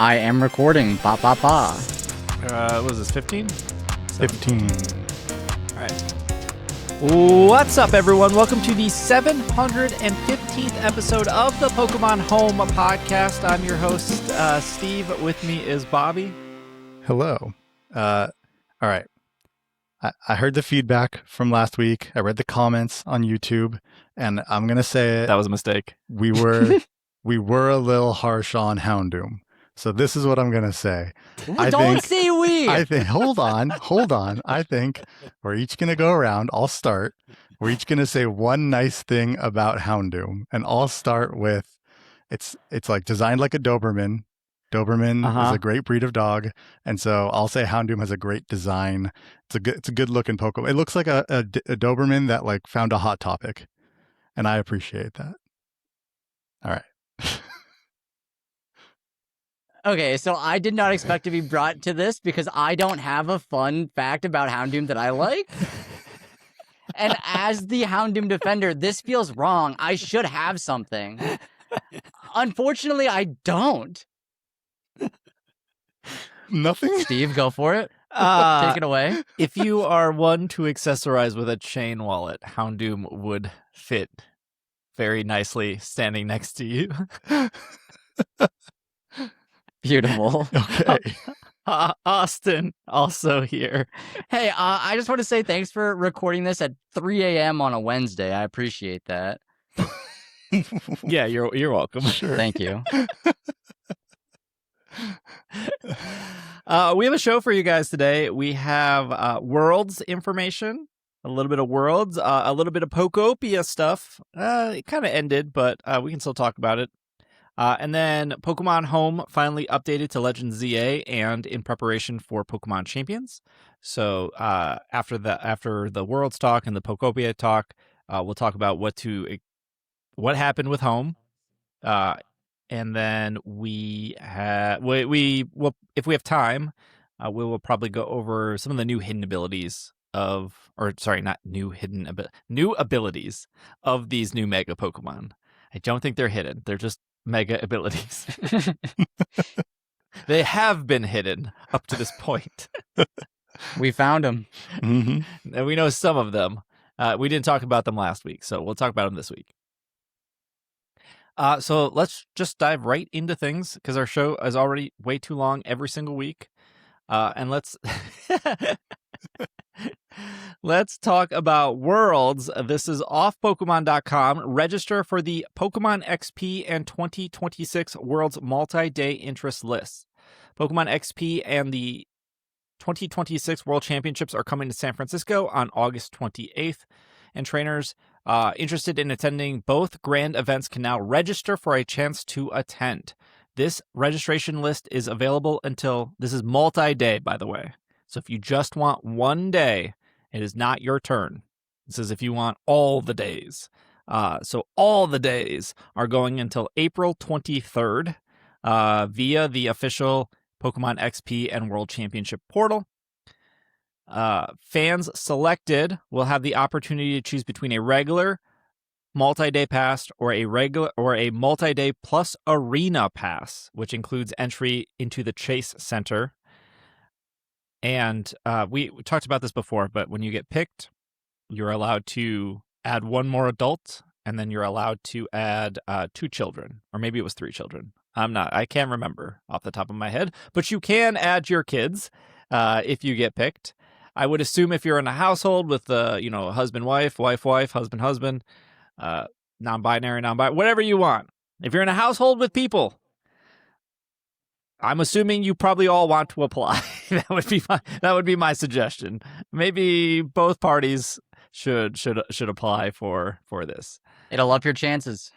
I am recording. Ba ba ba. What was this, 15? 15. All right. What's up, everyone? Welcome to the 715th episode of the Pokemon Home podcast. I'm your host, Steve. With me is Bobby. Hello. All right. I heard the feedback from last week. I read the comments on YouTube, and I'm gonna say it. That was a mistake. We were a little harsh on Houndoom. So this is what I'm gonna say. Don't say we. I think. Hold on. I think we're each gonna go around. I'll start. We're each gonna say one nice thing about Houndoom, and I'll start with it's like designed like a Doberman. Doberman is a great breed of dog, and so I'll say Houndoom has a great design. It's a good looking Pokemon. It looks like a Doberman that like found a hot topic, and I appreciate that. All right. Okay, so I did not expect to be brought to this because I don't have a fun fact about Houndoom that I like. And as the Houndoom defender, this feels wrong. I should have something. Unfortunately, I don't. Nothing? Steve, go for it. Take it away. If you are one to accessorize with a chain wallet, Houndoom would fit very nicely standing next to you. Beautiful. Okay. Austin, also here. Hey, I just want to say thanks for recording this at 3 a.m. on a Wednesday. I appreciate that. Yeah, you're welcome. Sure. Thank you. We have a show for you guys today. We have Worlds information, a little bit of Worlds, a little bit of Pokopia stuff. It kind of ended, but we can still talk about it. And then Pokemon Home finally updated to Legend ZA and in preparation for Pokemon Champions. So after the Worlds talk and the Pokopia talk, we'll talk about what happened with Home. And then we will, if we have time, we will probably go over some of the new hidden abilities new abilities of these new Mega Pokemon. I don't think they're hidden. They're just Mega abilities. They have been hidden up to this point. We found them. Mm-hmm. And we know some of them. We didn't talk about them last week, so we'll talk about them this week. So let's just dive right into things because our show is already way too long every single week. And let's talk about Worlds. This is offpokemon.com. Register for the Pokemon XP and 2026 Worlds multi-day interest lists. Pokemon XP and the 2026 World Championships are coming to San Francisco on August 28th, and trainers interested in attending both grand events can now register for a chance to attend. This registration list is available this is multi-day, by the way. So if you just want one day, it is not your turn. This is if you want all the days. So all the days are going until April 23rd via the official Pokemon XP and World Championship portal. Fans selected will have the opportunity to choose between a regular multi-day pass or a multi-day plus arena pass, which includes entry into the Chase Center. And we talked about this before, but when you get picked, you're allowed to add one more adult, and then you're allowed to add 2 children, or maybe it was 3 children. I can't remember off the top of my head, but you can add your kids if you get picked. I would assume if you're in a household with husband, wife, husband, non-binary, whatever you want. If you're in a household with people, I'm assuming you probably all want to apply. That would be my suggestion. Maybe both parties should apply for this. It'll up your chances.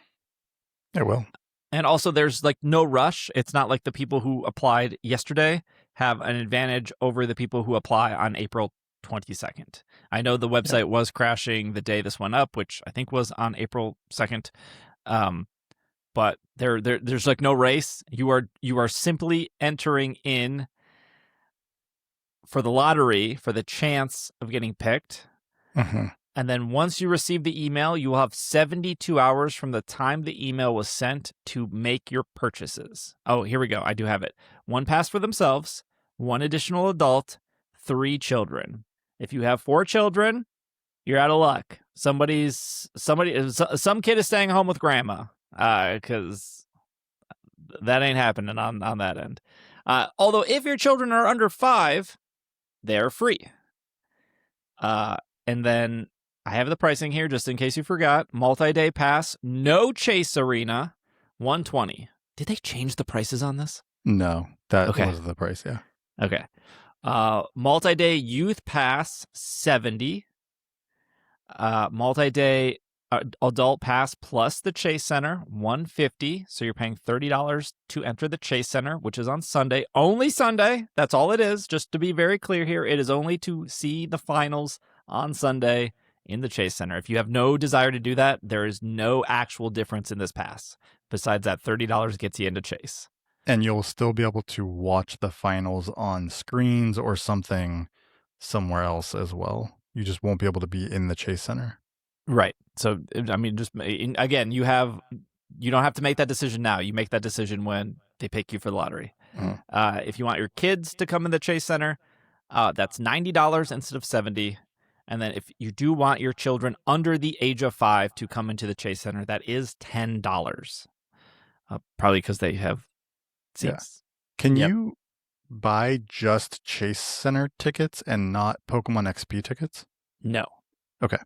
It will. And also, there's like no rush. It's not like the people who applied yesterday have an advantage over the people who apply on April 22nd. I know the website was crashing the day this went up, which I think was on April 2nd. But there's like no race. You are simply entering in for the lottery for the chance of getting picked. Mm-hmm. And then once you receive the email, you will have 72 hours from the time the email was sent to make your purchases. Oh, here we go. I do have it. 1 pass for themselves, 1 additional adult, 3 children. If you have 4 children, you're out of luck. Some kid is staying home with grandma, because that ain't happening on that end. Although if your children are under 5, they're free. And then I have the pricing here just in case you forgot. Multi-day pass, no chase arena, $120. Did they change the prices on this? No, that Okay. was the price. Yeah. Okay. Multi-day youth pass, $70. Multi-day adult pass plus the chase center, $150. So you're paying $30 to enter the chase center, which is on Sunday. Only Sunday. That's all it is. Just to be very clear here, it is only to see the finals on Sunday in the chase center. If you have no desire to do that, there is no actual difference in this pass. Besides that, $30 gets you into chase. And you'll still be able to watch the finals on screens or something somewhere else as well. You just won't be able to be in the chase center. Right. So, I mean, just again, you don't have to make that decision now. You make that decision when they pick you for the lottery. If you want your kids to come in the chase center, that's $90 instead of $70. And then if you do want your children under the age of 5 to come into the chase center, that is $10. Probably because they have seats. Yeah. Can Yep. you buy just chase center tickets and not Pokemon XP tickets? No. Okay.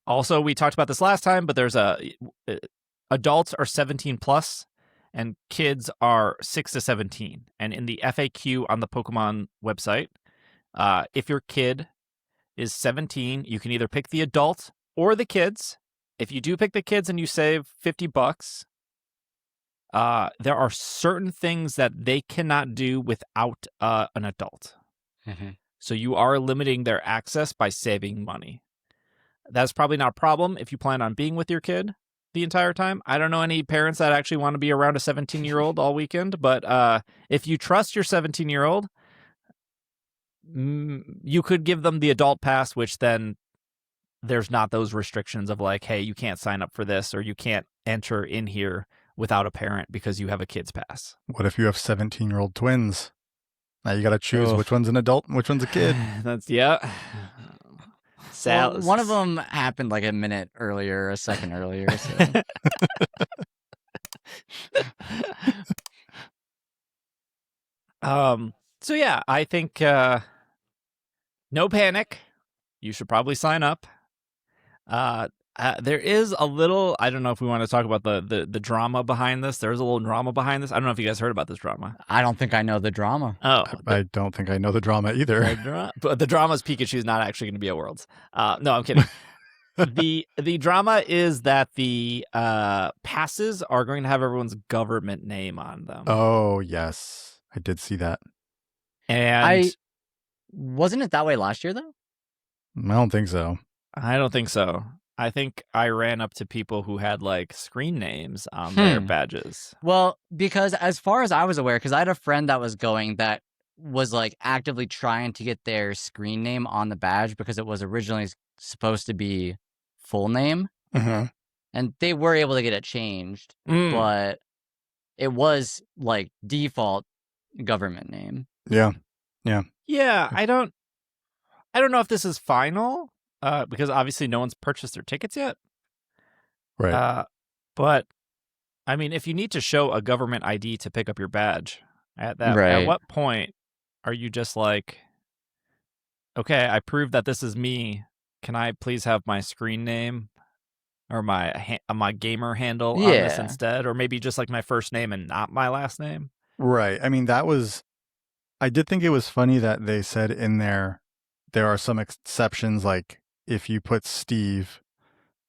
Also, we talked about this last time, but there's adults are 17 plus and kids are 6 to 17. And in the FAQ on the Pokemon website, if your kid is 17, you can either pick the adult or the kids. If you do pick the kids and you save $50, there are certain things that they cannot do without an adult. Mm-hmm. So you are limiting their access by saving money. That's probably not a problem if you plan on being with your kid the entire time. I don't know any parents that actually want to be around a 17-year-old all weekend, but if you trust your 17-year-old, you could give them the adult pass, which then there's not those restrictions of like, hey, you can't sign up for this or you can't enter in here without a parent because you have a kid's pass. What if you have 17-year-old twins? Now you got to choose which one's an adult and which one's a kid. Yeah. Well, one of them happened like a second earlier. So. So yeah, I think no panic. You should probably sign up. There is a little, I don't know if we want to talk about the drama behind this. There's a little drama behind this. I don't know if you guys heard about this drama. I don't think I know the drama. Oh, I don't think I know the drama either. But the drama is Pikachu's not actually going to be at Worlds. No, I'm kidding. The drama is that the passes are going to have everyone's government name on them. Oh, yes. I did see that. And wasn't it that way last year, though? I don't think so. I don't think so. I think I ran up to people who had like screen names on their badges. Well, because as far as I was aware, because I had a friend that was going that was like actively trying to get their screen name on the badge because it was originally supposed to be full name. Uh-huh. And they were able to get it changed, but it was like default government name. Yeah. Yeah, I don't know if this is final. Because obviously no one's purchased their tickets yet. Right. But I mean, if you need to show a government ID to pick up your badge, at what point are you just like, okay, I proved that this is me. Can I please have my screen name or my gamer handle on this instead, or maybe just like my first name and not my last name? Right. I mean, I did think it was funny that they said in there are some exceptions, like if you put Steve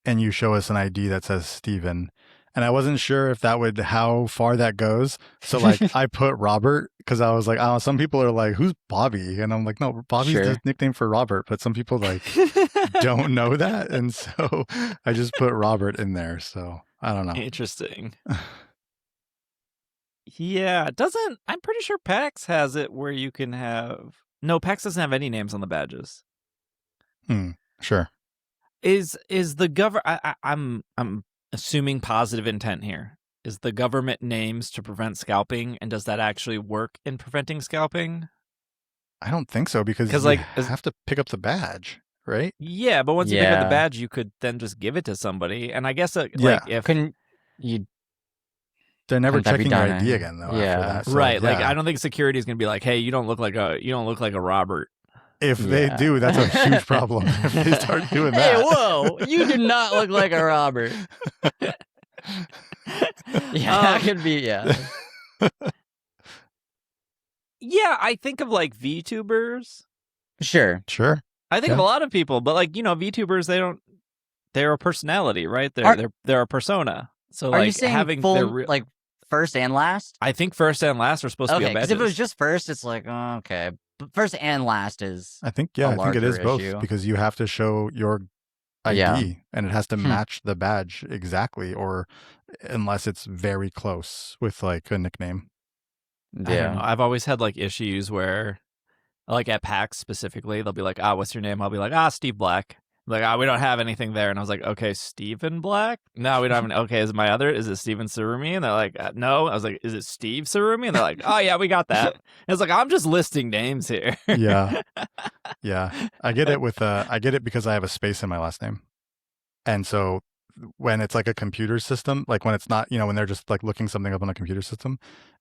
and you show us an ID that says Steven. And I wasn't sure if how far that goes. So like I put Robert because I was like, oh, some people are like, who's Bobby? And I'm like, no, Bobby's the nickname for Robert. But some people like don't know that. And so I just put Robert in there. So I don't know. Interesting. Yeah, I'm pretty sure PAX has it where you can have No, PAX doesn't have any names on the badges. Sure. Is the I'm assuming positive intent here. Is the government names to prevent scalping, and does that actually work in preventing scalping? I don't think so because you like have to pick up the badge, right? Yeah, but once you pick up the Yeah. badge, you could then just give it to somebody. And I guess like if Couldn't you? They're never Couldn't that be checking your done, ID again though. yeah. After that, so, right, like yeah. I don't think security is gonna be like, hey, you don't look like a Robert. If they Yeah. do, that's a huge problem. If they start doing Hey, that. whoa! You do not look like a Robert. Yeah, that could be. Yeah. Yeah, I think of like VTubers. Sure. Sure. I think of Yeah. a lot of people, but like VTubers, they're a personality, right? Are- They're a persona. So Are like you saying having full, their like first and last? I think first and last are supposed to be Okay, on because badges. if it was just first, it's like okay, but first and last is. I think a I think it is larger both issue. because you have to show your ID Yeah. and it has to match the badge exactly, or unless it's very close with like a nickname. I don't know. I've always had like issues where, like at PAX specifically, they'll be like, what's your name? I'll be like, Steve Black. Like, we don't have anything there. And I was like, okay, Steven Black? No, we don't have any. Okay, is it Steven Sarumi? And they're like, no. I was like, is it Steve Sarumi? And they're like, oh, yeah, we got that. And it's like, I'm just listing names here. Yeah. Yeah. I get it because I have a space in my last name. And so when it's like a computer system, like when it's not, when they're just like looking something up on a computer system,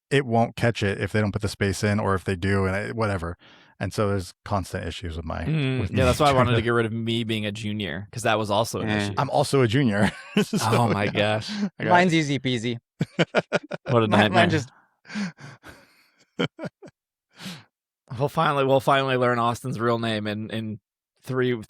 it won't catch it if they don't put the space in, or if they do, and whatever. And so there's constant issues with my. With me that's why I trying wanted to get rid of me being a junior, because that was also an issue. I'm also a junior. So, oh my gosh. Mine's easy peasy. What a nightmare. Mine just. We'll finally learn Austin's real name in 3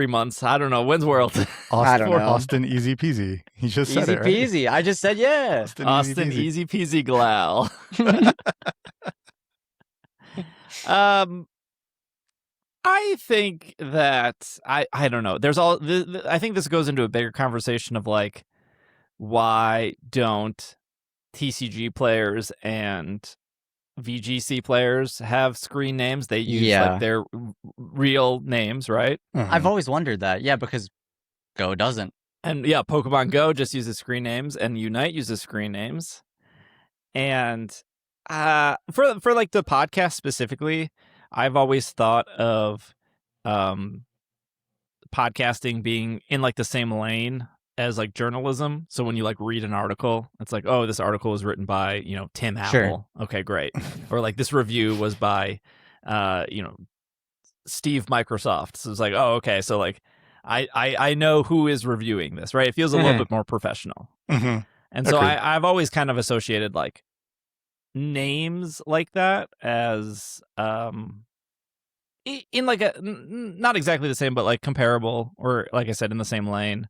months. I don't know. When's Worlds? I don't know. Austin easy peasy. He just said Easy it, right? peasy. I just said yeah. Austin easy peasy Glau. I think that I don't know. There's I think this goes into a bigger conversation of like, why don't TCG players and VGC players have screen names? They use like their real names, right? I've always wondered that. Yeah, because Go doesn't. And yeah, Pokemon Go just uses screen names, and Unite uses screen names. And for like the podcast specifically, I've always thought of podcasting being in like the same lane as like journalism. So when you like read an article, it's like, oh, this article was written by, Tim Apple. Sure. Okay, great. Or like this review was by Steve Microsoft. So it's like, oh, okay. So like I know who is reviewing this, right? It feels a little bit more professional. Mm-hmm. And so I've always kind of associated like names like that as in like a not exactly the same, but like comparable, or like I said, in the same lane.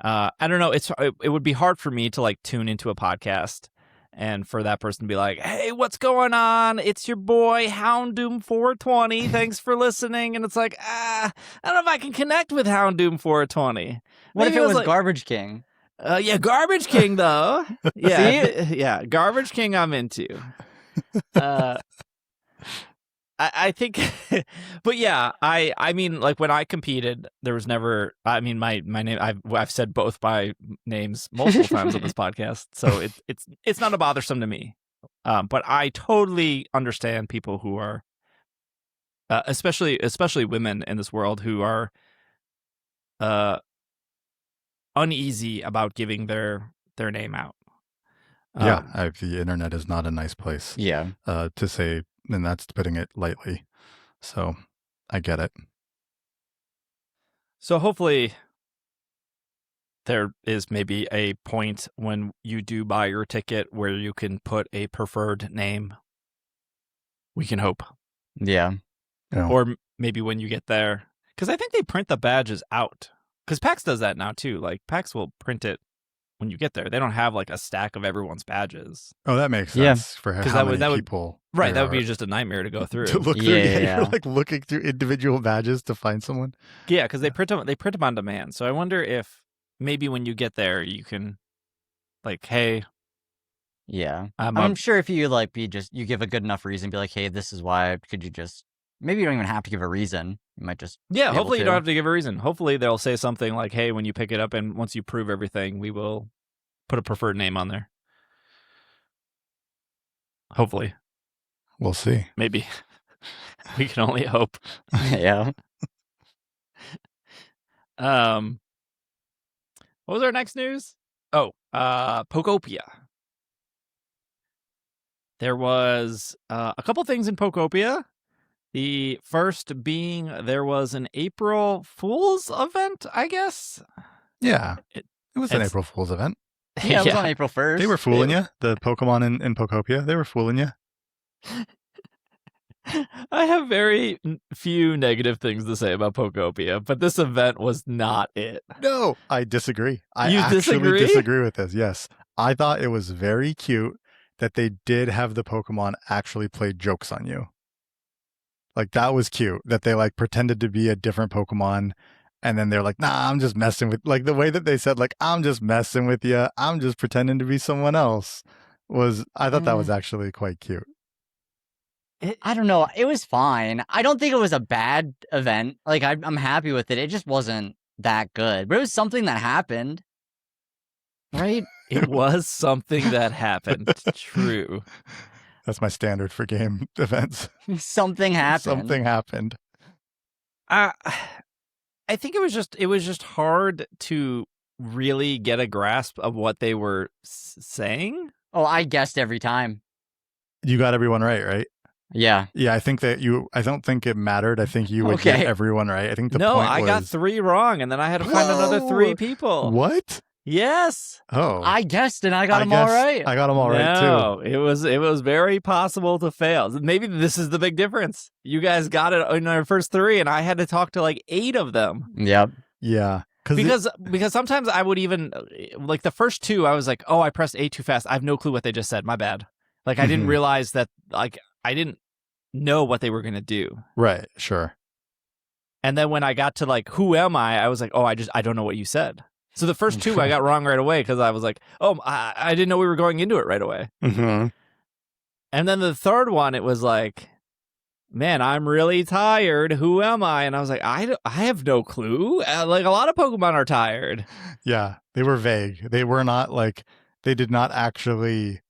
I don't know. It would be hard for me to like tune into a podcast and for that person to be like, hey, what's going on? It's your boy Houndoom 420. Thanks for listening. And it's like, I don't know if I can connect with Houndoom 420. What Maybe if it was like, Garbage King? Yeah, Garbage King though. Yeah, Garbage King I'm into. I think, but yeah, I mean, like when I competed, there was never. I mean, my name. I've said both my names multiple times on this podcast, so it's not a bothersome to me. But I totally understand people who are, especially women in this world, who are, uneasy about giving their name out. The internet is not a nice place. Yeah. To say. And that's putting it lightly. So I get it. So hopefully there is maybe a point when you do buy your ticket where you can put a preferred name. We can hope. Yeah. Or maybe when you get there. Because I think they print the badges out. Because PAX does that now too. Like PAX will print it when you get there. They don't have like a stack of everyone's badges. Oh, that makes sense for how many people. Right, that would be just a nightmare to go through. To look through. You're like looking through individual badges to find someone. Yeah, because they print them on demand. So I wonder if maybe when you get there, you can, like, hey, Yeah. I'm I'm sure if you like you give a good enough reason, be like, hey, this is why, could you just, maybe you don't even have to give a reason. You might just Yeah, be able hopefully you to. don't have to give a reason. Hopefully they'll say something like, hey, when you pick it up and once you prove everything, we will put a preferred name on there. Hopefully. We'll see. Maybe. We can only hope. Yeah. What was our next news? Oh, Pokopia. There was a couple things in Pokopia. The first being there was an April Fool's event, I guess. Yeah. It was an it's- April Fool's event. Yeah, it was on April 1st. They were fooling you. The Pokemon in Pokopia, they were fooling you. I have very few negative things to say about Pokopia, but this event was not it. No, I disagree. I You actually disagree? with this. Yes. I thought it was very cute that they did have the Pokemon actually play jokes on you. Like, that was cute that they like pretended to be a different Pokemon. And then they're like, nah, I'm just messing with, like, the way that they said, like, I'm just messing with you. I'm just pretending to be someone else I thought that was actually quite cute. I don't know. It was fine. I don't think it was a bad event. Like, I'm happy with it. It just wasn't that good. But it was something that happened. Right? It was something that happened. True. That's my standard for game events. Something happened. Something happened. I think it was just hard to really get a grasp of what they were saying. Oh, I guessed every time. You got everyone right? Yeah. Yeah, I think that I don't think it mattered. I think you would get everyone right. I think the point was... I got 3 wrong, and then I had to find another 3 people. What? Yes. Oh. I guessed, and I got them all right. I got them all right, too. It was very possible to fail. Maybe this is the big difference. You guys got it in our first 3, and I had to talk to like 8 of them. Yep. Yeah. Because sometimes I would even, like the first 2, I was like, oh, I pressed A too fast. I have no clue what they just said. My bad. Like, I didn't realize that, like, I didn't know what they were going to do. Right, sure. And then when I got to, like, who am I was like, oh, I don't know what you said. So the first 2 I got wrong right away because I was like, oh, I didn't know we were going into it right away. Mm-hmm. And then the third one, it was like, man, I'm really tired. Who am I? And I was like, I have no clue. Like, a lot of Pokemon are tired. Yeah, they were vague. They were not like, they did not actually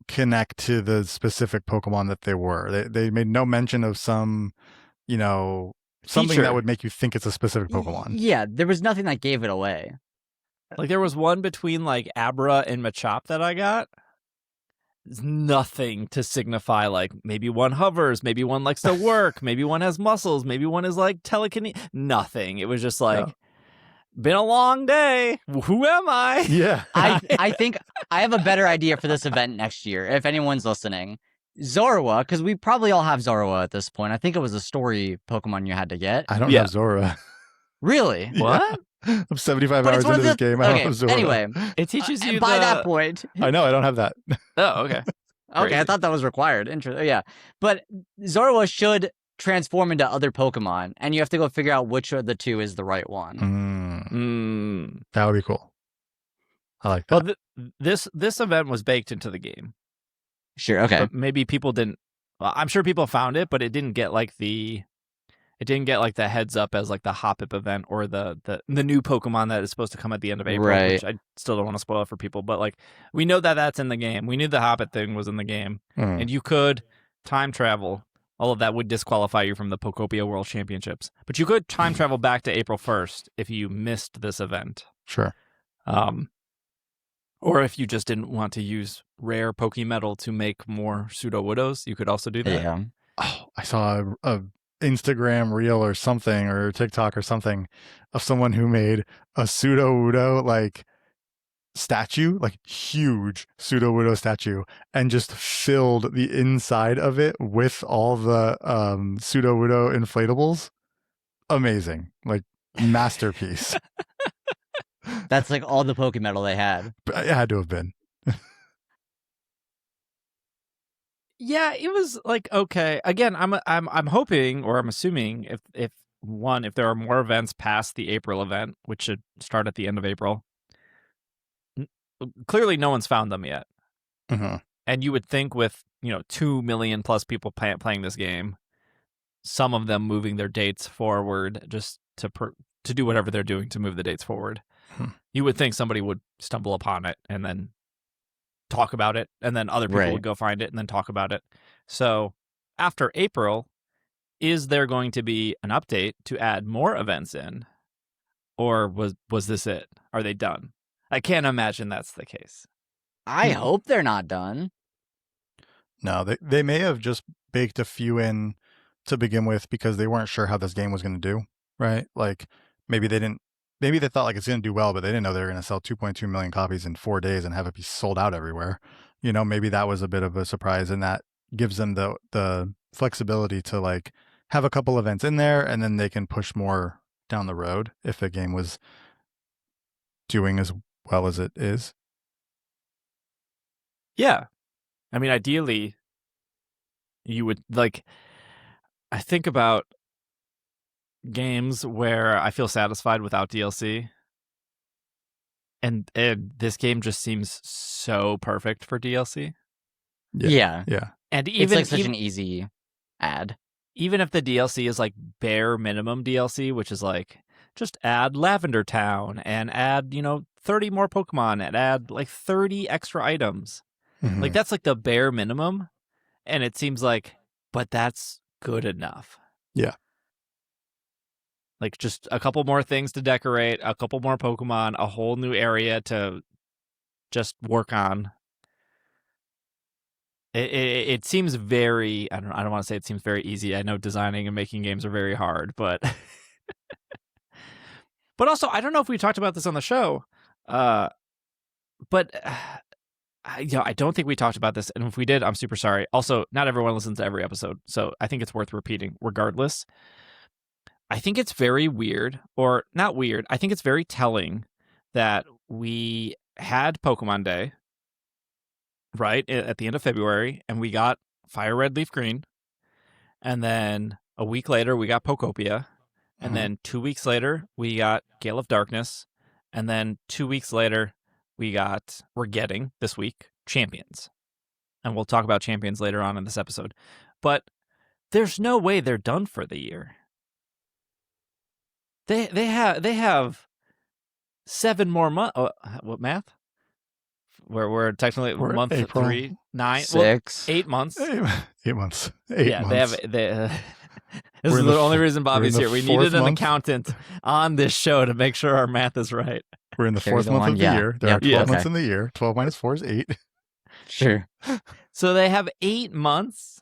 connect to the specific Pokemon that they were. They made no mention of some, something Feature that would make you think it's a specific Pokemon. Yeah, there was nothing that gave it away. Like, there was one between, like, Abra and Machop that I got. There's nothing to signify, like, maybe one hovers, maybe one likes to work, maybe one has muscles, maybe one is, like, telekinetic. Nothing. It was just like, been a long day. Who am I? Yeah. I think I have a better idea for this event next year, if anyone's listening. Zorua, because we probably all have Zorua at this point. I think it was a story Pokemon you had to get. I don't have Zora. Really? What? I'm 75 But hours it's one into of this game. I don't have Zora. Anyway, It teaches you by that point. I know, I don't have that. Oh, okay. Okay, Crazy. I thought that was required. Interesting. Yeah. But Zorua should transform into other Pokemon, and you have to go figure out which of the 2 is the right one. That would be cool. I like that. Well, this event was baked into the game. Sure, okay. But maybe people didn't. Well, I'm sure people found it, but it didn't get like the heads up as like the Hoppip event or the new Pokemon that is supposed to come at the end of April, Right. which I still don't want to spoil it for people. But like, we know that that's in the game. We knew the Hoppip thing was in the game, and you could time travel. All of that would disqualify you from the Pokopia World Championships, but you could time travel back to April 1st if you missed this event. Sure. Or if you just didn't want to use rare Pokemetal to make more Sudowoodos, you could also do that. Yeah. Oh, I saw a Instagram reel or something, or TikTok or something, of someone who made a Sudowoodo like statue, like huge Sudowoodo statue, and just filled the inside of it with all the Sudowoodo inflatables. Amazing, like masterpiece. That's like all the Pokemetal they had. It had to have been. Yeah, it was like, okay. Again, I'm hoping, or I'm assuming, if there are more events past the April event, which should start at the end of April. Clearly, no one's found them yet. Mhm. And you would think with 2 million plus people playing this game, some of them moving their dates forward just to do whatever they're doing to move the dates forward. Hmm. You would think somebody would stumble upon it and then talk about it, and then other people Right. would go find it and then talk about it. So after April, is there going to be an update to add more events in, or was this it? Are they done? I can't imagine that's the case. I hope they're not done. No, they may have just baked a few in to begin with because they weren't sure how this game was going to do, right? Like maybe they thought like it's going to do well, but they didn't know they were going to sell 2.2 million copies in 4 days and have it be sold out everywhere. Maybe that was a bit of a surprise, and that gives them the flexibility to like have a couple events in there, and then they can push more down the road if the game was doing as well as it is. Yeah. I mean, ideally, you would like. I think about games where I feel satisfied without DLC, and this game just seems so perfect for DLC. Yeah. And It's even like such an easy ad. even if the DLC is like bare minimum DLC, which is like just add Lavender Town and add 30 more Pokemon and add like 30 extra items. Mhm. Like that's like the bare minimum, and it seems like, but that's good enough. Yeah. Like just a couple more things to decorate, a couple more Pokemon, a whole new area to just work on. It seems very, I don't want to say it seems very easy. I know designing and making games are very hard, but but also I don't know if we talked about this on the show. But I don't think we talked about this, and if we did, I'm super sorry. Also, not everyone listens to every episode, so I think it's worth repeating regardless. I think it's very weird, or not weird, I think it's very telling that we had Pokemon Day, right, at the end of February, and we got Fire Red, Leaf Green, and then a week later, we got Pokopia, and then 2 weeks later, we got Gale of Darkness, and then 2 weeks later, we're getting this week Champions. And we'll talk about Champions later on in this episode. But there's no way they're done for the year. They have 7 more months. What math? We're technically We're month April. 3, 9, 6. 8 months. 8 months. 8 Yeah, months. This We're is in the the only f- reason we're in Bobby's the here. We fourth needed an month. accountant on this show to make sure our math is right. We're in the Carry 4th the month one, of the yeah. year. There Yep. are 12 Yeah. months Okay. in the year. 12 minus 4 is 8. Sure. So they have 8 months,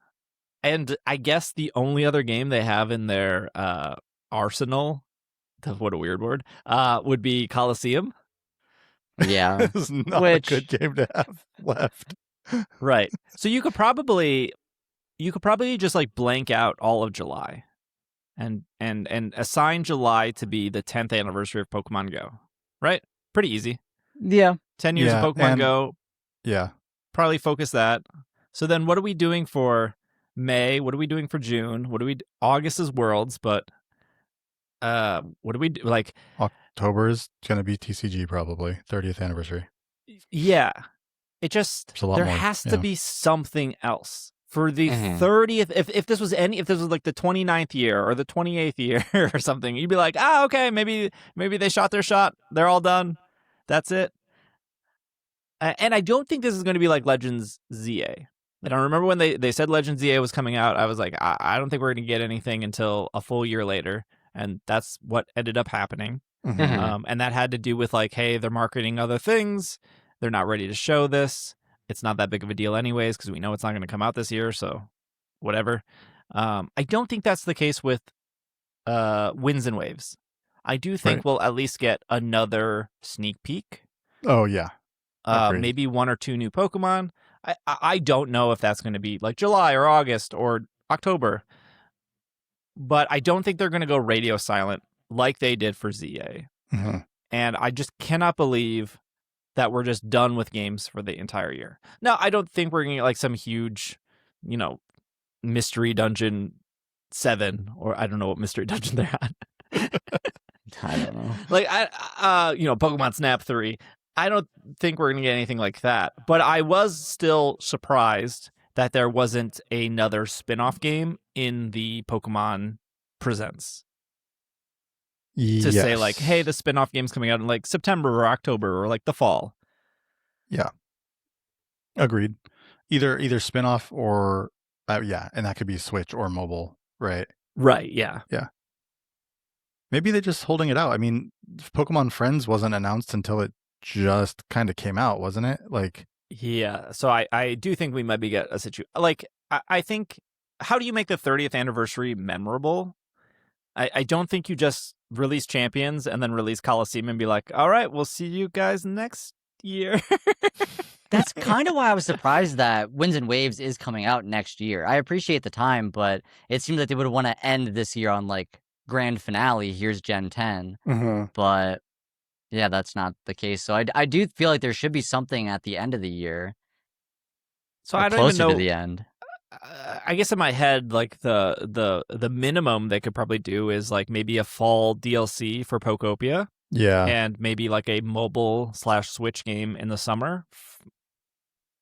and I guess the only other game they have in their arsenal, what a weird word, would be Coliseum. Yeah. It's not Which- a good game to have left. Right. So you could probably just like blank out all of July and assign July to be the 10th anniversary of Pokemon Go. Right? Pretty easy. Yeah. 10 years Yeah, of Pokemon and- Go, Yeah. probably focus that. So then what are we doing for May? What are we doing for June? August is Worlds, but what do we do? Like, October is going to be TCG probably. 30th anniversary. yeah. It just, It's a lot there more, has to yeah. be something else. For the Mhm. 30th, if this was like the 29th year or the 28th year or something, you'd be like, okay, maybe they shot their shot. They're all done. That's it. And I don't think this is going to be like Legends ZA. I don't remember when they said Legends ZA was coming out. I was like, I don't think we're going to get anything until a full year later. And that's what ended up happening. Mhm. Mhm. And that had to do with like, hey, they're marketing other things. They're not ready to show this. It's not that big of a deal anyways, because we know it's not going to come out this year. So whatever. I don't think that's the case with Winds and Waves. I do think Right. we'll at least get another sneak peek. Oh, yeah. Agreed. Maybe 1 or 2 new Pokemon. I don't know if that's going to be like July or August or October. But I don't think they're going to go radio silent like they did for ZA. Mhm. And I just cannot believe that we're just done with games for the entire year. Now, I don't think we're going to get like some huge, Mystery Dungeon 7, or I don't know what Mystery Dungeon they're on. I don't know. Like, Pokemon Snap 3. I don't think we're going to get anything like that. But I was still surprised that there wasn't another spin-off game in the Pokemon Presents to say like, hey, the spin-off game's coming out in like September or October or like the fall. Yeah. Agreed. Either spin-off or yeah, and that could be Switch or mobile, right? Right, yeah. Yeah. Maybe they're just holding it out. I mean, Pokemon Friends wasn't announced until it just kind of came out, wasn't it? Like, yeah. So I do think we might be get a situation. Like, I think, how do you make the 30th anniversary memorable? I don't think you just release Champions and then release Coliseum and be like, all right, we'll see you guys next year. That's kind of why I was surprised that Winds and Waves is coming out next year. I appreciate the time, but it seems like they would want to end this year on like grand finale. Here's Gen 10. But yeah, that's not the case. So I do feel like there should be something at the end of the year. So or I don't closer even know to the end. I guess in my head, like the minimum they could probably do is like maybe a fall DLC for Pokopia. yeah. And maybe like a mobile/Switch game in the summer.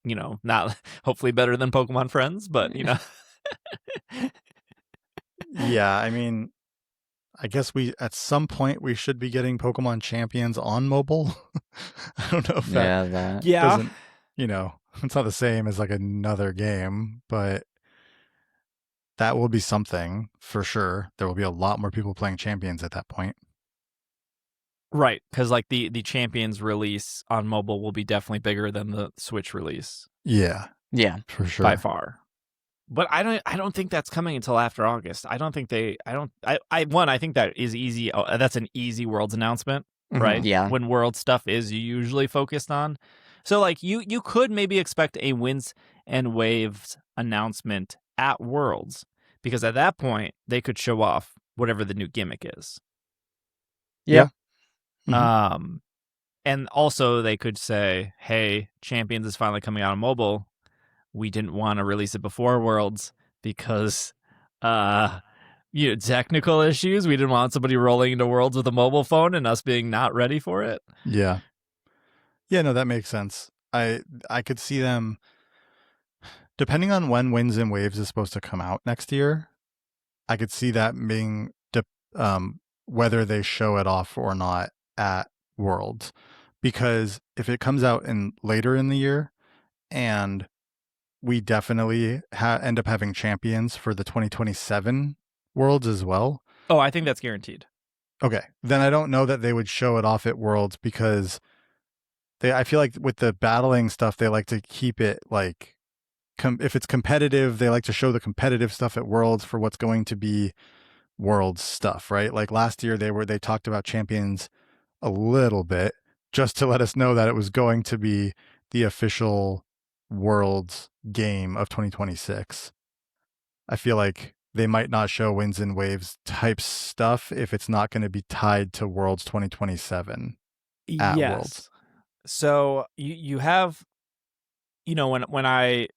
You know, not hopefully better than Pokemon Friends, but you know. Yeah, I mean, I guess at some point we should be getting Pokemon Champions on mobile. I don't know if that doesn't, it's not the same as like another game, but that will be something for sure. There will be a lot more people playing Champions at that point. Right, because like the Champions release on mobile will be definitely bigger than the Switch release. Yeah, for sure, by far. But I don't think that's coming until after August. I think that is easy. That's an easy Worlds announcement, right? Yeah. When World stuff is usually focused on. So like you could maybe expect a Winds and Waves announcement at Worlds, because at that point they could show off whatever the new gimmick is. Yeah. And also they could say, hey, Champions is finally coming out on mobile. We didn't want to release it before Worlds because technical issues. We didn't want somebody rolling into Worlds with a mobile phone and us being not ready for it. Yeah, no, that makes sense. I could see them, depending on when Winds and Waves is supposed to come out next year, I could see that being whether they show it off or not at Worlds. Because if it comes out later in the year and we definitely end up having Champions for the 2027 Worlds as well. Oh, I think that's guaranteed. Okay. Then I don't know that they would show it off at Worlds, because I feel like with the battling stuff, they like to keep it like, if it's competitive, they like to show the competitive stuff at Worlds for what's going to be Worlds stuff, right? Like last year they talked about Champions a little bit just to let us know that it was going to be the official Worlds game of 2026. I feel like they might not show Winds and Waves type stuff if it's not going to be tied to Worlds 2027 at Worlds. So you have, when I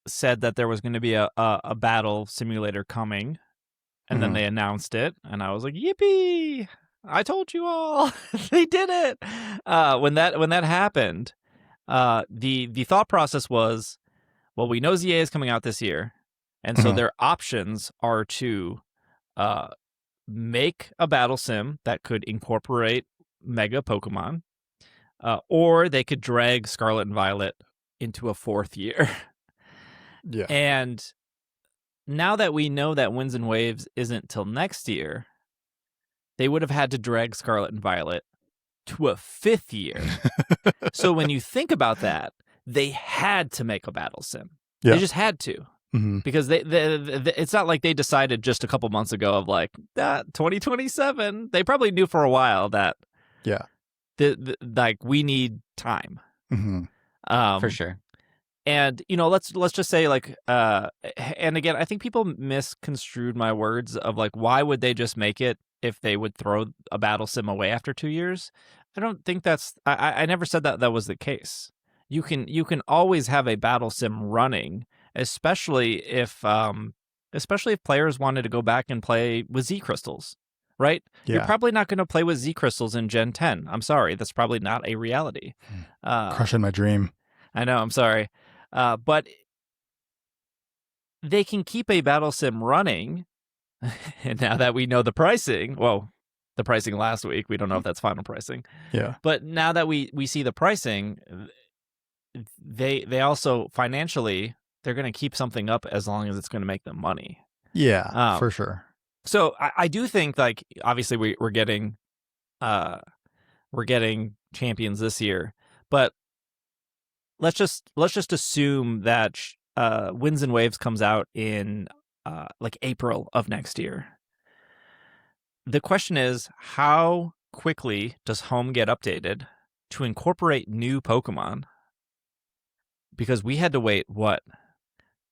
said that there was going to be a battle simulator coming, and then they announced it, and I was like, yippee! I told you all. They did it. When that happened, the thought process was, well, we know ZA is coming out this year, and so their options are to make a battle sim that could incorporate Mega Pokemon, or they could drag Scarlet and Violet into a fourth year. Yeah. And now that we know that Winds and Waves isn't till next year, they would have had to drag Scarlet and Violet to a fifth year. So when you think about that, they had to make a battle sim. Yeah. They just had to. Because they it's not like they decided just a couple months ago of like, 2027. They probably knew for a while that like we need time. For sure. And let's just say like and again, I think people misconstrued my words of like, why would they just make it if they would throw a battle sim away after 2 years? I don't think that's I never said that was the case. You can always have a battle sim running, especially if players wanted to go back and play with Z crystals. right? You're Yeah. probably not going to play with Z crystals in Gen 10. I'm sorry, that's probably not a reality. Crushing my dream. I know, I'm sorry. But they can keep a battle sim running. And now that we know the pricing, the pricing last week, we don't know if that's final pricing. Yeah. But now that we see the pricing, they also financially, they're going to keep something up as long as it's going to make them money. Yeah, for sure. So I do think, like, obviously we're getting champions this year, but let's just assume that Winds and Waves comes out in like April of next year. The question is, how quickly does Home get updated to incorporate new Pokemon? Because we had to wait,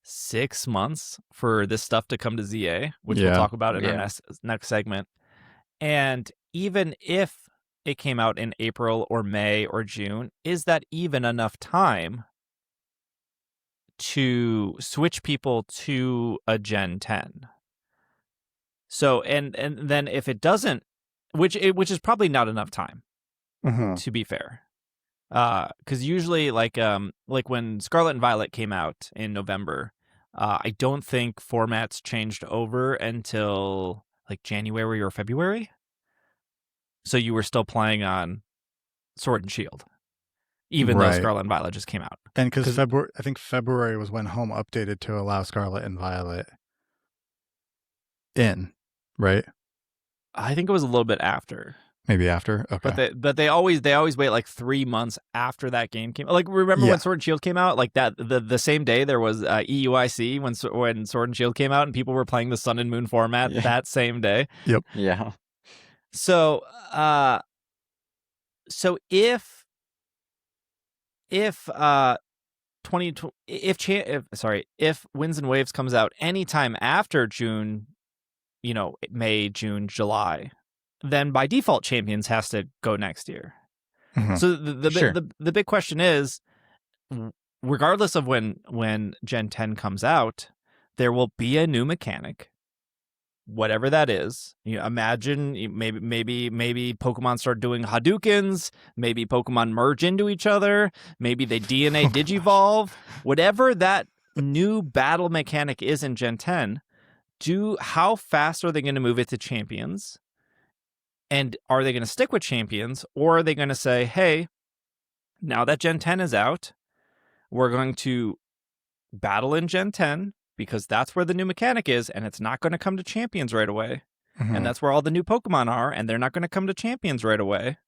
6 months for this stuff to come to ZA, which we'll talk about in our next segment. And even if it came out in April or May or June, is that even enough time to switch people to a Gen 10? So, and then if it doesn't, which is probably not enough time, to be fair. Because usually, like when Scarlet and Violet came out in November, I don't think formats changed over until like January or February. So you were still playing on Sword and Shield, even though Scarlet and Violet just came out. And because February, I think February was when Home updated to allow Scarlet and Violet in, right? I think it was a little bit after. Maybe after. Okay. But they always wait like 3 months after that game came. Like, remember when Sword and Shield came out? Like that the same day there was EUIC when Sword and Shield came out, and people were playing the Sun and Moon format that same day. Yep. Yeah. So if Winds and Waves comes out anytime after June, May, June, July, then by default Champions has to go next year. So the big question is, regardless of when Gen 10 comes out, there will be a new mechanic, whatever that is. Imagine maybe Pokemon start doing Hadoukens, maybe Pokemon merge into each other, maybe they DNA digivolve, whatever that new battle mechanic is in Gen 10. How fast are they going to move it to Champions? And are they going to stick with Champions, or are they going to say, hey, now that Gen 10 is out, we're going to battle in Gen 10 because that's where the new mechanic is, and it's not going to come to Champions right away. And that's where all the new Pokemon are, and they're not going to come to Champions right away.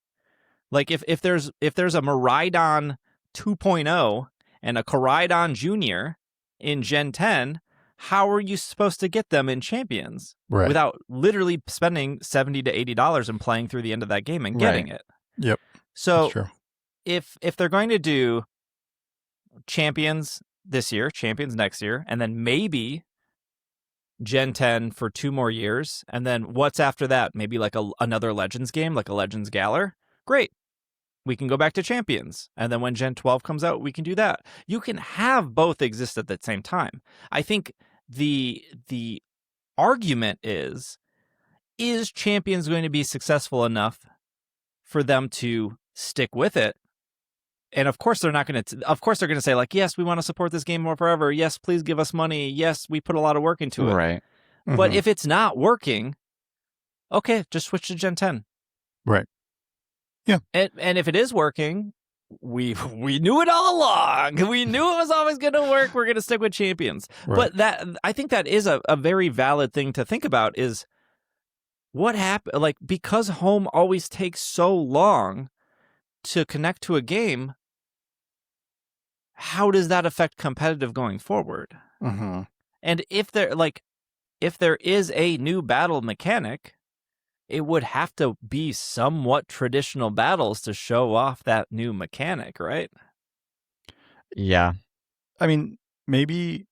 Like if there's a Miraidon 2.0 and a Koraidon Junior in Gen 10, how are you supposed to get them in Champions without literally spending $70 to $80 and playing through the end of that game and getting it? Yep. So if they're going to do Champions this year, Champions next year, and then maybe Gen 10 for 2 more years, and then what's after that? Maybe like another Legends game, like a Legends Galar? Great. We can go back to Champions. And then when Gen 12 comes out, we can do that. You can have both exist at the same time. I think the argument is Champions going to be successful enough for them to stick with it? And of course they're not going to. Of course they're going to say, like, yes, we want to support this game more forever. Yes, please give us money. Yes, we put a lot of work into it. Right. But if it's not working, okay, just switch to Gen 10. Right. Yeah. And if it is working, we knew it all along. We knew it was always going to work. We're going to stick with Champions. Right. But I think that is a very valid thing to think about. Is what happened? Like, because Home always takes so long to connect to a game, how does that affect competitive going forward? And if there is a new battle mechanic, it would have to be somewhat traditional battles to show off that new mechanic, right? Yeah. I mean, maybe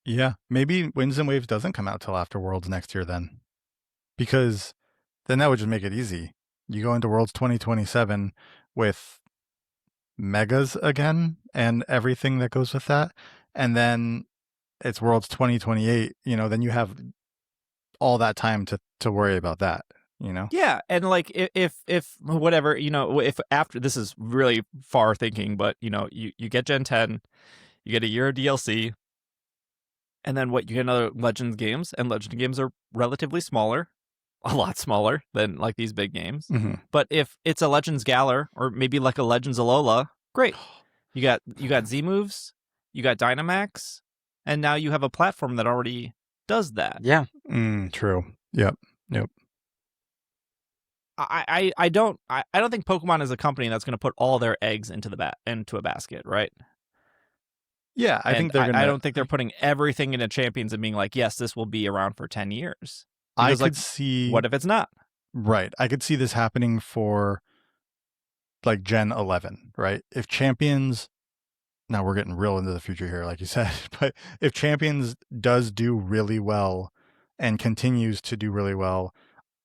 Winds and Waves doesn't come out till after Worlds next year then. Because then that would just make it easy. You go into Worlds 2027 with Megas again and everything that goes with that. And then it's Worlds 2028, then you have all that time to worry about that, Yeah, and like if whatever, if after this is really far thinking, but you get Gen 10, you get a year of DLC, and then you get another Legends games, and Legend games are relatively smaller, a lot smaller than like these big games. Mhm. But if it's a Legends Galar or maybe like a Legends Alola, great. You got Z moves, you got Dynamax, and now you have a platform that already does that. Yeah. True. Yep. I don't think Pokemon is a company that's going to put all their eggs into a basket, right? Yeah, I think they're gonna. I don't think they're putting everything into Champions and being like, yes, this will be around for 10 years. Because, I could see. What if it's not? Right. I could see this happening for like Gen 11, right? If Champions, now we're getting real into the future here, like you said, but if Champions does do really well and continues to do really well,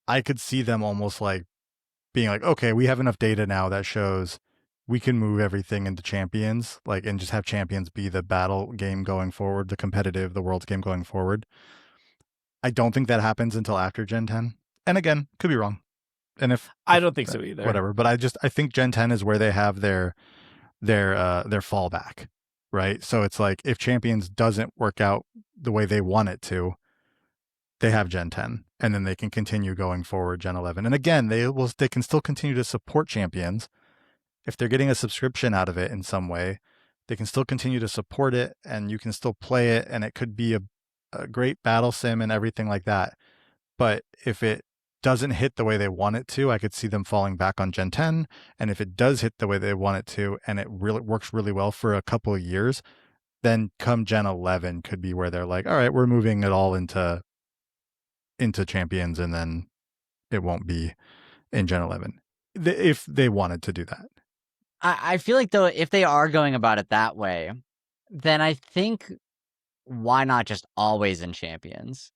I could see them almost like being like, okay, we have enough data now that shows we can move everything into Champions, like, and just have Champions be the battle game going forward, the competitive, the Worlds game going forward. I don't think that happens until after Gen 10. And again, could be wrong. And if I don't think so either. Whatever, but I think Gen 10 is where they have their fallback, right? So it's like if Champions doesn't work out the way they want it to, they have Gen 10, and then they can continue going forward Gen 11. And again, they can still continue to support Champions if they're getting a subscription out of it in some way. They can still continue to support it, and you can still play it, and it could be a great battle sim and everything like that. But if it doesn't hit the way they want it to, I could see them falling back on Gen 10. And if it does hit the way they want it to, and it really works really well for a couple of years, then come Gen 11 could be where they're like, all right, we're moving it all into Champions, and then it won't be in Gen 11 if they wanted to do that. I feel like, though, if they are going about it that way, then I think why not just always in Champions?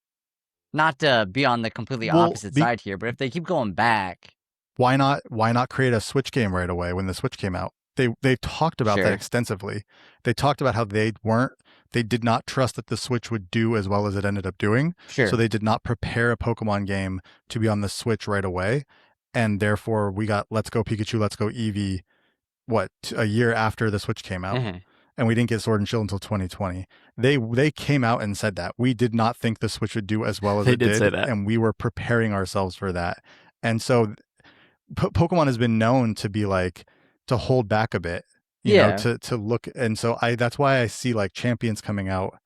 Not to be on the completely opposite side here, but if they keep going back, why not create a Switch game right away when the Switch came out? They talked about that extensively. They talked about how they did not trust that the Switch would do as well as it ended up doing. Sure. So they did not prepare a Pokemon game to be on the Switch right away. And therefore we got Let's Go Pikachu, Let's Go Eevee, a year after the Switch came out. Mm-hmm. And we didn't get Sword and Shield until 2020. They came out and said that. We did not think the Switch would do as well as it did. Say that. And we were preparing ourselves for that. And so Pokemon has been known to be like, to hold back a bit, you know, to look. And so that's why I see like Champions coming out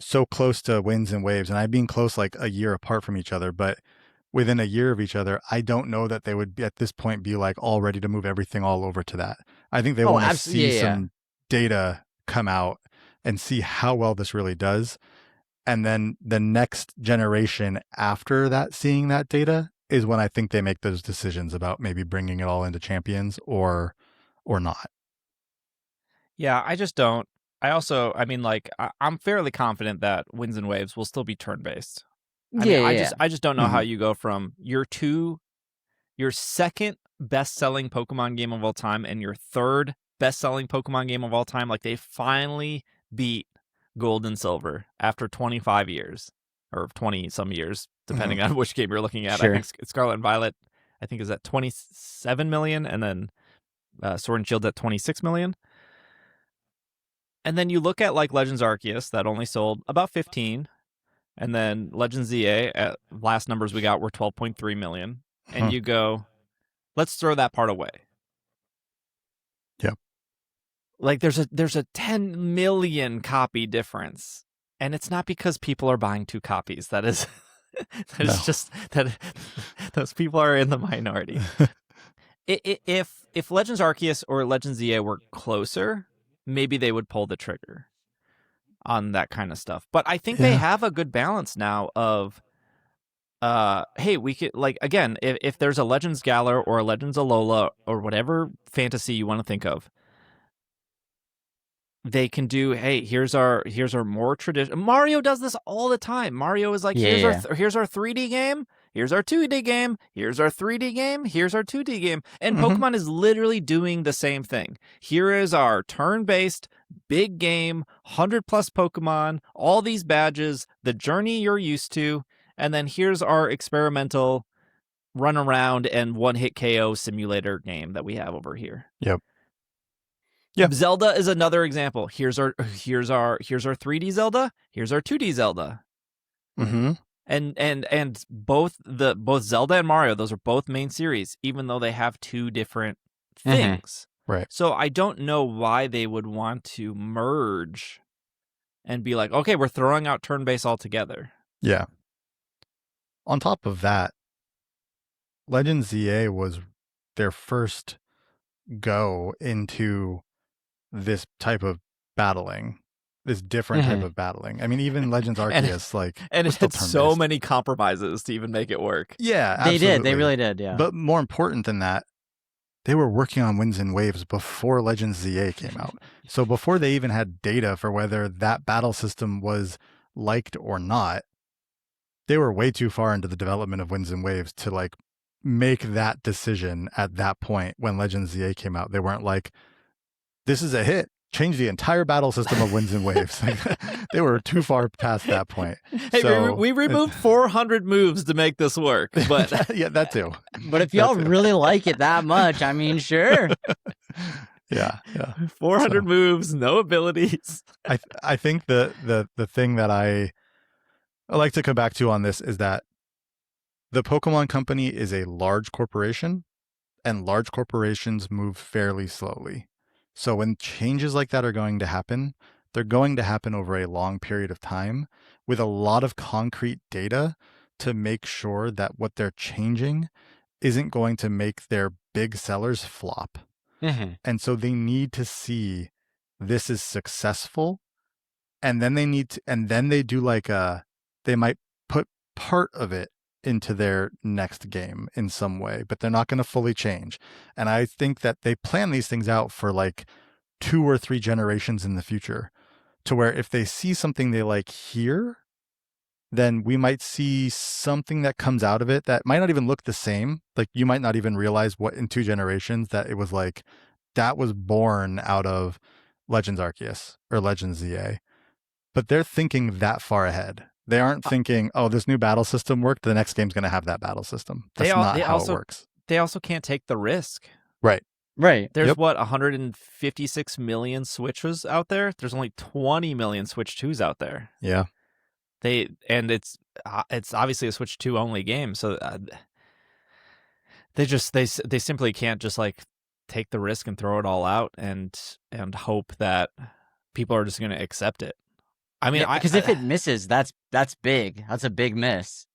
so close to Winds and Waves, and I being close like a year apart from each other, but within a year of each other, I don't know that they would be, at this point, be like all ready to move everything all over to that. I think they want to see some data come out and see how well this really does. And then the next generation after that, seeing that data, is when I think they make those decisions about maybe bringing it all into Champions or not. Yeah, I just don't. I mean, like, I'm fairly confident that Winds and Waves will still be turn-based. I just don't know how you go from your second best-selling Pokemon game of all time and your third best-selling Pokemon game of all time. Like, they finally beat Gold and Silver after 25 years. Or 20-some years, depending on which game you're looking at. Sure. I think Scarlet and Violet, I think, is at 27 million, and then Sword and Shield at 26 million. And then you look at, like, Legends Arceus, that only sold about 15, and then Legends ZA, at last numbers we got were 12.3 million. And you go, let's throw that part away. Yep. Like, there's a 10 million copy difference. And it's not because people are buying 2 copies. That is just that those people are in the minority. If Legends Arceus or Legends ZA were closer, maybe they would pull the trigger on that kind of stuff. But I think they have a good balance now of, hey, we could, like, again, if there's a Legends Galar or a Legends Alola or whatever fantasy you want to think of, they can do, hey, here's our more traditional. Mario does this all the time. Mario is like, here's our 3D game, here's our 2D game, here's our 3D game, here's our 2D game. And Pokemon is literally doing the same thing. Here is our turn-based big game, 100+ Pokemon, all these badges, the journey you're used to, And then here's our experimental run around and one-hit KO simulator game that we have over here. Yep. Zelda is another example. Here's our 3D Zelda. Here's our 2D Zelda. Mm-hmm. And both Zelda and Mario, those are both main series, even though they have two different things. Right. So I don't know why they would want to merge and be like, okay, we're throwing out turn-based altogether. Yeah. On top of that, Legend ZA was their first go into this type of battling, this different type of battling. I mean, even Legends Arceus, and was it had still so turn-based. many compromises to even make it work. Yeah, They absolutely. did. They really did. Yeah. But more important than that, they were working on Winds and Waves before Legends ZA came out. So before they even had data for whether that battle system was liked or not, they were way too far into the development of Winds and Waves to make that decision at that point when Legends ZA came out. They weren't like, this is a hit. Change the entire battle system of Winds and Waves. They were too far past that point. Hey, So, we removed 400 moves to make this work, but yeah, that too. But if y'all That's it. really like it that much, I mean, sure. Yeah. 400 So- moves, no abilities. I think the thing that I like to come back to on this is that the Pokemon Company is a large corporation, and large corporations move fairly slowly. So when changes like that are going to happen, they're going to happen over a long period of time with a lot of concrete data to make sure that what they're changing isn't going to make their big sellers flop. And so they need to see this is successful, and then they do they might put part of it into their next game in some way, but they're not going to fully change. And I think that they plan these things out for 2 or 3 generations in the future, to where if they see something they like here, then we might see something that comes out of it that might not even look the same. You might not even realize what in 2 generations that it was that was born out of Legends Arceus or Legends ZA. But they're thinking that far ahead. They aren't thinking, oh, this new battle system worked, the next game's going to have that battle system. That's not how it works. They also can't take the risk. Right. Right. There's Yep. 156 million Switches out there? There's only 20 million Switch 2s out there. Yeah. It's obviously a Switch 2 only game, so they simply can't just take the risk and throw it all out and hope that people are just going to accept it. I mean, because if it misses, that's big. That's a big miss.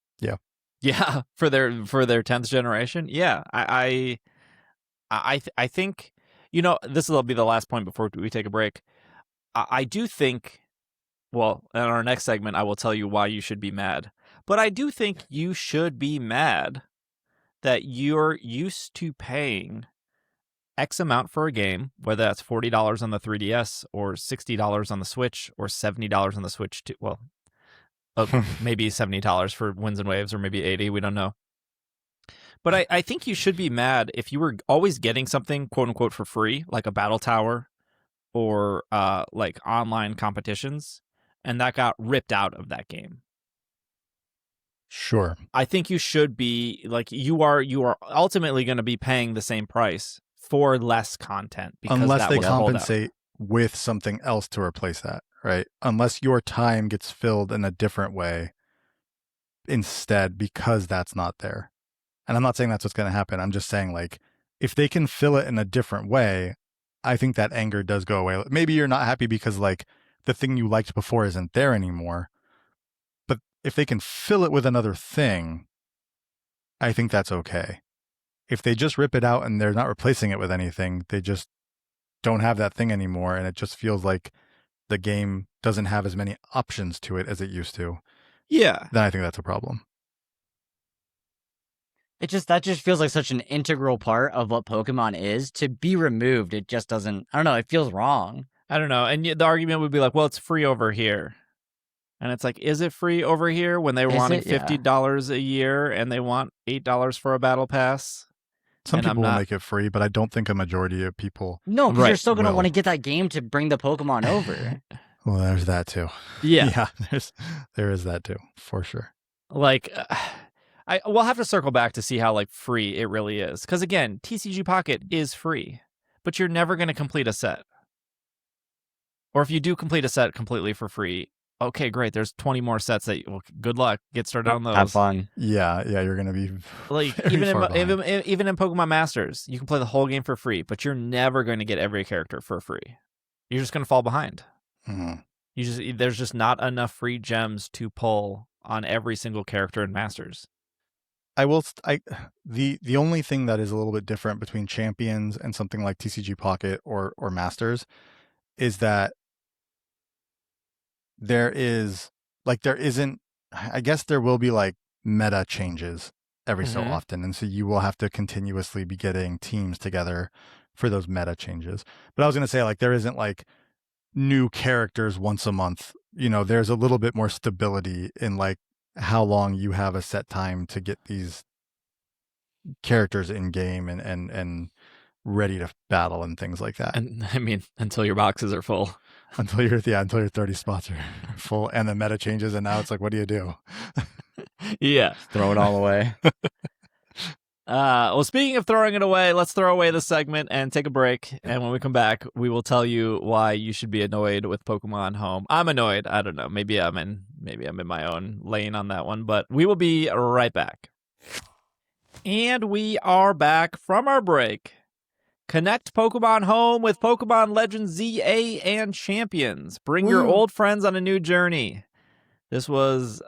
yeah, for their 10th generation. Yeah, I think, this will be the last point before we take a break. I do think, well, in our next segment, I will tell you why you should be mad. But I do think you should be mad that you're used to paying X amount for a game, whether that's $40 on the 3DS or $60 on the Switch or $70 on the Switch 2. Well, maybe $70 for Winds and Waves, or maybe $80. We don't know. But I think you should be mad if you were always getting something, quote unquote, for free, like a battle tower or online competitions, and that got ripped out of that game. Sure. I think you should be you are ultimately going to be paying the same price for less content, because Unless that they was a holdout. compensate with something else to replace that, right? Unless your time gets filled in a different way instead, because that's not there. And I'm not saying that's what's going to happen. I'm just saying, if they can fill it in a different way, I think that anger does go away. Maybe you're not happy because the thing you liked before isn't there anymore. But if they can fill it with another thing, I think that's okay. If they just rip it out and they're not replacing it with anything, they just don't have that thing anymore, and it just feels like the game doesn't have as many options to it as it used to, Yeah. then I think that's a problem. That just feels like such an integral part of what Pokemon is. To be removed, it just doesn't. I don't know. It feels wrong. I don't know. And the argument would be well, it's free over here. And it's is it free over here when they were Is wanting it? Yeah. $50 a year and they want $8 for a battle pass? Some And I'm people will not- make it free, but I don't think a majority of people. No, because Right, you're still gonna will. want to get that game to bring the Pokemon over. Well, there's that too. Yeah. There is that too, for sure. Like, we'll have to circle back to see how like free it really is. Because again, TCG Pocket is free, but you're never going to complete a set. Or if you do complete a set completely for free, okay, great. There's 20 more sets that. Well, good luck. Get started on those. Have fun. Yeah, you're gonna be Like very even far behind. even in Pokemon Masters, you can play the whole game for free, but you're never going to get every character for free. You're just going to fall behind. Mhm. There's just not enough free gems to pull on every single character in Masters. The only thing that is a little bit different between Champions and something like TCG Pocket or Masters is that there isn't, I guess there will be like meta changes every so Mhm. often, and so you will have to continuously be getting teams together for those meta changes. But I was going to say, like, there isn't like new characters once a month. There's a little bit more stability in like how long you have a set time to get these characters in game and ready to battle and things like that. And I mean, until your boxes are full. until your 30 spots are full and the meta changes, and now it's like, what do you do? Yeah. Throw it all away. Well, speaking of throwing it away, let's throw away this segment and take a break. And when we come back, we will tell you why you should be annoyed with Pokemon Home. I'm annoyed. I don't know. Maybe I'm in my own lane on that one, but we will be right back. And we are back from our break. Connect Pokemon Home with Pokemon Legends ZA and Champions. Bring your old friends on a new journey. This was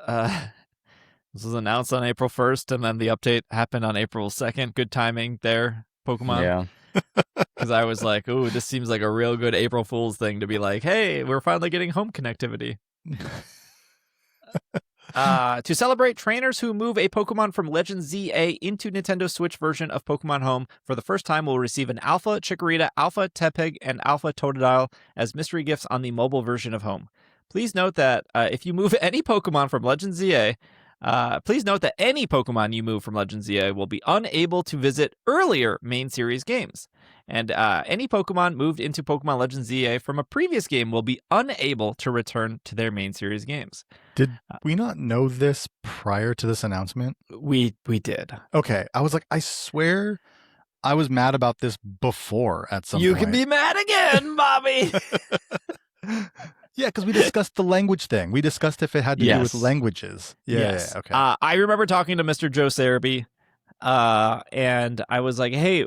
announced on April 1st, and then the update happened on April 2nd. Good timing there, Pokemon. Yeah. Because I was like, ooh, this seems like a real good April Fool's thing to be like, hey, we're finally getting home connectivity. To celebrate, trainers who move a Pokemon from Legends ZA into Nintendo Switch version of Pokemon Home for the first time will receive an Alpha Chikorita, Alpha Tepig, and Alpha Totodile as mystery gifts on the mobile version of Home. Please note that if you move any Pokemon from Legends ZA, any Pokemon you move from Legends ZA will be unable to visit earlier main series games. And any Pokemon moved into Pokemon Legends ZA from a previous game will be unable to return to their main series games. Did we not know this prior to this announcement? We did. Okay, I was like, I swear I was mad about this before at some point. You can be mad again, Bobby! Yeah, because we discussed the language thing. We discussed if it had to do with languages. Yes. Yeah, okay. I remember talking to Mr. Joe Sarabee, and I was like, hey,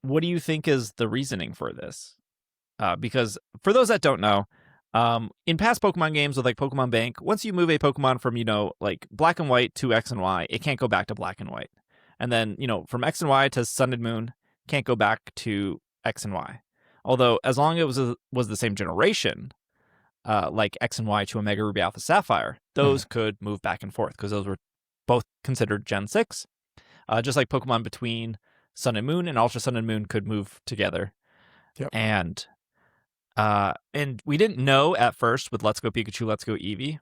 what do you think is the reasoning for this? Because for those that don't know, in past Pokemon games with like Pokemon Bank, once you move a Pokemon from, like Black and White to X and Y, it can't go back to Black and White. And then, from X and Y to Sun and Moon, can't go back to X and Y. Although, as long as it was the same generation, like X and Y to Omega Ruby Alpha Sapphire, those could move back and forth because those were both considered Gen 6. Just like Pokemon between Sun and Moon and Ultra Sun and Moon could move together. Yep. And we didn't know at first with Let's Go Pikachu, Let's Go Eevee,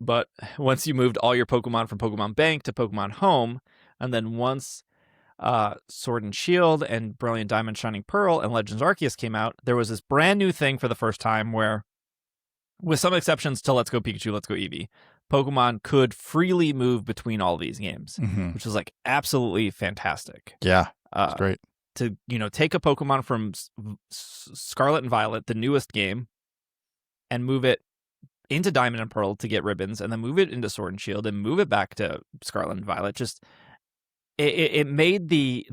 but once you moved all your Pokemon from Pokemon Bank to Pokemon Home, and then once Sword and Shield and Brilliant Diamond, Shining Pearl and Legends Arceus came out, there was this brand new thing for the first time where, with some exceptions to Let's Go Pikachu, Let's Go Eevee, Pokemon could freely move between all these games, which was like absolutely fantastic. Yeah, it's great. To, take a Pokemon from Scarlet and Violet, the newest game, and move it into Diamond and Pearl to get ribbons, and then move it into Sword and Shield and move it back to Scarlet and Violet. Just it made the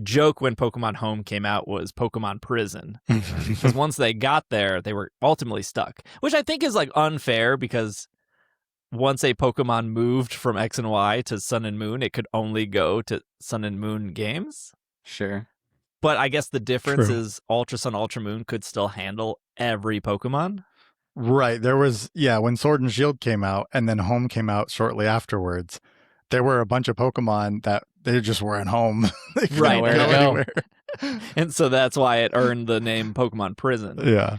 joke when Pokemon Home came out was Pokemon Prison, because once they got there, they were ultimately stuck, which I think is like unfair because once a Pokemon moved from X and Y to Sun and Moon, it could only go to Sun and Moon games. Sure. But I guess the difference True. is Ultra Sun, Ultra Moon could still handle every Pokemon. Right. There was, when Sword and Shield came out and then Home came out shortly afterwards, there were a bunch of Pokemon that they just weren't home. They couldn't Right, go there you go. anywhere. And so that's why it earned the name Pokemon Prison. Yeah.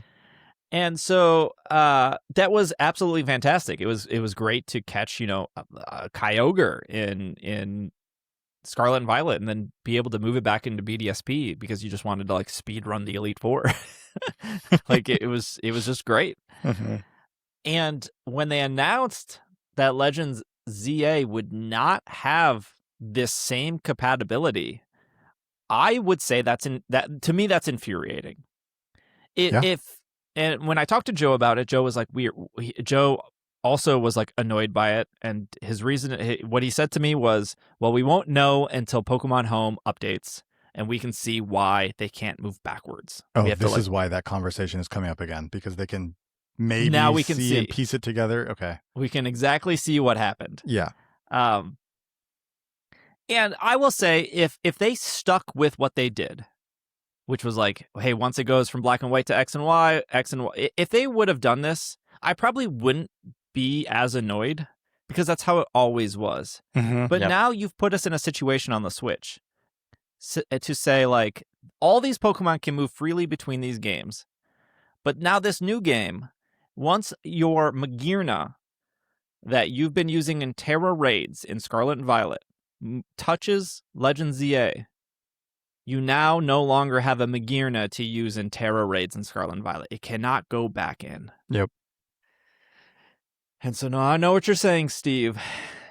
And so that was absolutely fantastic. It was great to catch, Kyogre in Scarlet and Violet and then be able to move it back into BDSP because you just wanted to like speed run the Elite Four. Like it was just great. Mm-hmm. And when they announced that Legends ZA would not have this same compatibility, I would say to me that's infuriating. And when I talked to Joe about it, Joe was like, Joe also was like annoyed by it, and his reason, what he said to me was, well, we won't know until Pokemon Home updates, and we can see why they can't move backwards. Oh, this is why that conversation is coming up again, because they can maybe now we can see and piece it together. Okay. We can exactly see what happened. Yeah. And I will say, if they stuck with what they did, which was like, hey, once it goes from black and white to X and Y, if they would have done this, I probably wouldn't be as annoyed, because that's how it always was. Mm-hmm. But now you've put us in a situation on the Switch to say, like, all these Pokemon can move freely between these games. But now this new game, once your Magearna that you've been using in Terra Raids in Scarlet and Violet touches Legend ZA, you now no longer have a Magearna to use in Terra Raids in Scarlet and Violet. It cannot go back in. Yep. And so now I know what you're saying, Steve.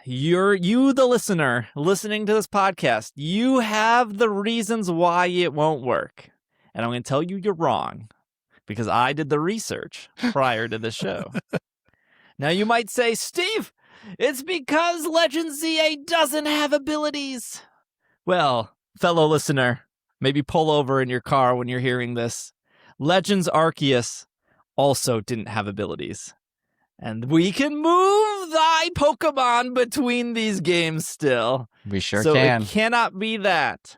You, the listener, listening to this podcast, you have the reasons why it won't work. And I'm going to tell you you're wrong, because I did the research prior to the show. Now you might say, Steve, it's because Legend ZA doesn't have abilities. Well, fellow listener, maybe pull over in your car when you're hearing this. Legends Arceus also didn't have abilities. And we can move thy Pokemon between these games still. We sure so can. It cannot be that.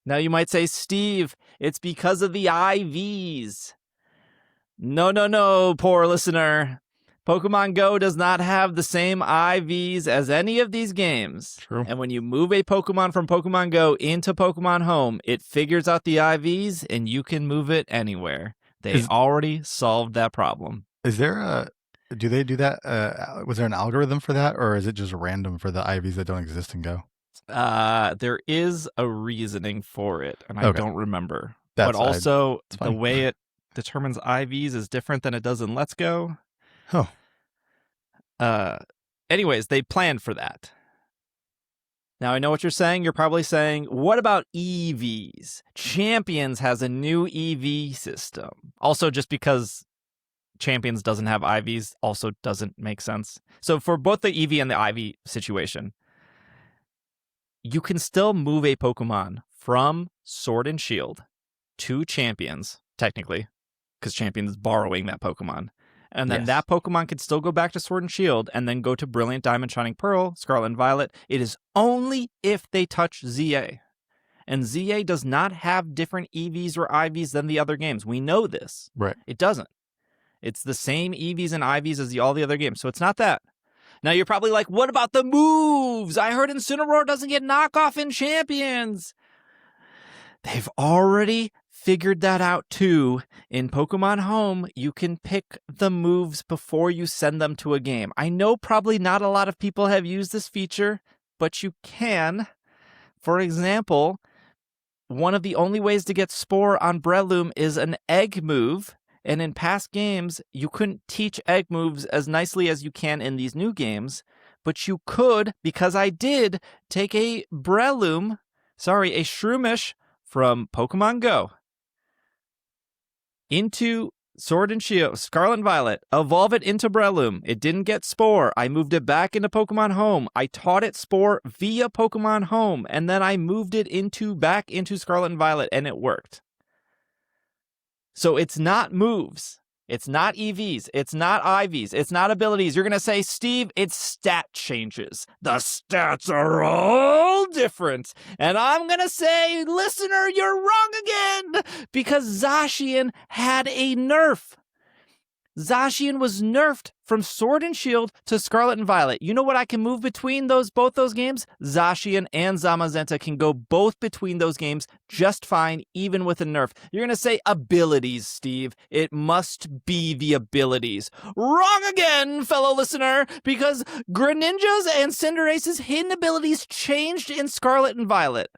Now you might say, Steve, it's because of the IVs. No, poor listener. Pokemon Go does not have the same IVs as any of these games. True. And when you move a Pokemon from Pokemon Go into Pokemon Home, it figures out the IVs and you can move it anywhere. They already solved that problem. Do they do that? Was there an algorithm for that, or is it just random for the IVs that don't exist in Go? There is a reasoning for it, and I don't remember. But also, the way it determines IVs is different than it does in Let's Go. Oh. Anyways, they planned for that. Now, I know what you're saying. You're probably saying, what about EVs? Champions has a new EV system. Also, just because Champions doesn't have IVs also doesn't make sense. So for both the EV and the IV situation, you can still move a Pokemon from Sword and Shield to Champions, technically, because Champions is borrowing that Pokemon. And then that Pokemon could still go back to Sword and Shield and then go to Brilliant Diamond, Shining Pearl, Scarlet and Violet. It is only if they touch ZA. And ZA does not have different EVs or IVs than the other games. We know this. Right. It doesn't. It's the same EVs and IVs as all the other games. So it's not that. Now you're probably like, what about the moves? I heard Incineroar doesn't get knockoff in Champions. They've already figured that out too. In Pokemon Home, you can pick the moves before you send them to a game. I know probably not a lot of people have used this feature, but you can. For example, one of the only ways to get Spore on Breloom is an egg move. And in past games, you couldn't teach egg moves as nicely as you can in these new games, but you could, because I did, take a Shroomish from Pokemon Go into Sword and Shield, Scarlet and Violet, evolve it into Breloom. It didn't get Spore. I moved it back into Pokemon Home. I taught it Spore via Pokemon Home, and then I moved it back into Scarlet and Violet, and it worked. So it's not moves. It's not EVs. It's not IVs. It's not abilities. You're going to say, Steve, it's stat changes. The stats are all different. And I'm going to say, listener, you're wrong again, because Zacian had a nerf. Zacian was nerfed from Sword and Shield to Scarlet and Violet. You know what I can move between both those games? Zacian and Zamazenta can go both between those games just fine, even with a nerf. You're going to say abilities, Steve. It must be the abilities. Wrong again, fellow listener, because Greninja's and Cinderace's hidden abilities changed in Scarlet and Violet.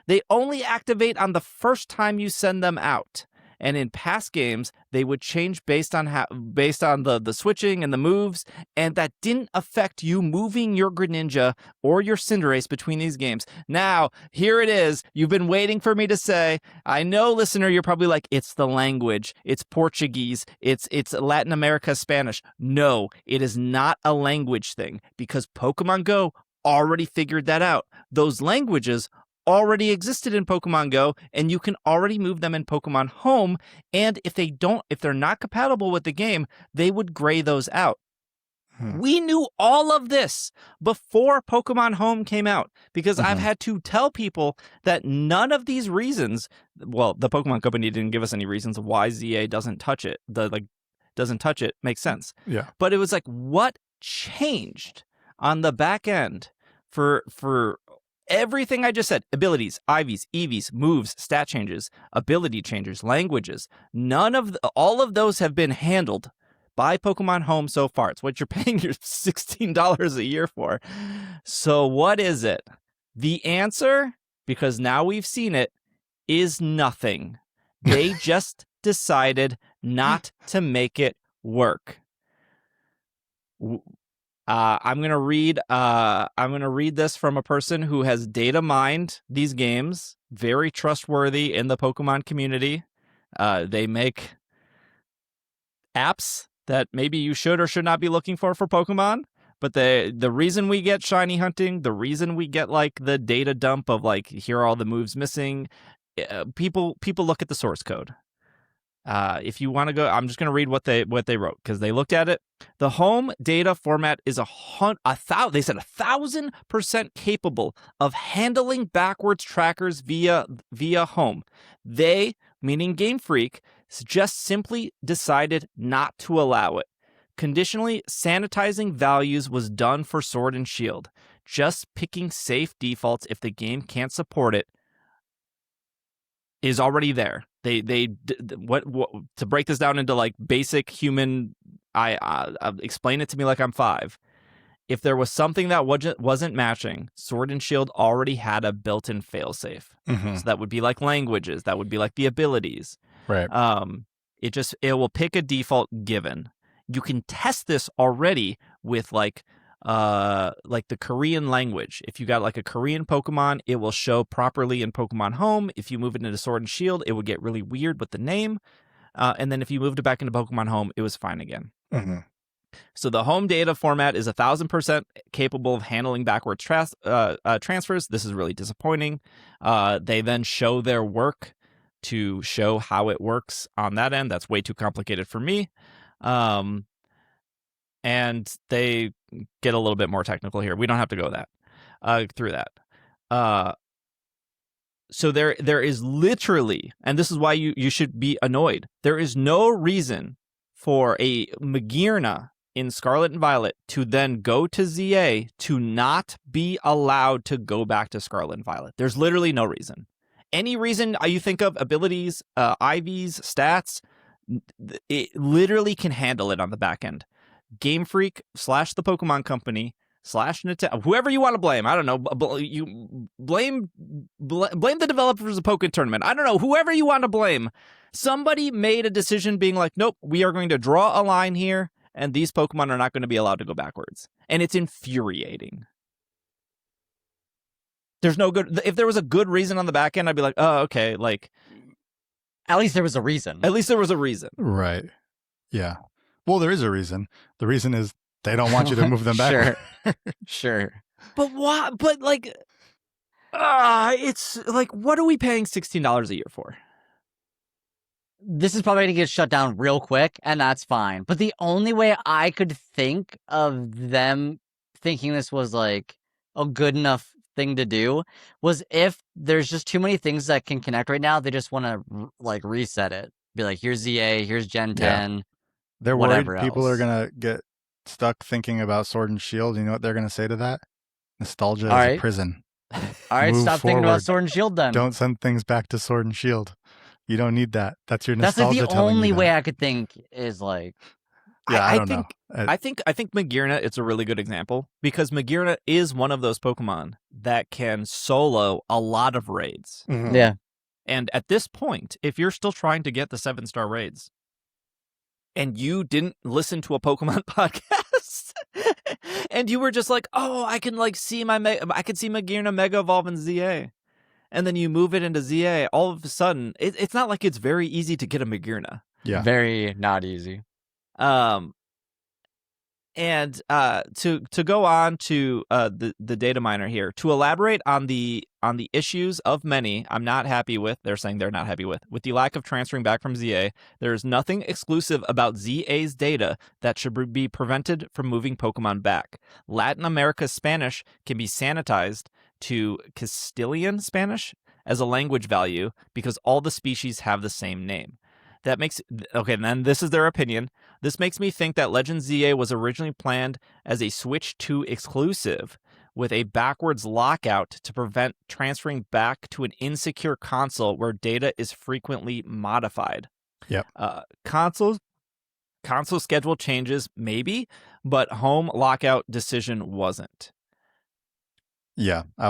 They only activate on the first time you send them out. And in past games, they would change based on the switching and the moves, and that didn't affect you moving your Greninja or your Cinderace between these games. Now, here it is. You've been waiting for me to say. I know, listener, you're probably like, it's the language, it's Portuguese, it's Latin America Spanish. No, it is not a language thing, because Pokemon Go already figured that out. Those languages already existed in Pokemon Go, and you can already move them in Pokemon Home. And if they're not compatible with the game, they would gray those out. We knew all of this before Pokemon Home came out, because I've had to tell people that none of these reasons, well, the Pokemon Company didn't give us any reasons why ZA doesn't touch it. Doesn't touch it makes sense. Yeah. But it was like, what changed on the back end for everything I just said? Abilities, IVs, EVs, moves, stat changes, ability changes, languages. All of those have been handled by Pokemon Home so far. It's what you're paying your $16 a year for. So what is it? The answer, because now we've seen it, is nothing. They just decided not to make it work. I'm gonna read this from a person who has data mined these games, very trustworthy in the Pokemon community. They make apps that maybe you should or should not be looking for Pokemon. But the reason we get shiny hunting, the reason we get like the data dump of like, here are all the moves missing, people look at the source code. If you want to go, I'm just going to read what they wrote, because they looked at it. The home data format is they said 1,000% capable of handling backwards trackers via home. They, meaning Game Freak, just simply decided not to allow it. Conditionally sanitizing values was done for Sword and Shield. Just picking safe defaults if the game can't support it is already there. What to break this down into like basic human, I explain it to me like I'm 5. If there was something that wasn't matching, Sword and Shield already had a built-in failsafe. So that would be like languages, that would be like the abilities. Right. It will pick a default given. You can test this already with like the Korean language. If you got like a Korean Pokemon, it will show properly in Pokemon Home. If you move it into Sword and Shield, it would get really weird with the name. And then if you moved it back into Pokemon Home, it was fine again. So the home data format is 1,000% capable of handling backwards transfers. This is really disappointing. They then show their work to show how it works on that end. That's way too complicated for me. And they get a little bit more technical here. We don't have to go through that. So there is literally, and this is why you should be annoyed, there is no reason for a Magearna in Scarlet and Violet to then go to ZA to not be allowed to go back to Scarlet and Violet. There's literally no reason. Any reason you think of, abilities, IVs, stats, it literally can handle it on the back end. Game Freak / the Pokemon Company / Nintendo, whoever you want to blame. I don't know. You blame the developers of Poké Tournament. I don't know. Whoever you want to blame. Somebody made a decision being like, nope, we are going to draw a line here, and these Pokemon are not going to be allowed to go backwards. And it's infuriating. There's no good. If there was a good reason on the back end, I'd be like, oh, okay. Like, at least there was a reason. At least there was a reason. Right. Yeah. Well, there is a reason. The reason is they don't want you to move them back. Sure. But why? But like, it's like, what are we paying $16 a year for? This is probably going to get shut down real quick, and that's fine. But the only way I could think of them thinking this was like a good enough thing to do was if there's just too many things that can connect right now, they just want to like reset it. Be like, here's ZA, here's Gen 10. Yeah. They're worried people are going to get stuck thinking about Sword and Shield. You know what they're going to say to that? Nostalgia is a prison. All right, stop thinking about Sword and Shield then. Don't send things back to Sword and Shield. You don't need that. That's your nostalgia. That's like the only way I could think is like. Yeah, I don't know. I think Magearna, it's a really good example because Magearna is one of those Pokemon that can solo a lot of raids. Yeah. And at this point, if you're still trying to get the 7-star raids and you didn't listen to a Pokemon podcast and you were just like, oh, I can like see I can see Magearna Mega Evolve in ZA. And then you move it into ZA, all of a sudden, it's not like it's very easy to get a Magearna. Yeah. Very not easy. And to go on to the data miner here, to elaborate on the issues of many I'm not happy with, they're saying they're not happy with the lack of transferring back from ZA, there is nothing exclusive about ZA's data that should be prevented from moving Pokemon back. Latin America's Spanish can be sanitized to Castilian Spanish as a language value because all the species have the same name. That makes okay, and then this is their opinion. This makes me think that Legend ZA was originally planned as a Switch 2 exclusive with a backwards lockout to prevent transferring back to an insecure console where data is frequently modified. Yep. Console schedule changes, maybe, but home lockout decision wasn't. Yeah, I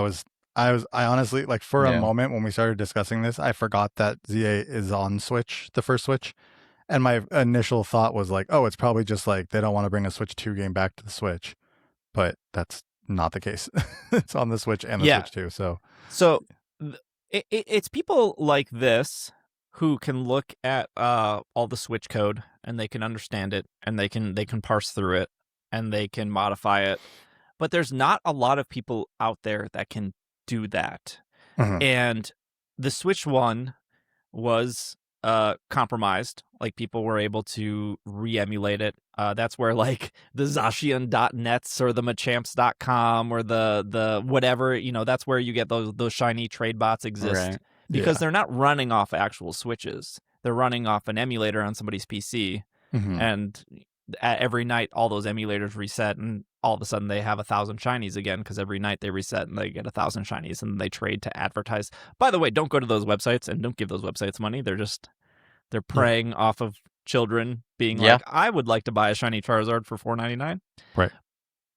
honestly, like, for Yeah. a moment when we started discussing this, I forgot that ZA is on Switch, the first Switch. And my initial thought was like, oh, it's probably just like they don't want to bring a Switch 2 game back to the Switch. But that's not the case. It's on the Switch and the Switch 2. So it's people like this who can look at all the Switch code and they can understand it and they can parse through it and they can modify it. But there's not a lot of people out there that can do that. Mhm. And the Switch 1 was compromised. Like, people were able to re-emulate it. That's where like the Zacian.nets or the Machamps.com or the whatever, that's where you get those shiny trade bots exist. Right. Because Yeah. they're not running off actual Switches. They're running off an emulator on somebody's PC. Mhm. And every night all those emulators reset and all of a sudden they have 1,000 shinies again because every night they reset and they get 1,000 shinies and they trade to advertise. By the way, don't go to those websites and don't give those websites money. They're preying off of children being Yeah. like, I would like to buy a shiny Charizard for $4.99. Right.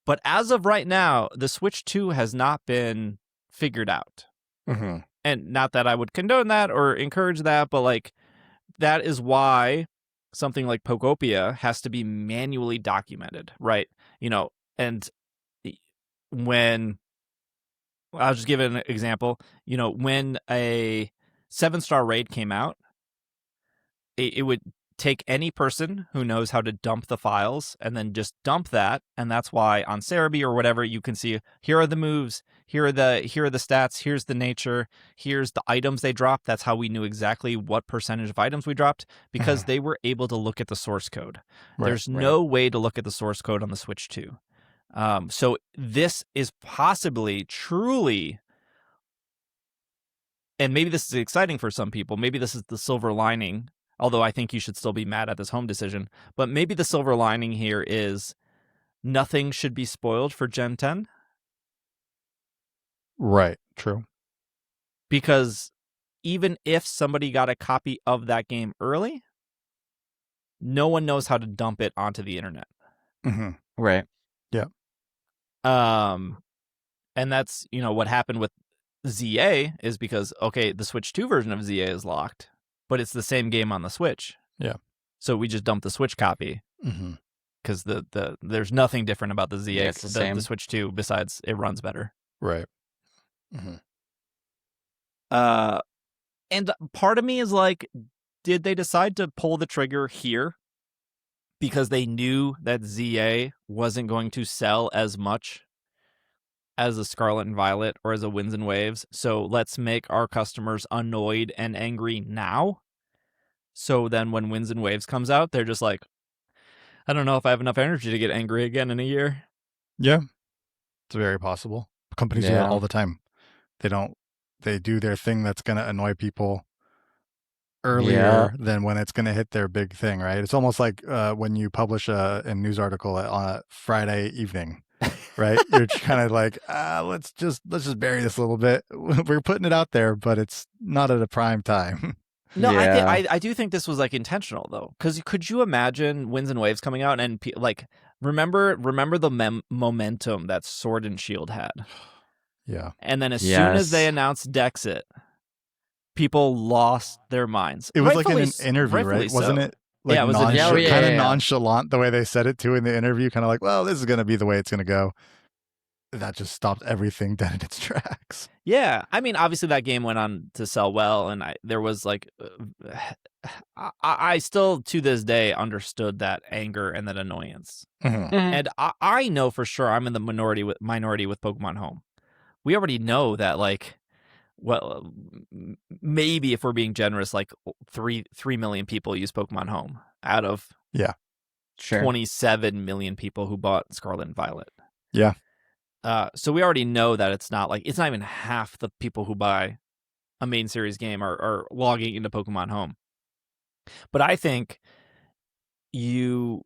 But as of right now, the Switch 2 has not been figured out. Mhm. And not that I would condone that or encourage that, but like, that is why something like Pokopia has to be manually documented, right? And when I'll just give an example, when a 7-star raid came out, it would take any person who knows how to dump the files and then just dump that. And that's why on Sarumi or whatever, you can see, here are the moves, here are the stats, here's the nature, here's the items they dropped. That's how we knew exactly what percentage of items we dropped, because they were able to look at the source code. Right, There's no way to look at the source code on the Switch 2. So this is possibly truly, and maybe this is exciting for some people, maybe this is the silver lining, although I think you should still be mad at this home decision. But maybe the silver lining here is nothing should be spoiled for Gen 10. Right. True. Because even if somebody got a copy of that game early, no one knows how to dump it onto the internet. Mm-hmm. Right. And that's, what happened with ZA is because, okay, the Switch 2 version of ZA is locked, but it's the same game on the Switch. Yeah. So we just dumped the Switch copy Mm-hmm. because there's nothing different about the ZA, Yeah, it's the same. the Switch 2, besides it runs better. Right. Mm-hmm. And part of me is like, did they decide to pull the trigger here because they knew that ZA wasn't going to sell as much as a Scarlet and Violet or as a Winds and Waves? So let's make our customers annoyed and angry now. So then when Winds and Waves comes out, they're just like, I don't know if I have enough energy to get angry again in a year. Yeah. It's very possible. Companies do that Yeah. all the time. They do their thing that's going to annoy people earlier than when it's going to hit their big thing, right? It's almost like when you publish a news article on a Friday evening, right? You're kind of like, let's just bury this a little bit. We're putting it out there, but it's not at a prime time. No, Yeah. I do think this was like intentional though, because could you imagine Winds and Waves coming out and like remember the momentum that Sword and Shield had, Yeah. and then as soon as they Yes. announced Dexit, people lost their minds. It was like in Rightfully an s- interview, rightfully right? Wasn't so. it like Yeah, it was an interview. Yeah, kind of yeah. nonchalant the way they said it too in the interview? Kind of like, well, this is going to be the way it's going to go. That just stopped everything dead in its tracks. Yeah, I mean, obviously that game went on to sell well, and there was like, I still to this day understood that anger and that annoyance, Mhm. and I know for sure I'm in the minority with Pokemon Home. We already know that, like, well, maybe if we're being generous, like 3 million people use Pokemon Home out of Sure. 27 million people who bought Scarlet and Violet. Yeah. So we already know that it's not even half the people who buy a main series game are logging into Pokemon Home. But I think you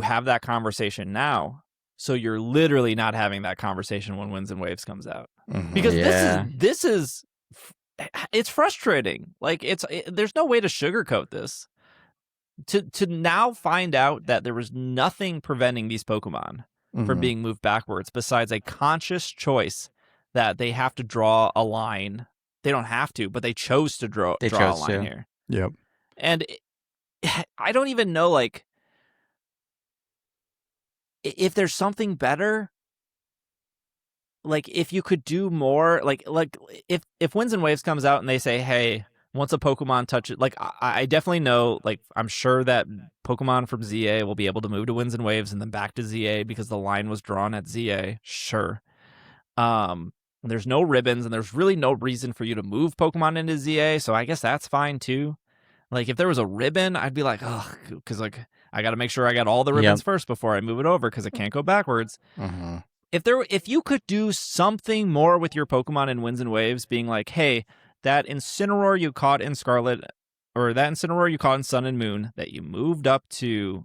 have that conversation now, so you're literally not having that conversation when Winds and Waves comes out. Mhm. Because Yeah. this is it's frustrating. Like there's no way to sugarcoat this. To now find out that there was nothing preventing these Pokemon from Mhm. being moved backwards besides a conscious choice that they have to draw a line. They don't have to, but they chose to draw a chose line to. here. Yep. And I don't even know, like, if there's something better. Like, if you could do more, like if Winds and Waves comes out and they say, hey, once a Pokemon touches, like, I definitely know, like, I'm sure that Pokemon from ZA will be able to move to Winds and Waves and then back to ZA because the line was drawn at ZA. Sure. There's no ribbons and there's really no reason for you to move Pokemon into ZA, so I guess that's fine too. Like, if there was a ribbon, I'd be like, oh, because, like, I got to make sure I got all the ribbons first before I move it over because it can't go backwards. Mhm. If you could do something more with your Pokemon in Winds and Waves, being like, hey, that Incineroar you caught in Scarlet, or that Incineroar you caught in Sun and Moon, that you moved up to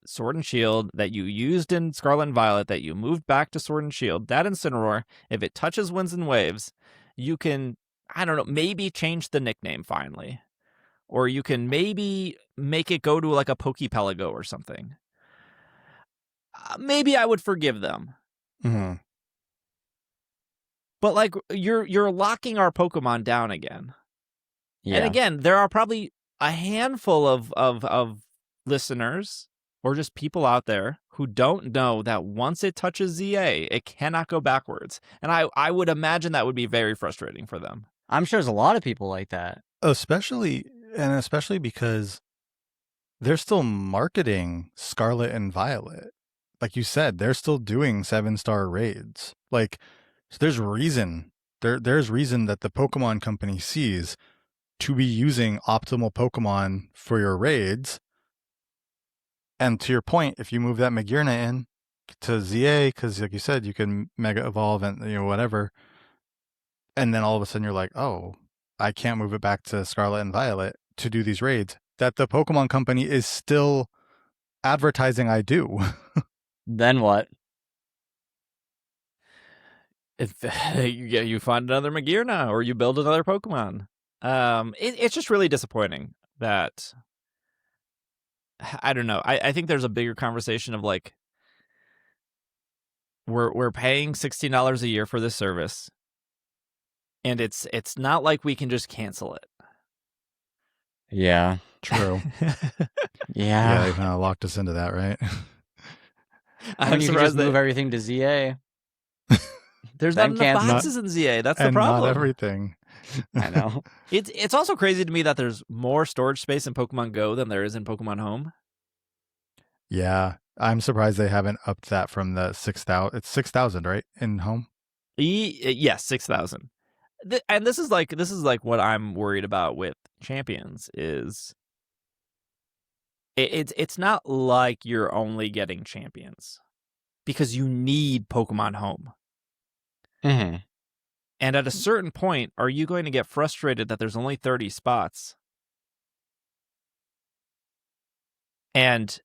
Sword and Shield, that you used in Scarlet and Violet, that you moved back to Sword and Shield, that Incineroar, if it touches Winds and Waves, you can, I don't know, maybe change the nickname finally. Or you can maybe make it go to like a Pokepelago or something. Maybe I would forgive them. Mhm. But, like, you're locking our Pokemon down again. Yeah. And again, there are probably a handful of listeners or just people out there who don't know that once it touches ZA, it cannot go backwards. And I would imagine that would be very frustrating for them. I'm sure there's a lot of people like that. Especially because they're still marketing Scarlet and Violet. Like you said, they're still doing 7-star raids. Like, so there's reason. There's reason that the Pokemon company sees to be using optimal Pokemon for your raids. And to your point, if you move that Magearna in to ZA, because like you said, you can Mega Evolve and whatever, and then all of a sudden you're like, oh, I can't move it back to Scarlet and Violet to do these raids, that the Pokemon company is still advertising I do. Then what? If you find another Magearna or you build another Pokemon. It's just really disappointing that, I don't know. I think there's a bigger conversation of, like, we're paying $16 a year for this service, and it's not like we can just cancel it. Yeah. True. Yeah, Yeah. they kind of locked us into that, right? I'm When you could just surprised move that everything to ZA. there's then not enough cancel. boxes in ZA. That's the And problem. not everything. I know. It's also crazy to me that there's more storage space in Pokemon Go than there is in Pokemon Home. Yeah, I'm surprised they haven't upped that from the 6,000. It's 6,000, right, in home? Yes, 6,000. And this is like what I'm worried about with Champions is it's not like you're only getting Champions because you need Pokemon Home. Mm-hmm. And at a certain point, are you going to get frustrated that there's only 30 spots? And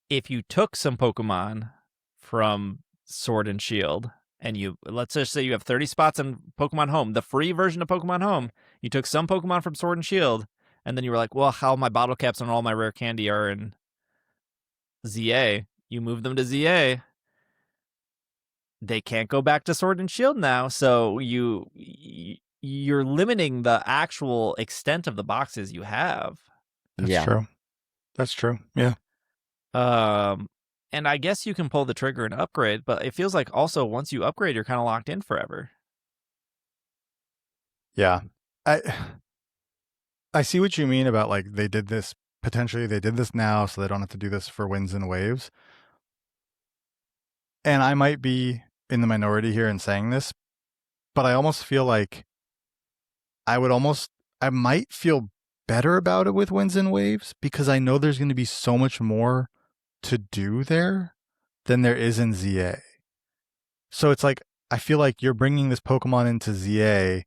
if you took some Pokemon from Sword and Shield, and let's just say you have 30 spots in Pokemon Home, the free version of Pokemon Home, you took some Pokemon from Sword and Shield, and then you were like, well, how my bottle caps and all my rare candy are in ZA. You move them to ZA. They can't go back to Sword and Shield now, so you're limiting the actual extent of the boxes you have. That's true. That's true. Yeah. And I guess you can pull the trigger and upgrade, but it feels like also once you upgrade, you're kind of locked in forever. Yeah. I see what you mean about like they did this now, so they don't have to do this for wins and waves. And I might be in the minority here in saying this, but I almost feel like I might feel better about it with wins and waves because I know there's going to be so much more to do there than there is in ZA. So it's like, I feel like you're bringing this Pokemon into ZA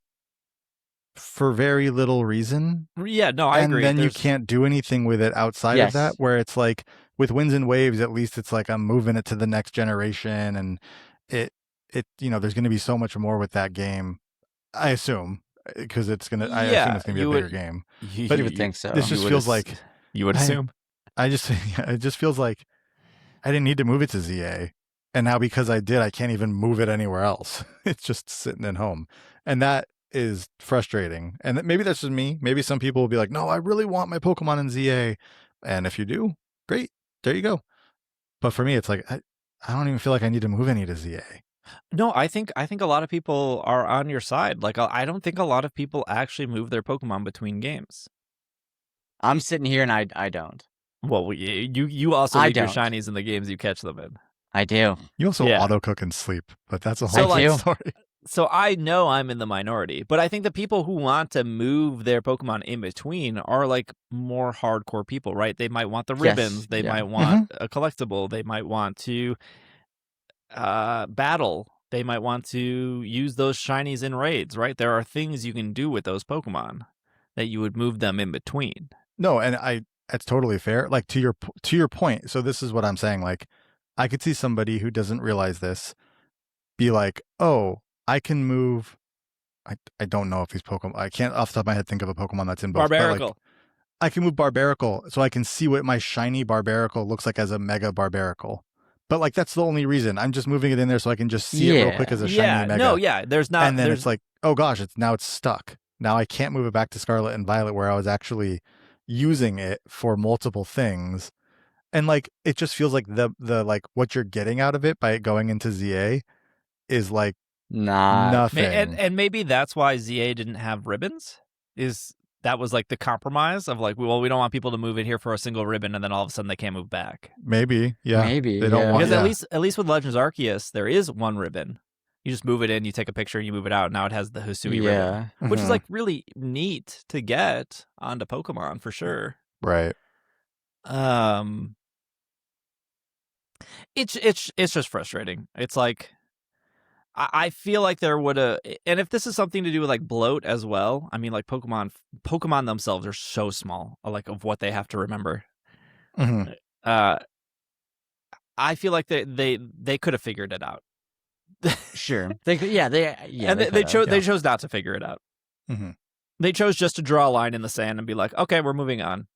for very little reason. Yeah, no, I agree. And then you can't do anything with it outside of that, where it's like with wins and waves, at least it's like I'm moving it to the next generation, and it there's going to be so much more with that game, I assume, because I assume it's going to be a bigger game. But you would think so. This just feels like you would assume. It just feels like I didn't need to move it to ZA, and now because I did, I can't even move it anywhere else. It's just sitting at home, and that is frustrating. And maybe that's just me. Maybe some people will be like, no, I really want my Pokemon in ZA. And if you do, great. There you go. But for me, it's like, I don't even feel like I need to move any to ZA. No, I think a lot of people are on your side. Like, I don't think a lot of people actually move their Pokemon between games. I'm sitting here and I don't. Well, you also leave your shinies in the games you catch them in. I do. You also auto cook and sleep, but that's a whole other story. So I know I'm in the minority, but I think the people who want to move their Pokemon in between are like more hardcore people, right? They might want the ribbons. They might want a collectible. They might want to battle. They might want to use those shinies in raids, right? There are things you can do with those Pokemon that you would move them in between. No, and that's totally fair. Like to your point. So this is what I'm saying. Like I could see somebody who doesn't realize this be like, oh, I can move. I don't know if these Pokemon. I can't off the top of my head think of a Pokemon that's in both. Barbaracle. Like, I can move Barbaracle, so I can see what my shiny Barbaracle looks like as a Mega Barbaracle. But like that's the only reason. I'm just moving it in there so I can just see it real quick as a shiny Mega. No, there's not. And then it's like, oh gosh, it's stuck. Now I can't move it back to Scarlet and Violet where I was actually using it for multiple things. And like it just feels like the like what you're getting out of it by it going into ZA is like nothing. And maybe that's why ZA didn't have ribbons. That was like the compromise of like, well, we don't want people to move it here for a single ribbon and then all of a sudden they can't move back. Maybe, yeah. Maybe they don't want, because at least with Legends Arceus there is one ribbon. You just move it in, you take a picture, and you move it out. Now it has the Hisui ribbon, which is like really neat to get onto Pokemon for sure. Right. It's just frustrating. It's like I feel like there would have, and if this is something to do with like bloat as well. I mean, like Pokemon themselves are so small, like of what they have to remember. Mm-hmm. I feel like they could have figured it out. Sure. They chose not to figure it out. Mm-hmm. They chose just to draw a line in the sand and be like, okay, we're moving on.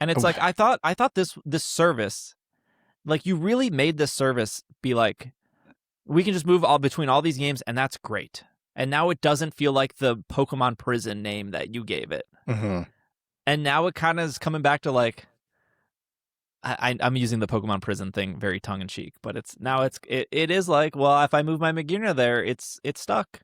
And it's like I thought this service, like you really made this service be like, we can just move between all these games and that's great. And now it doesn't feel like the Pokemon Prison name that you gave it. Mm-hmm. And now it kind of is coming back to like, I'm using the Pokemon Prison thing very tongue in cheek, but it is like, well, if I move my Magearna there, it's stuck.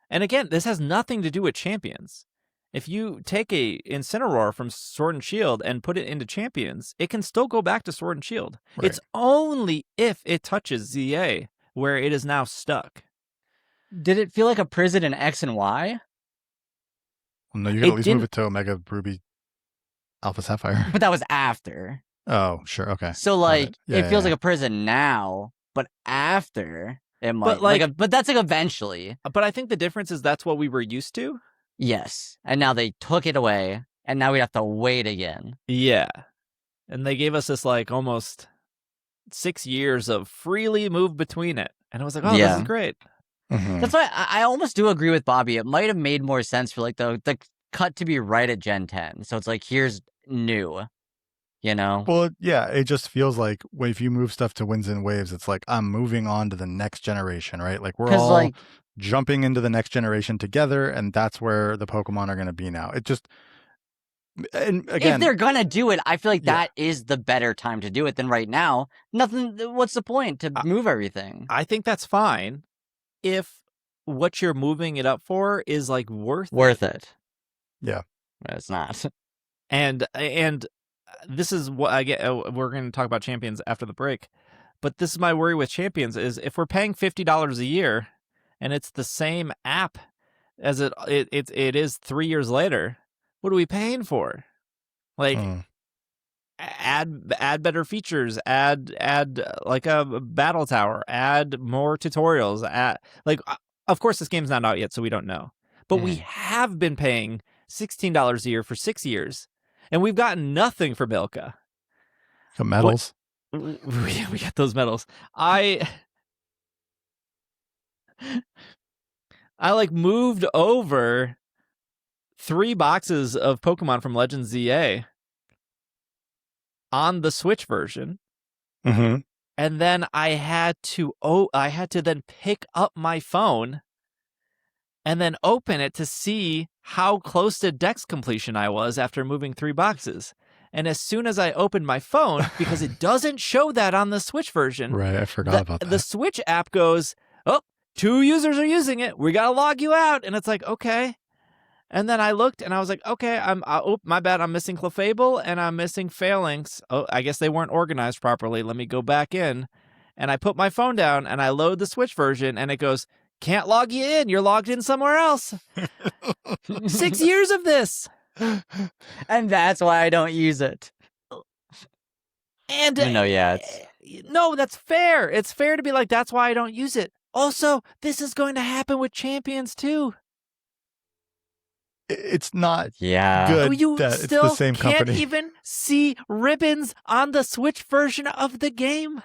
And again, this has nothing to do with champions. If you take a Incineroar from Sword and Shield and put it into champions, it can still go back to Sword and Shield. Right. It's only if it touches ZA where it is now stuck. Did it feel like a prison in X and Y? Well, no, you can at least move it to Omega Ruby Alpha Sapphire. But that was after. Oh, sure. Okay. So like it feels like a prison now, but after it might but that's like eventually. But I think the difference is that's what we were used to. Yes. And now they took it away and now we have to wait again. Yeah. And they gave us this like almost 6 years of freely move between it. And I was like, oh, this is great. Mm-hmm. That's why I almost do agree with Bobby. It might have made more sense for like the cut to be right at Gen 10. So it's like, here's new, you know? Well, yeah, it just feels like if you move stuff to wins and waves, it's like I'm moving on to the next generation, right? Like we're all jumping into the next generation together, and that's where the Pokemon are going to be now. It just, and again, if they're gonna do it, I feel like Yeah. that is the better time to do it than right now. Nothing. What's the point to move everything? I think that's fine if what you're moving it up for is like worth it. Yeah. But it's not. And this is what I get. We're going to talk about Champions after the break, but this is my worry with Champions: is if we're paying $50 a year, and it's the same app as it is 3 years later. What are we paying for? Like, add better features, add like a battle tower, add more tutorials. Of course, this game's not out yet, so we don't know. But we have been paying $16 a year for 6 years. And we've gotten nothing for Milka. The medals. We got those medals. I like moved over 3 boxes of Pokemon from Legends ZA on the Switch version. Mm-hmm. And then I had to then pick up my phone and then open it to see how close to Dex completion I was after moving 3 boxes. And as soon as I opened my phone, because it doesn't show that on the Switch version, Right, I forgot about that. The Switch app goes, "Oh, 2 users are using it. We gotta log you out." And it's like, okay. And then I looked and I was like, okay, my bad. I'm missing Clefable and I'm missing Phalanx. Oh, I guess they weren't organized properly. Let me go back in. And I put my phone down and I load the Switch version and it goes, "Can't log you in. You're logged in somewhere else." 6 years of this. And that's why I don't use it. And no, that's fair. It's fair to be like, that's why I don't use it. Also, this is going to happen with Champions too. It's not Yeah. good You that it's still the same can't company. even see ribbons on the Switch version of the game.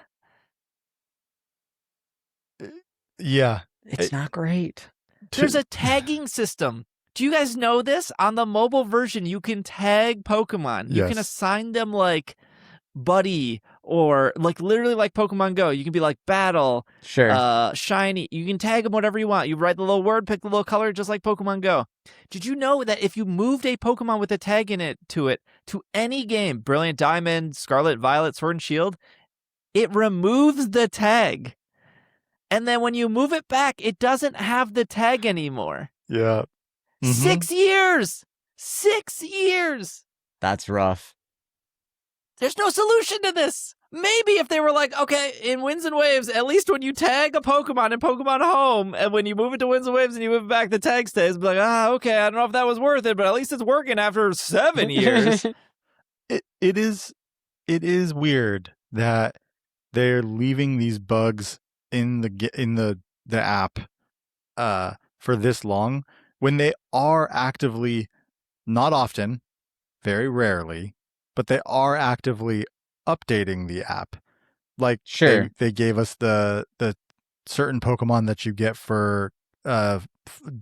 Yeah. It's not great. There's a tagging system. Do you guys know this? On the mobile version, you can tag Pokemon. You can Yes. assign them like Buddy or like literally like Pokemon Go. You can be like Battle, Sure. Shiny. You can tag them whatever you want. You write the little word, pick the little color, just like Pokemon Go. Did you know that if you moved a Pokemon with a tag in it to any game, Brilliant Diamond, Scarlet Violet, Sword and Shield, it removes the tag. And then when you move it back, it doesn't have the tag anymore. Yeah. Mhm. 6 years! 6 years! That's rough. There's no solution to this. Maybe if they were like, okay, in Winds and Waves, at least when you tag a Pokemon in Pokemon Home, and when you move it to Winds and Waves and you move it back, the tag stays. Be like, okay, I don't know if that was worth it, but at least it's working after 7 years. It is weird that they're leaving these bugs in the app for this long when they are actively, not often, very rarely, but they are actively updating the app. Like Sure. they gave us the certain Pokemon that you get for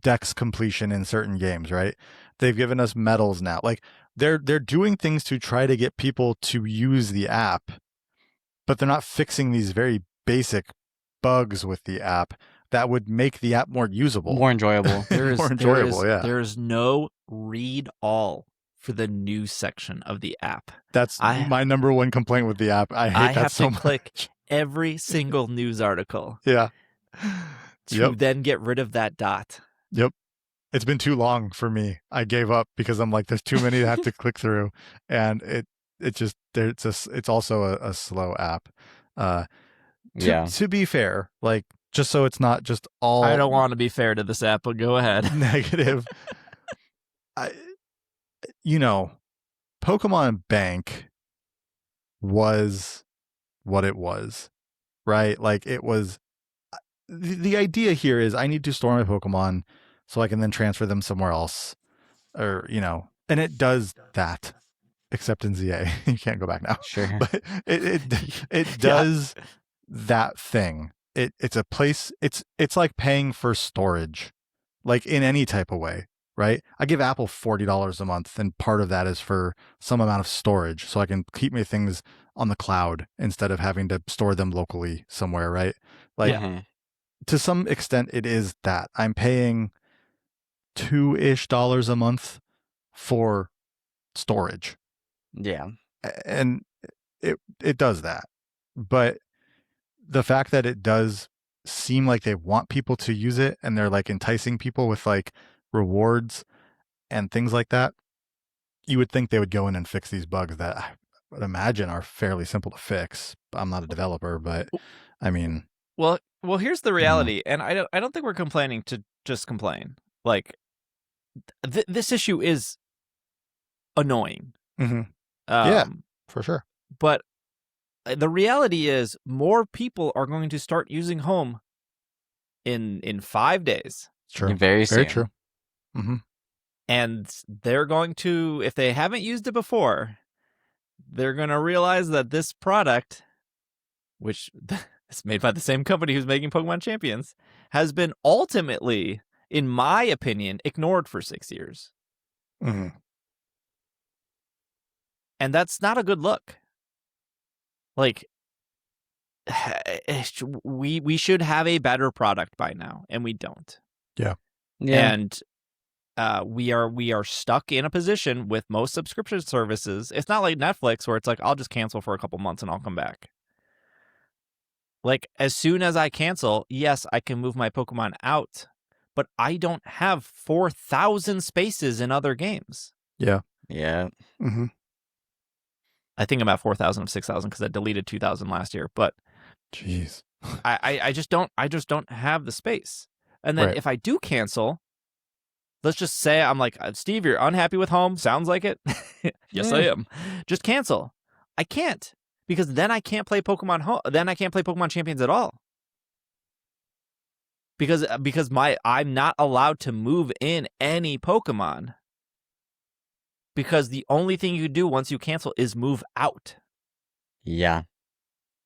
Dex completion in certain games, right? They've given us medals now. Like they're doing things to try to get people to use the app, but they're not fixing these very basic bugs with the app that would make the app more usable, More enjoyable. more enjoyable. Yeah, There's no read all for the news section of the app. that's my number one complaint with the app. I hate that have so to much. click every single news article Yeah. to then get rid of that dot. Yep. It's been too long for me. I gave up because I'm like, there's too many to have to click through, and it's also a slow app. To be fair, like just so it's not just all. I don't want to be fair to this app, but go ahead. Negative. Pokemon Bank was what it was, right? Like it was. The idea here is I need to store my Pokemon so I can then transfer them somewhere else, or and it does that. Except in ZA, you can't go back now. Sure. But it does that thing. It's a place. It's like paying for storage, like in any type of way, right? I give Apple $40 a month, and part of that is for some amount of storage, so I can keep my things on the cloud instead of having to store them locally somewhere, right? Like to some extent, it is that I'm paying $2-ish a month for storage, Yeah. and it does that. But the fact that it does seem like they want people to use it, and they're like enticing people with like rewards and things like that, you would think they would go in and fix these bugs that I would imagine are fairly simple to fix. I'm not a developer, but I mean, Well, here's the reality, and I don't think we're complaining to just complain. Like, this issue is annoying. yeah, for sure. But the reality is, more people are going to start using Home in 5 days, It's true. Very soon. Very true. Mm-hmm. and they're going to, if they haven't used it before, they're going to realize that this product, which is made by the same company who's making Pokemon Champions, has been ultimately, in my opinion, ignored for 6 years. Mm-hmm. And that's not a good look. Like, we should have a better product by now, and we don't. Yeah. And we are stuck in a position with most subscription services. It's not like Netflix where it's like, I'll just cancel for a couple months and I'll come back. Like, as soon as I cancel, yes, I can move my Pokemon out, but I don't have 4,000 spaces in other games. Yeah. Yeah. Mm-hmm. I think I'm at 4,000 of 6,000 because I deleted 2,000 last year, but Jeez. I just don't have the space. And then Right. if I do cancel, let's just say I'm like, Steve, you're unhappy with Home. Sounds like it. Yes, I am. Just cancel. I can't, because then I can't play Pokemon Home. Then I can't play Pokemon Champions at all. Because I'm not allowed to move in any Pokemon. Because the only thing you do once you cancel is move out. Yeah.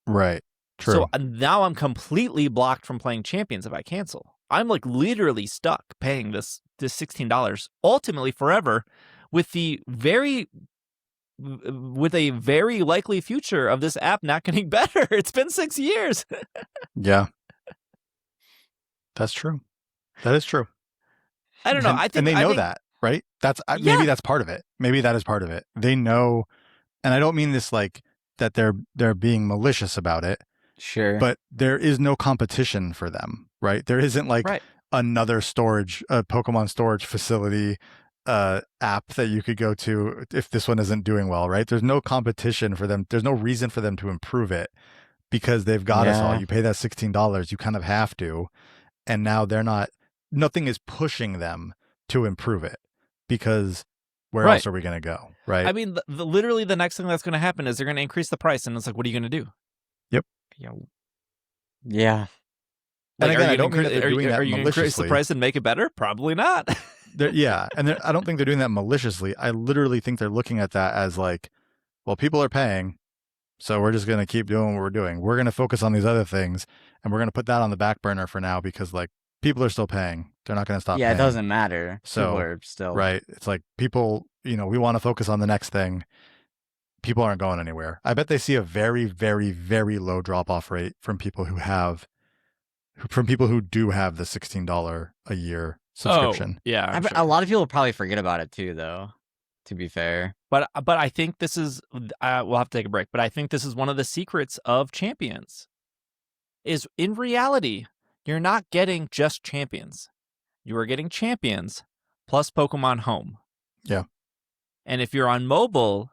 Right. True. So now I'm completely blocked from playing Champions if I cancel. I'm like literally stuck paying this $16 ultimately forever, with a very likely future of this app not getting better. It's been 6 years. Yeah. That's true. That is true. I don't know. And they know that, right? That's maybe that's part of it. Maybe that is part of it. They know, and I don't mean this like that they're being malicious about it. Sure. But there is no competition for them, right? There isn't like another Pokemon storage facility app that you could go to if this one isn't doing well, right? There's no competition for them. There's no reason for them to improve it because they've got us all. You pay that $16, you kind of have to. And now nothing is pushing them to improve it, because where else are we going to go, right? I mean, literally the next thing that's going to happen is they're going to increase the price, and it's like, what are you going to do? Yep. Yeah. And Like, again, I don't think they're doing that maliciously. Are you going to increase the price and make it better? Probably not. Yeah, and I don't think they're doing that maliciously. I literally think they're looking at that as like, well, people are paying, so we're just going to keep doing what we're doing. We're going to focus on these other things, and we're going to put that on the back burner for now because, like, people are still paying. They're not going to stop paying. Yeah, it doesn't matter. So, people are still... Right. It's like people, we want to focus on the next thing. People aren't going anywhere. I bet they see a very, very, very low drop-off rate from people who do have the $16 a year subscription. Oh, yeah. Sure. A lot of people probably forget about it too, though, to be fair. But I think this is, we'll have to take a break, but I think this is one of the secrets of Champions, is in reality, you're not getting just Champions. You are getting Champions plus Pokemon Home. Yeah. And if you're on mobile,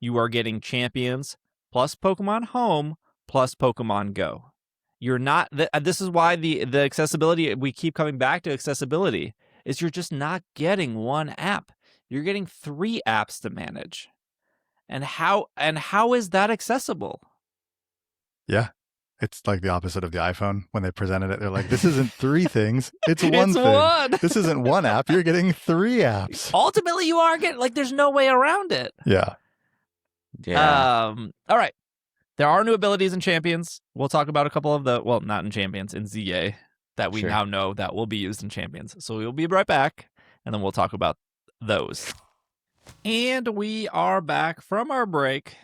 you are getting Champions plus Pokemon Home plus Pokemon Go. You're not, this is why the accessibility, we keep coming back to accessibility, is you're just not getting one app. You're getting 3 apps to manage. And how is that accessible? Yeah. It's like the opposite of the iPhone. When they presented it, they're like, this isn't 3 things. It's one thing. One. This isn't one app. You're getting 3 apps. Ultimately, you are getting, like, there's no way around it. Yeah. Yeah. All right. There are new abilities in Champions. We'll talk about a couple of not in Champions, in ZA, that we now know that will be used in Champions. So we'll be right back, and then we'll talk about those. And we are back from our break.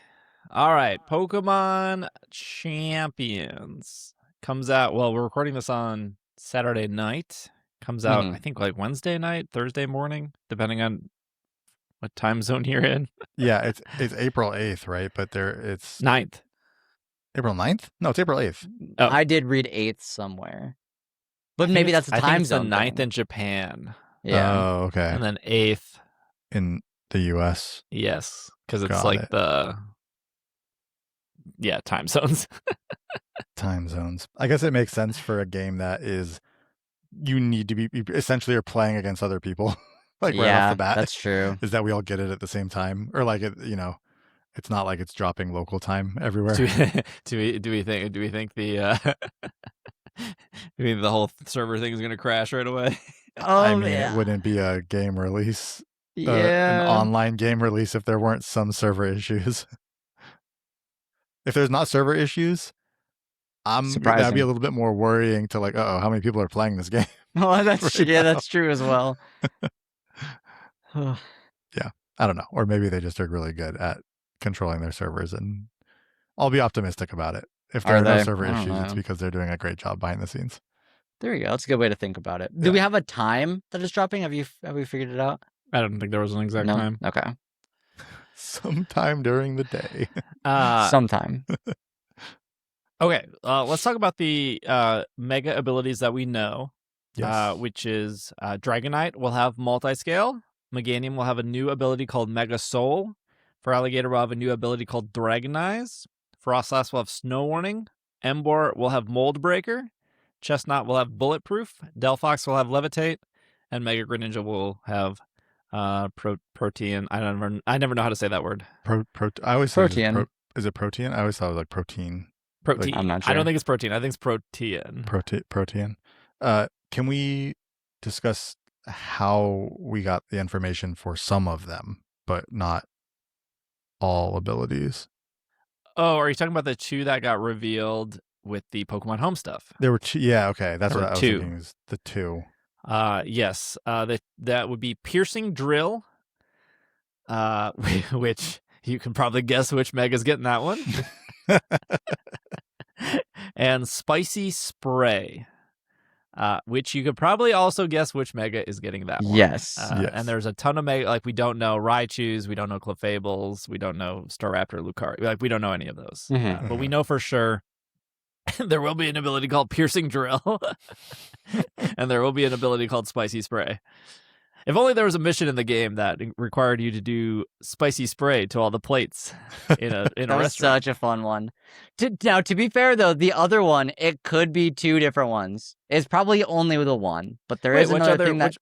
All right, Pokemon Champions comes out. Well, we're recording this on Saturday night. Comes out, Mhm. I think, like Wednesday night, Thursday morning, depending on what time zone you're in. Yeah, it's April 8th, right? But it's 9th. April 9th? No, it's April 8th. Oh. I did read 8th somewhere. But maybe that's a I think time it's the zone 9th thing. in Japan. Yeah. Oh, okay. And then 8th. In the US. Yes, because it's Got like it. the time zones. Time zones. I guess it makes sense for a game that is you need to be essentially you're playing against other people. Like right off the bat. That's true. Is that we all get it at the same time, or like it, it's not like it's dropping local time everywhere. Do we think the you mean the whole server thing is going to crash right away? I mean, it wouldn't be a game release, an online game release, if there weren't some server issues. If there's not server issues, that'd be a little bit more worrying to like, how many people are playing this game? Oh, that's true. Yeah, that's true as well. Yeah, I don't know. Or maybe they just are really good at controlling their servers, and I'll be optimistic about it. If there are no server issues, it's because they're doing a great job behind the scenes. There you go. That's a good way to think about it. Do we have a time that is dropping? Have we figured it out? I don't think there was an exact time. Okay. Sometime during the day. Sometime. Okay, let's talk about the mega abilities that we know. Yes. Which is Dragonite will have multi-scale. Meganium will have a new ability called Mega Soul. Feraligatr will have a new ability called Dragonize. Frostlass will have Snow Warning. Emboar will have Mold Breaker. Chestnut will have Bulletproof. Delphox will have Levitate. And Mega Greninja will have Protean. I never know how to say that word. I always say Protean. Is it Protean? I always thought it was like protein. Protein. I'm not sure. I don't think it's protein. I think it's Protean. Protean. Can we discuss how we got the information for some of them, but not all abilities? Oh, are you talking about the 2 that got revealed with the Pokemon Home stuff? There were 2. Yeah, okay. That's There what I was were 2. thinking is the 2. Yes. That would be Piercing Drill, which you can probably guess which Mega's getting that one. And Spicy Spray, which you could probably also guess which Mega is getting that one. Yes. Yes. And there's a ton of Mega, like we don't know Raichus, we don't know Clefable, we don't know Staraptor, Lucario, like we don't know any of those. Mhm. But we know for sure there will be an ability called Piercing Drill, and there will be an ability called Spicy Spray. If only there was a mission in the game that required you to do spicy spray to all the plates in a That was restaurant. such a fun one. Now, to be fair, though, the other one, it could be 2 different ones. It's probably only the one, but there is another thing that...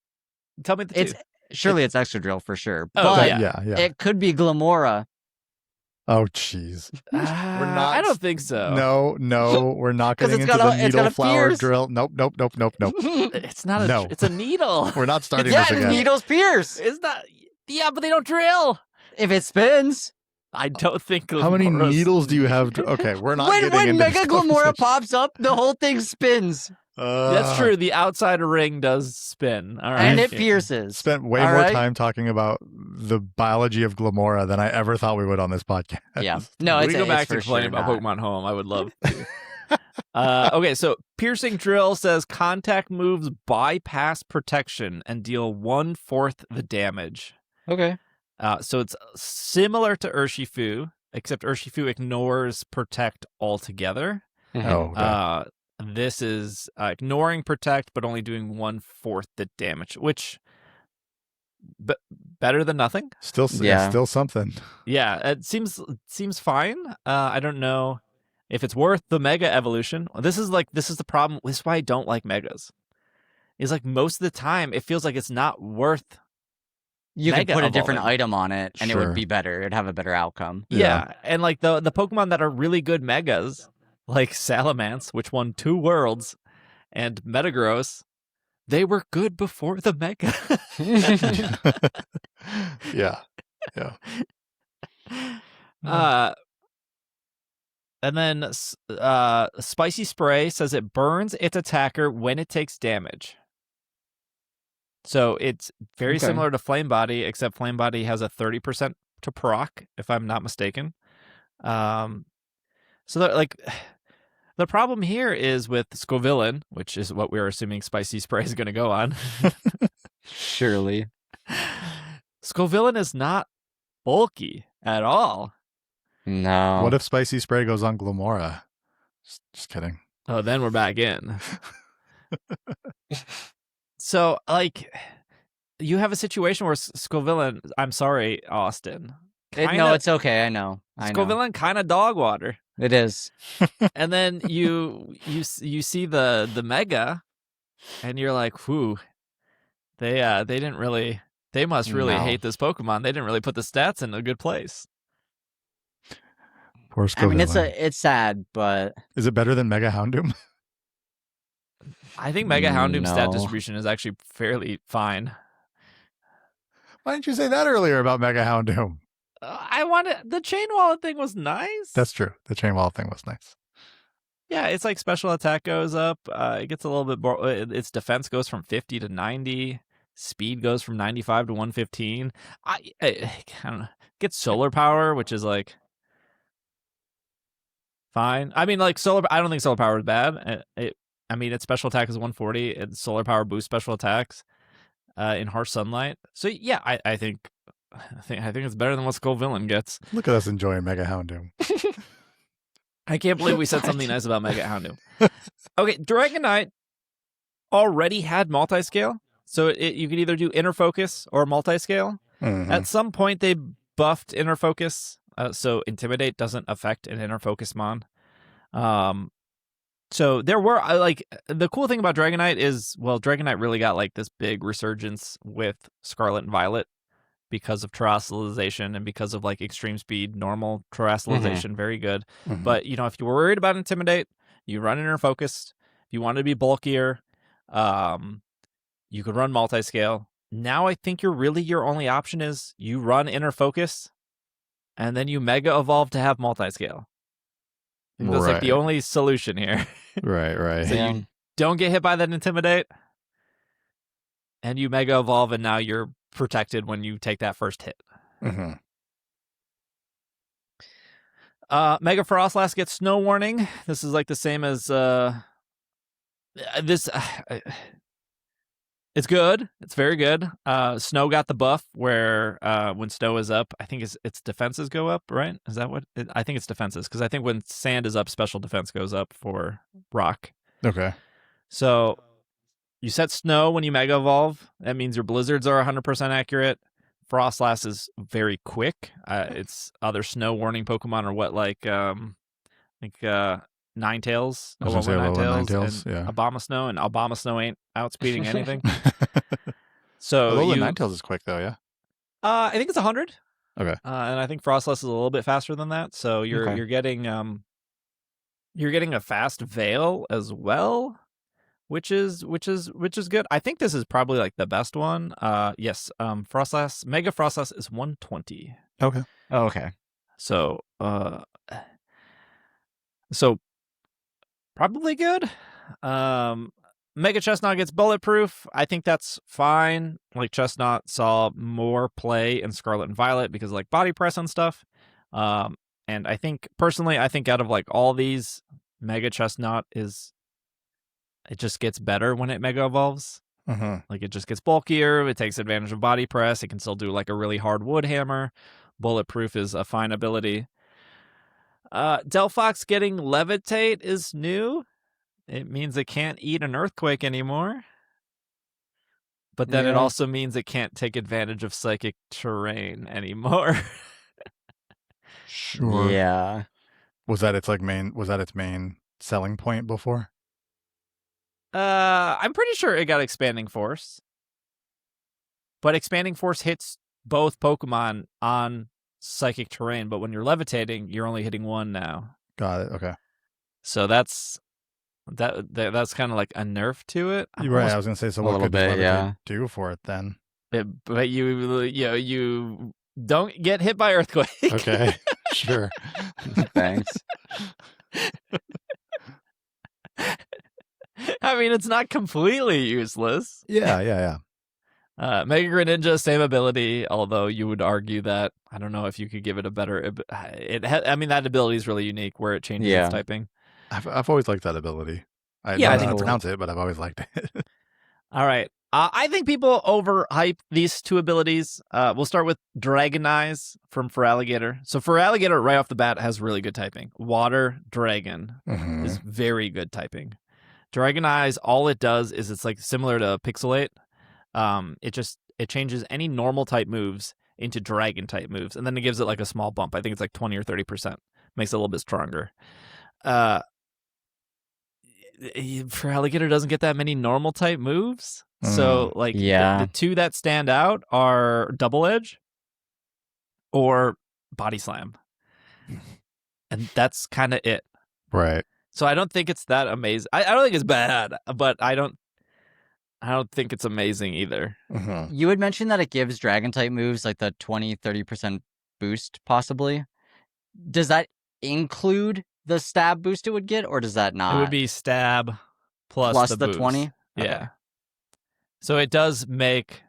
Tell me the 2. Surely it's Extra Drill for sure, Oh, but yeah. it could be Glamora. Oh, jeez. We're not. I don't think so. No, we're not getting into the needle flower drill. Nope. It's not. It's a needle. We're not starting this again. Needles pierce. It's not. Yeah, but they don't drill. If it spins. I don't think. How many needles do you have? Okay, we're not getting into When Mega Glamora pops up, the whole thing spins. That's true. The outside ring does spin. All right. And it pierces. Spent way more time talking about the biology of Glamora than I ever thought we would on this podcast. Yeah. No, we go back to complaining about Pokemon Home. I would love to. Okay, so Piercing Drill says contact moves bypass protection and deal 1/4 the damage. Okay. So it's similar to Urshifu, except Urshifu ignores protect altogether. Oh, okay. This is ignoring protect, but only doing 1/4 the damage, which better than nothing. Still something. Yeah, it seems fine. I don't know if it's worth the Mega evolution. This is the problem. This is why I don't like Megas. Is like most of the time it feels like it's not worth. You could put a different evolving. item on it, and it would be better. It'd have a better outcome. Yeah, and like the Pokemon that are really good Megas, like Salamence, which won 2 Worlds, and Metagross, they were good before the Mega. Yeah. And then Spicy Spray says it burns its attacker when it takes damage. So it's very similar to Flame Body, except Flame Body has a 30% to proc, if I'm not mistaken. So that, like, The problem here is with Scovillain, which is what we were assuming Spicy Spray is going to go on. Surely. Scovillain is not bulky at all. No. What if Spicy Spray goes on Glamora? Just kidding. Oh, then we're back in. So, like, you have a situation where Scovillain, I'm sorry, Austin. No, it's okay. I know. Scovillain kind of dog water. It is. And then you see the Mega, and you're like, whew, they must really hate this Pokemon. They didn't really put the stats in a good place. Poor Scovillain. I mean, it's sad, but is it better than Mega Houndoom? I think Mega Houndoom's stat No. distribution is actually fairly fine. Why didn't you say that earlier about Mega Houndoom? I wanted the chain wallet thing was nice. That's true. The chain wall thing was nice. Yeah, it's like special attack goes up. It gets a little bit more. Its defense goes from 50 to 90. Speed goes from 95 to 115. I don't know. Gets solar power, which is like fine. I mean, like I don't think solar power is bad. I mean, its special attack is 140. Its solar power boosts special attacks in harsh sunlight. So yeah, I think it's better than what Scovillain gets. Look at us enjoying Mega Houndoom. I can't believe we said something nice about Mega Houndoom. Okay, Dragonite already had multi-scale, so you could either do inner focus or multi-scale. Mhm. At some point, they buffed inner focus, so Intimidate doesn't affect an inner focus mon. So there were the cool thing about Dragonite is, well, Dragonite really got like this big resurgence with Scarlet and Violet because of terrestrialization and because of like extreme speed, normal terrestrialization, very good. Mhm. But you know, if you were worried about Intimidate, you run inner focus. If you wanted to be bulkier, you could run multi-scale. Now I think your only option is you run inner focus, and then you mega evolve to have multi-scale. I think that's like the Right. only solution here. Right. So you don't get hit by that Intimidate, and you mega evolve, and now you're protected when you take that first hit. Mm-hmm. Mega Frostlass gets Snow Warning. This is like the same as this. It's good. It's very good. Snow got the buff where when snow is up, I think its defenses go up, right? Is that what? I think it's defenses, because I think when sand is up, special defense goes up for rock. Okay. So you set snow when you mega evolve. That means your blizzards are 100% accurate. Frostlass is very quick. Its other snow warning Pokemon are what, like Ninetales, I was gonna say Ninetales, Ninetales, and yeah. Abomasnow, and Abomasnow ain't outspeeding anything. So Alola Ninetales is quick though, yeah. I think it's 100. Okay. And I think Frostlass is a little bit faster than that. So you're getting a fast Veil as well, which is good. I think this is probably like the best one. Yes. Frostlass, Mega Frostlass is 120. Okay. Oh, okay. So probably good. Mega Chestnut gets Bulletproof. I think that's fine. Like, Chestnut saw more play in Scarlet and Violet because of, like, body press and stuff. And I think, personally, out of like all these, Mega Chestnut it just gets better when it Mega Evolves. Mm-hmm. Like, it just gets bulkier. It takes advantage of body press. It can still do like a really hard wood hammer. Bulletproof is a fine ability. Delphox getting Levitate is new. It means it can't eat an earthquake anymore. But then it Yeah. also means it can't take advantage of psychic terrain anymore. Sure. Yeah. Was that its main selling point before? I'm pretty sure it got Expanding Force. But Expanding Force hits both Pokemon on psychic terrain, but when you're levitating, you're only hitting one now. Got it. Okay. So that's kind of like a nerf to it. You're right. I was gonna say, so a what little could bit, Levitate yeah. do for it then? But you don't get hit by earthquake. Okay. Sure. Thanks. I mean, it's not completely useless. Yeah. Mega Greninja, same ability, although you would argue that, I don't know if you could give it a better... that ability is really unique where it changes Yeah. its typing. I've always liked that ability. I Yeah, don't I know think how to it's pronounce it, but I've always liked it. All right. I think people overhype these two abilities. We'll start with Dragonize from Feraligatr. So Feraligatr, right off the bat, has really good typing. Water, Dragon is very good typing. Dragonize, all it does is it's like similar to Pixelate. It changes any normal type moves into Dragon type moves, and then it gives it like a small bump. I think it's like 20 or 30%. Makes it a little bit stronger. Feraligatr doesn't get that many normal type moves. So, like, Yeah. the two that stand out are Double Edge or Body Slam. And that's kind of it. Right. So I don't think it's that amazing. I don't think it's bad, but I don't think it's amazing either. You had mentioned that it gives dragon type moves like the 20-30% boost, possibly. Does that include the stab boost it would get, or does that not? It would be stab plus the boost. 20? Yeah. Okay. So it does make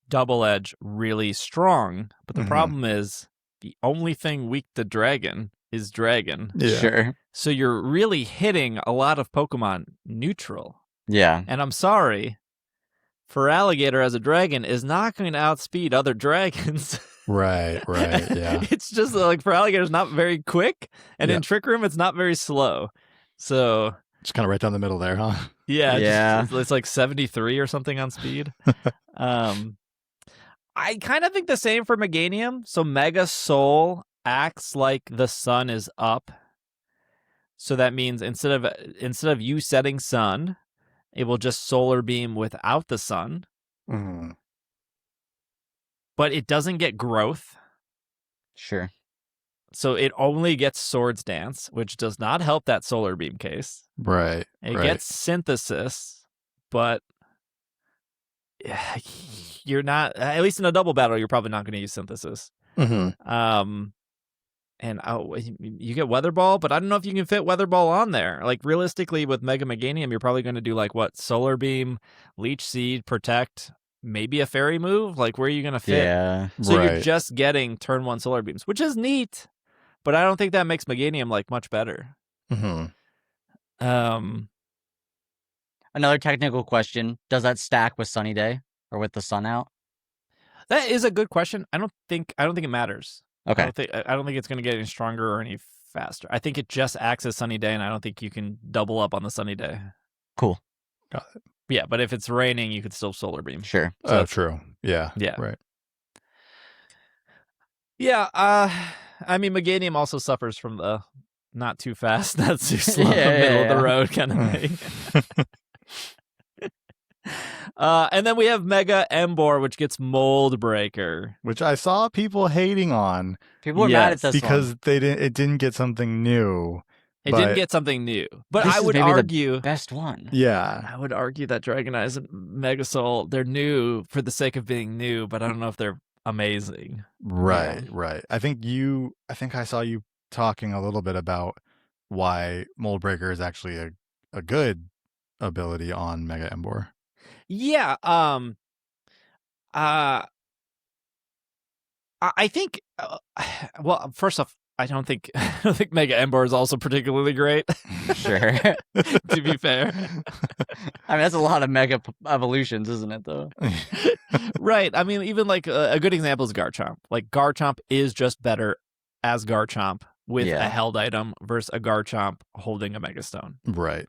Double Edge really strong, but the problem is the only thing weak to Dragon is Dragon. Yeah. Sure. So you're really hitting a lot of Pokemon neutral. Yeah. And I'm sorry, Feraligatr as a dragon is not going to outspeed other dragons. Right. Yeah. It's just like Feraligatr is not very quick, and Yeah. in Trick Room, it's not very slow. So Just kind of right down the middle there, huh? yeah, Yeah. it's like 73 or something on speed. I kind of think the same for Meganium. So Mega Soul acts like the sun is up. So that means instead of you setting sun, it will just solar beam without the sun. But it doesn't get growth. Sure. So it only gets Swords Dance, which does not help that solar beam case. Right. It gets Synthesis, but you're not, at least in a double battle, you're probably not going to use Synthesis. And you get Weather Ball, but I don't know if you can fit Weather Ball on there. Like, realistically, with Mega Meganium, you're probably going to do, like, what? Solar Beam, Leech Seed, Protect, maybe a Fairy move? Like, where are you going to fit? Yeah. So you're just getting turn 1 Solar Beams, which is neat, but I don't think that makes Meganium, like, much better. Another technical question: does that stack with Sunny Day or with the sun out? That is a good question. I don't think it matters. Okay. I don't think it's going to get any stronger or any faster. I think it just acts as Sunny Day, and I don't think you can double up on the Sunny Day. Cool. Got it. Yeah, but if it's raining, you could still Solar Beam. Sure. Oh, true. Yeah. Yeah. Right. Yeah. I mean, Meganium also suffers from the not too fast, not too slow, middle of the road kind of thing. And then we have Mega Embor, which gets Mold Breaker, Which I saw people hating on People are mad at this because one. it didn't get something new. It But- didn't get something new, but This I is would maybe the argue best one. Yeah. I would argue that Dragonize and Mega Soul, they're new for the sake of being new, but I don't know if they're amazing. Right. I think I saw you talking a little bit about why Mold Breaker is actually a good ability on Mega Embor. Yeah. I think. Well, first off, I don't think Mega Embor is also particularly great. Sure. To be fair, I mean, that's a lot of mega evolutions, isn't it, though? right? I mean, even like a good example is Garchomp. Like Garchomp is just better as Garchomp with a held item versus a Garchomp holding a Mega Stone. Right.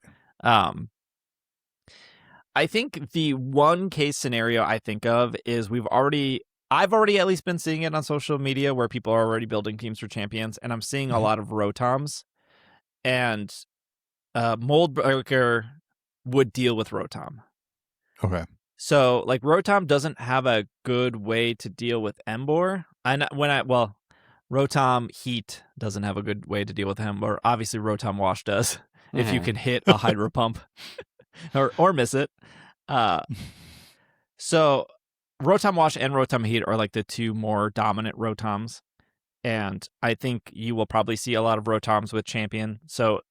I think the one case scenario I think of is I've already at least been seeing it on social media where people are already building teams for champions, and I'm seeing a lot of Rotoms, and Mold Breaker would deal with Rotom. Okay. So, like, Rotom doesn't have a good way to deal with Embor. Rotom Heat doesn't have a good way to deal with Embor. Obviously, Rotom Wash does, if you can hit a Hydro Pump or miss it. So Rotom Wash and Rotom Heat are like the two more dominant Rotoms. And I think you will probably see a lot of Rotoms with Champion. So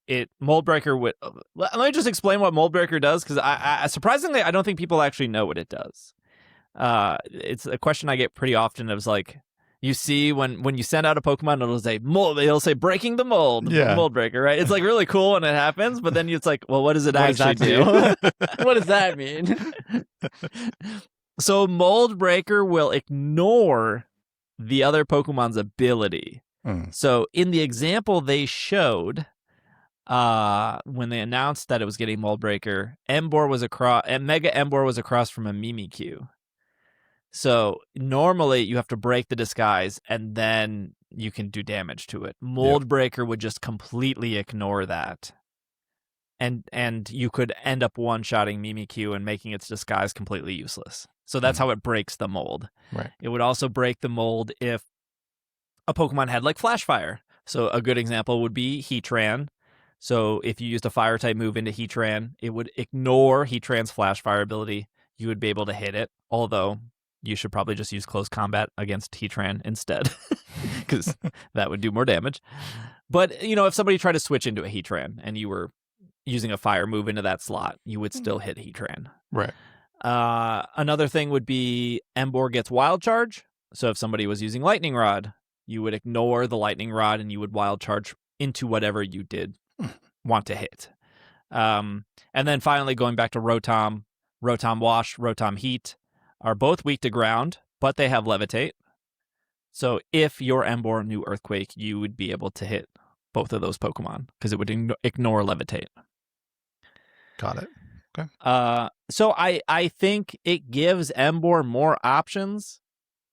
Mold Breaker would... Let me just explain what Mold Breaker does, because I surprisingly, I don't think people actually know what it does. It's a question I get pretty often of like, You see when you send out a Pokemon, it'll say mold. It'll say breaking the mold, Yeah. mold breaker, right? It's like really cool when it happens, but then it's like, well, what does it What does actually that do? What does that mean? So mold breaker will ignore the other Pokemon's ability. So in the example they showed, when they announced that it was getting mold breaker, Mega Emboar was across from a Mimikyu. So normally you have to break the disguise and then you can do damage to it. Mold Breaker would just completely ignore that. And you could end up one-shotting Mimikyu and making its disguise completely useless. So that's how it breaks the mold. Right. It would also break the mold if a Pokemon had like Flash Fire. So a good example would be Heatran. So if you used a Fire-type move into Heatran, it would ignore Heatran's Flash Fire ability. You would be able to hit it, although you should probably just use close combat against Heatran instead, because that would do more damage. But, if somebody tried to switch into a Heatran and you were using a fire move into that slot, you would still hit Heatran. Right. Another thing would be Emboar gets Wild Charge. So if somebody was using Lightning Rod, you would ignore the Lightning Rod and you would Wild Charge into whatever you did want to hit. And then finally, going back to Rotom Wash, Rotom Heat are both weak to ground, but they have Levitate. So if your Emboar knew Earthquake, you would be able to hit both of those Pokemon because it would ignore Levitate. Got it. Okay. So I think it gives Emboar more options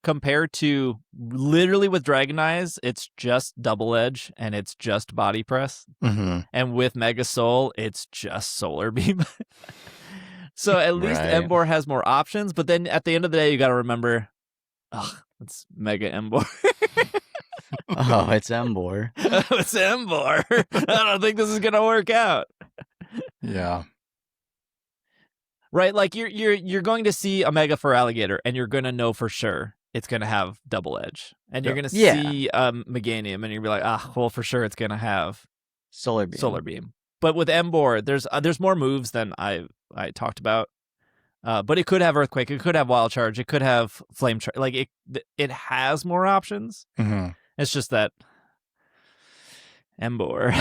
compared to literally with Dragon Eyes, it's just Double Edge and it's just Body Press. Mm-hmm. And with Mega Soul, it's just Solar Beam. So at least Right. Emboar has more options, but then at the end of the day, you got to remember, it's Mega Emboar. Oh, it's Emboar. It's Emboar. I don't think this is gonna work out. Yeah. Right, like you're going to see a Mega Feraligatr, and you're gonna know for sure it's gonna have Double Edge, and you're gonna see Meganium, and you're gonna be like, well, for sure it's gonna have Solar Beam. But with Emboar, there's more moves than I talked about. But it could have Earthquake, it could have Wild Charge, it could have Flame Charge. Like it has more options. Mm-hmm. It's just that Emboar.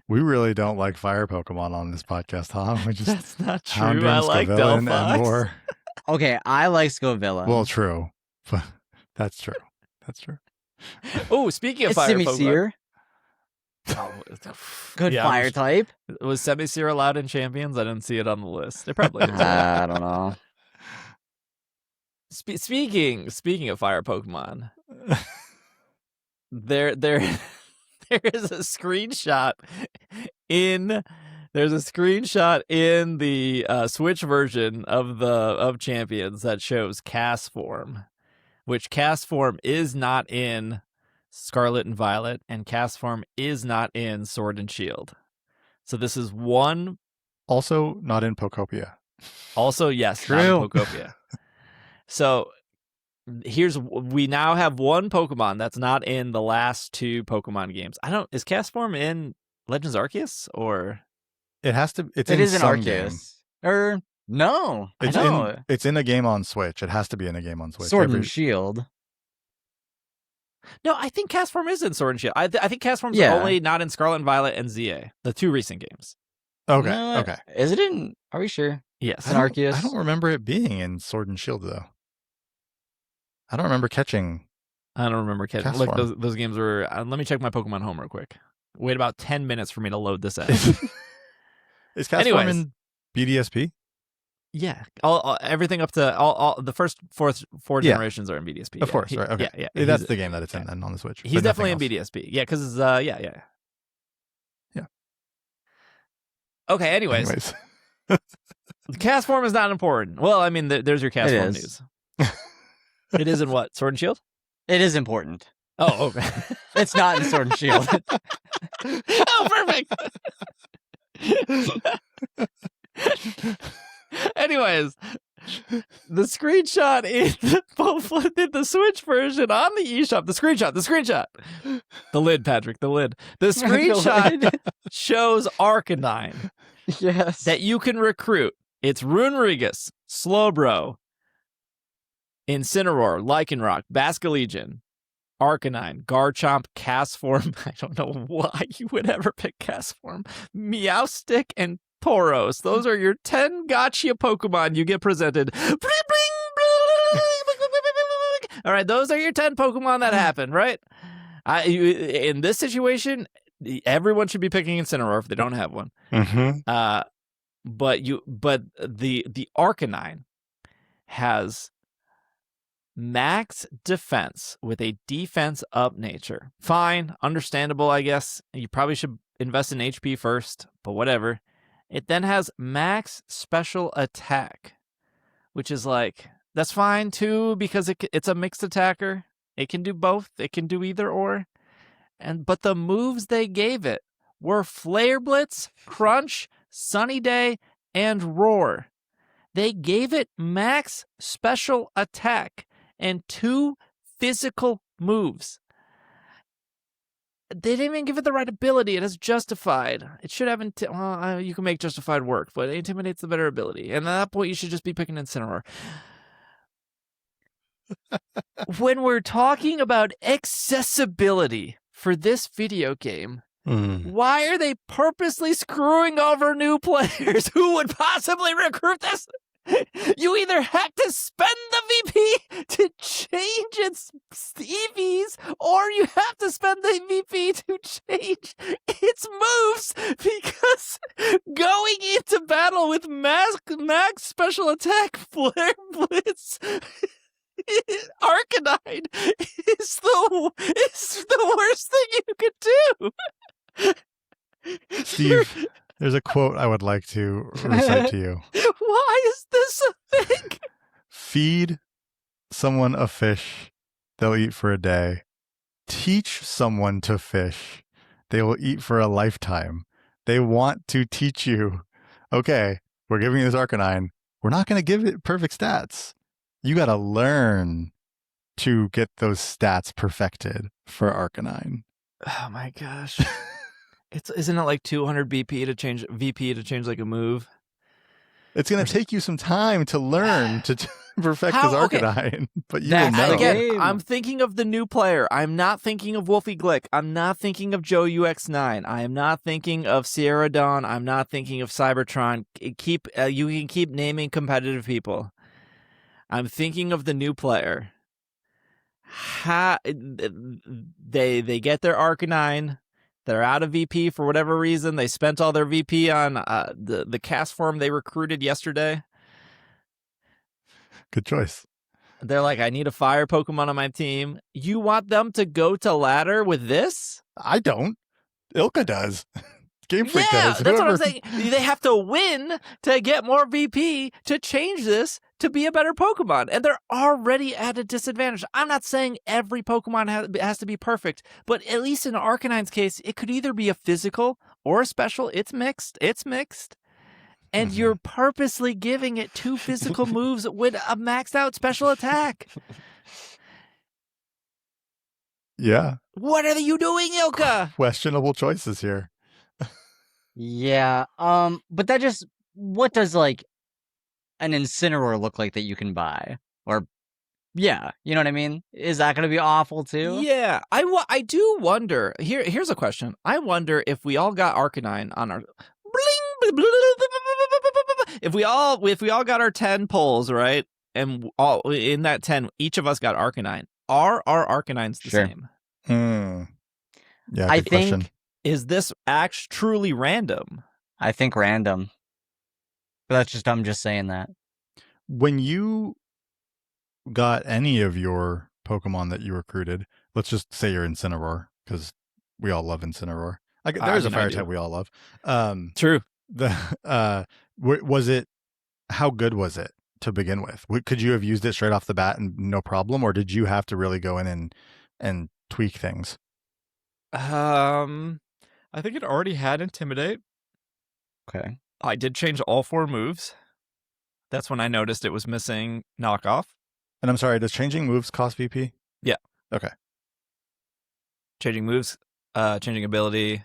We really don't like fire Pokemon on this podcast, huh? We just That's not true. Houndoom, I like Scovillain, and Delphox. Emboar. Okay, I like Scovilla. Well, true. But that's true. That's true. Oh, speaking of it's fire Simisear. Pokemon. Good Yeah, fire type. Was Semisear allowed in Champions? I didn't see it on the list. It probably is. I don't know. Speaking of fire Pokemon, there is a screenshot in the Switch version of Champions that shows Cast Form, which Cast Form is not in Scarlet and Violet, and Cast Form is not in Sword and Shield. So this is one. Also, not in Pokopia. Also, yes, True. not in Pokopia. So we now have one Pokemon that's not in the last two Pokemon games. Is Cast Form in Legends Arceus or? It has to. It It is in some game. Arceus. Or no, It's I know. It's in a game on Switch. It has to be in a game on Switch. Sword and Shield. No, I think Cast Form is in Sword and Shield. I think Cast Form's Yeah. only not in Scarlet and Violet and ZA, the two recent games. Okay. No, Okay. Is it in? Are we sure? Yes. in Arceus? I don't remember it being in Sword and Shield though. I don't remember catching. I don't remember catching. Cast Look, Form. those games were. Let me check my Pokemon Home real quick. Wait about 10 minutes for me to load this app. Is Cast Form Anyways. in BDSP? Yeah, all everything up to all the first four Yeah. generations are in BDSP. Of yeah. course, right? Okay. Yeah. That's He's- the game that it's in then on the Switch. He's but definitely in nothing else. BDSP. Yeah, because yeah. Yeah. Okay. Anyways, Cast Form is not important. Well, I mean, there's your Cast It Form is. news. It is in what? Sword and Shield? It is important. Oh, okay. It's not in Sword and Shield. Oh, perfect. Anyways, the screenshot in the Switch version on the eShop. The screenshot. The lid, Patrick. The lid. The screenshot shows Arcanine Yes. that you can recruit. It's Runerigus, Slowbro, Incineroar, Lycanroc, Basculegion, Arcanine, Garchomp, Castform. I don't know why you would ever pick Castform. Meowstic, and Tauros. Those are your 10 gotcha Pokemon you get presented. All right, those are your 10 Pokemon that happen, right? In this situation, everyone should be picking Incineroar if they don't have one. Mm-hmm. But the Arcanine has max defense with a defense up nature. Fine, understandable, I guess. You probably should invest in HP first, but whatever. It then has max special attack, which is like, that's fine too, because it's a mixed attacker. It can do both. It can do either or. But the moves they gave it were Flare Blitz, Crunch, Sunny Day, and Roar. They gave it max special attack and 2 physical moves. They didn't even give it the right ability. It has Justified. It should have you can make Justified work, but it intimidates the better ability. And at that point, you should just be picking Incineroar. When we're talking about accessibility for this video game, why are they purposely screwing over new players who would possibly recruit this? You either have to spend the VP to change its EVs, or you have to spend the VP to change its moves, because going into battle with max special attack, Flare Blitz, Arcanine is the worst thing you could do. Steve, there's a quote I would like to recite to you. Why is this a thing? Feed someone a fish, they'll eat for a day. Teach someone to fish, they will eat for a lifetime. They want to teach you, okay, we're giving you this Arcanine. We're not going to give it perfect stats. You got to learn to get those stats perfected for Arcanine. Oh my gosh. Isn't it like 200 VP to change like a move? It's going to take you some time to learn to perfect this Arcanine, but you will know. Again, I'm thinking of the new player. I'm not thinking of Wolfie Glick. I'm not thinking of Joe UX9. I am not thinking of Sierra Dawn. I'm not thinking of Cybertron. You can keep naming competitive people. I'm thinking of the new player. They get their Arcanine. They're out of VP for whatever reason. They spent all their VP on the cast form they recruited yesterday. Good choice. They're like, I need a fire Pokemon on my team. You want them to go to ladder with this? I don't. Ilka does. Game Freak does. That's what I'm saying. They have to win to get more VP to change this to be a better Pokemon. And they're already at a disadvantage. I'm not saying every Pokemon has to be perfect, but at least in Arcanine's case, it could either be a physical or a special. It's mixed. And you're purposely giving it 2 physical moves with a maxed out special attack. Yeah. What are you doing, Ilka? Questionable choices here. Yeah. But that just, what does like an Incineroar look like that you can buy? Or, yeah, you know what I mean? Is that going to be awful too? Yeah, I do wonder. Here's a question. I wonder if we all got Arcanine on our if we all got our 10 polls, right? And all in that 10, each of us got Arcanine. Are our Arcanines the same? Yeah, I good think question. Is this truly random? I think random. But I'm just saying that. When you got any of your Pokemon that you recruited, let's just say you're Incineroar, because we all love Incineroar. There's a fire type we all love. True. How good was it to begin with? Could you have used it straight off the bat and no problem, or did you have to really go in and tweak things? I think it already had Intimidate. Okay. I did change all 4 moves. That's when I noticed it was missing Knockoff. And I'm sorry, does changing moves cost VP? Yeah. Okay. Changing moves, changing ability.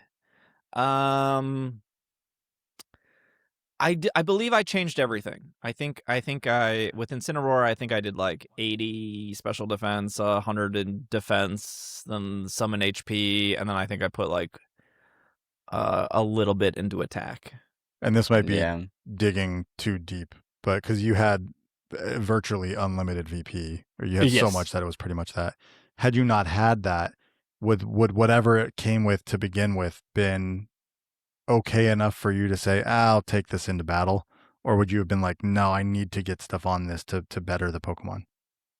I believe I changed everything. I think I with Incineroar, I think I did like 80 special defense, 100 in defense, then some in HP, and then I think I put like a little bit into attack. And this might be Yeah. digging too deep, but because you had virtually unlimited VP, or you had so Yes. much that it was pretty much that. Had you not had that, would whatever it came with to begin with been okay enough for you to say, I'll take this into battle? Or would you have been like, no, I need to get stuff on this to better the Pokemon?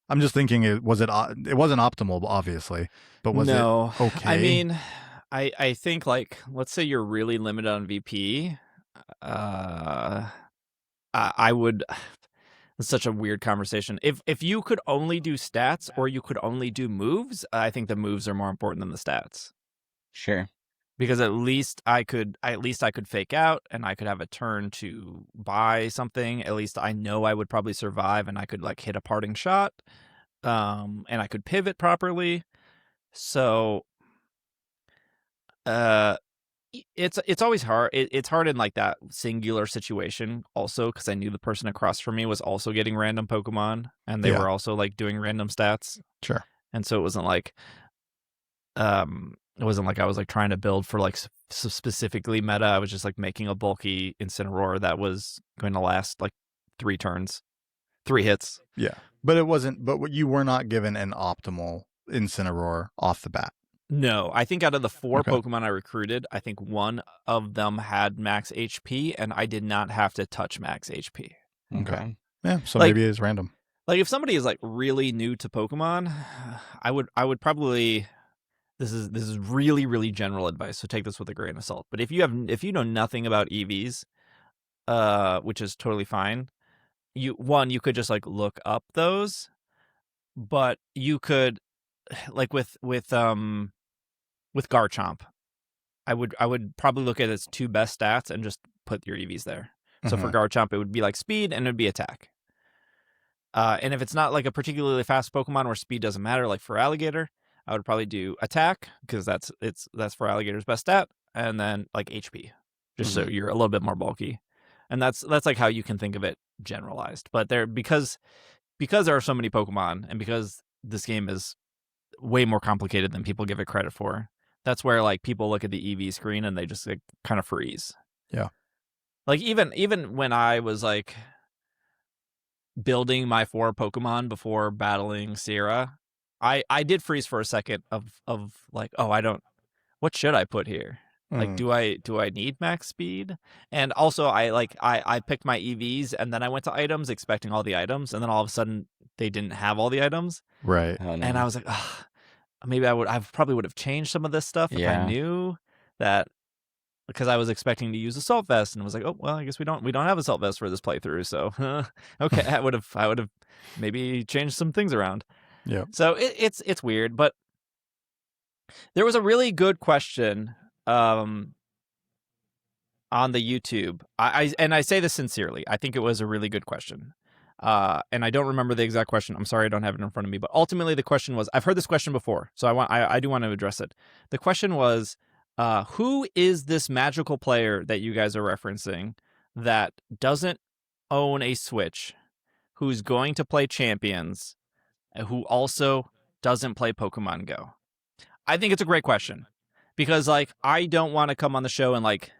I'm just thinking, it wasn't optimal, obviously, but was it okay? I mean, I think like, let's say you're really limited on VP. I would. It's such a weird conversation. If you could only do stats or you could only do moves, I think the moves are more important than the stats. Sure. Because at least I could fake out and I could have a turn to buy something. At least I know I would probably survive and I could like hit a parting shot. And I could pivot properly. So it's always hard. It's hard in like that singular situation also, because I knew the person across from me was also getting random Pokemon and they were also like doing random stats. Sure. And so it wasn't like I was like trying to build for like specifically meta. I was just like making a bulky Incineroar that was going to last like 3 turns, 3 hits. Yeah. But it wasn't, but you were not given an optimal Incineroar off the bat. No, I think out of the 4 Pokemon I recruited, I think one of them had max HP, and I did not have to touch max HP. Okay. Yeah, so Like, maybe it's random. Like if somebody is like really new to Pokemon, I would probably. This is really, really general advice, so take this with a grain of salt. But if you know nothing about EVs, which is totally fine, you could just like look up those, but you could like with Garchomp, I would probably look at its 2 best stats and just put your EVs there. So for Garchomp, it would be like speed and it would be attack. And if it's not like a particularly fast Pokemon where speed doesn't matter, like for Alligator, I would probably do attack because that's for Alligator's best stat, and then like HP, just so you're a little bit more bulky. And that's like how you can think of it generalized. But because there are so many Pokemon and because this game is way more complicated than people give it credit for, that's where like people look at the EV screen and they just like kind of freeze. Yeah. Like even when I was like building my 4 Pokemon before battling Sierra, I did freeze for a second of like, oh, what should I put here? Like, do I need max speed? And also I picked my EVs and then I went to items expecting all the items, and then all of a sudden they didn't have all the items. Right. Oh, no. And I was like, maybe I probably would have changed some of this stuff if I knew that, because I was expecting to use Assault Vest and was like, oh well, I guess we don't have Assault Vest for this playthrough, so okay, I would have maybe changed some things around. Yeah. So it's weird, but there was a really good question on the YouTube. I say this sincerely. I think it was a really good question. And I don't remember the exact question. I'm sorry I don't have it in front of me, but ultimately the question was, I've heard this question before, so I do want to address it. The question was, who is this magical player that you guys are referencing that doesn't own a Switch, who's going to play Champions, who also doesn't play Pokemon Go? I think it's a great question because like I don't want to come on the show and like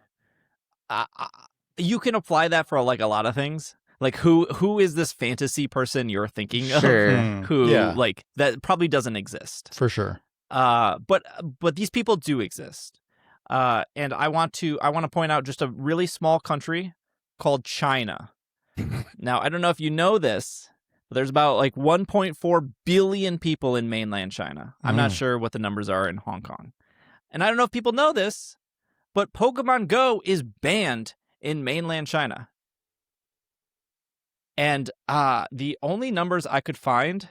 you can apply that for like a lot of things. Like who is this fantasy person you're thinking of? Who like that probably doesn't exist. For sure. But these people do exist. And I want to point out just a really small country called China. Now, I don't know if you know this, but there's about like 1.4 billion people in mainland China. I'm not sure what the numbers are in Hong Kong. And I don't know if people know this, but Pokemon Go is banned in mainland China. And the only numbers I could find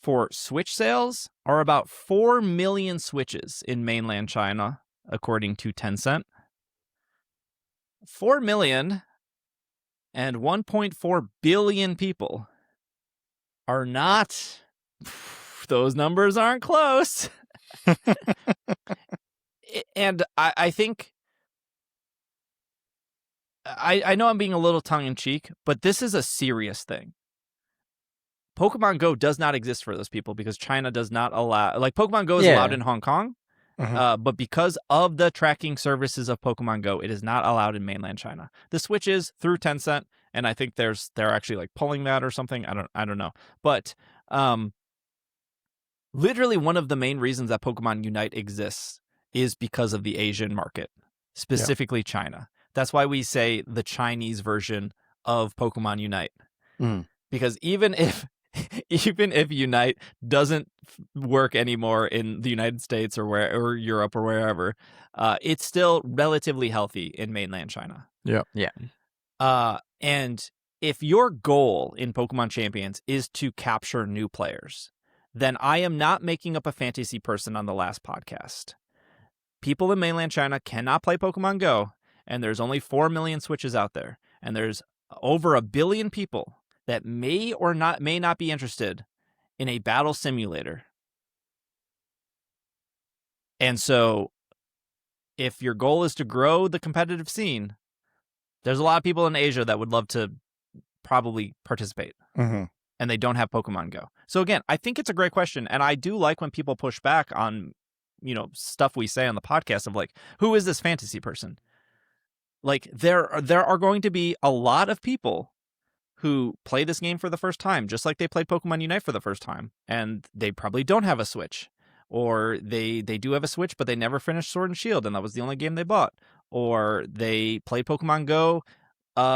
for Switch sales are about 4 million Switches in mainland China, according to Tencent. 4 million and 1.4 billion people are not... Those numbers aren't close. And I think I know I'm being a little tongue-in-cheek, but this is a serious thing. Pokemon Go does not exist for those people because China does not allow... Like, Pokemon Go is allowed in Hong Kong, but because of the tracking services of Pokemon Go, it is not allowed in mainland China. The Switch is through Tencent, and I think they're actually, like, pulling that or something. I don't know. But literally one of the main reasons that Pokemon Unite exists is because of the Asian market, specifically China. That's why we say the Chinese version of Pokemon Unite. Because even if Unite doesn't work anymore in the United States or Europe or wherever, it's still relatively healthy in mainland China. Yeah. And if your goal in Pokemon Champions is to capture new players, then I am not making up a fantasy person on the last podcast. People in mainland China cannot play Pokemon Go, and there's only 4 million Switches out there, and there's over 1 billion people that may not be interested in a battle simulator. And so if your goal is to grow the competitive scene, there's a lot of people in Asia that would love to probably participate. And they don't have Pokemon Go. So again, I think it's a great question. And I do like when people push back on, stuff we say on the podcast of like, who is this fantasy person? Like there are going to be a lot of people who play this game for the first time, just like they played Pokemon Unite for the first time. And they probably don't have a Switch. Or they do have a Switch, but they never finished Sword and Shield, and that was the only game they bought. Or they played Pokemon Go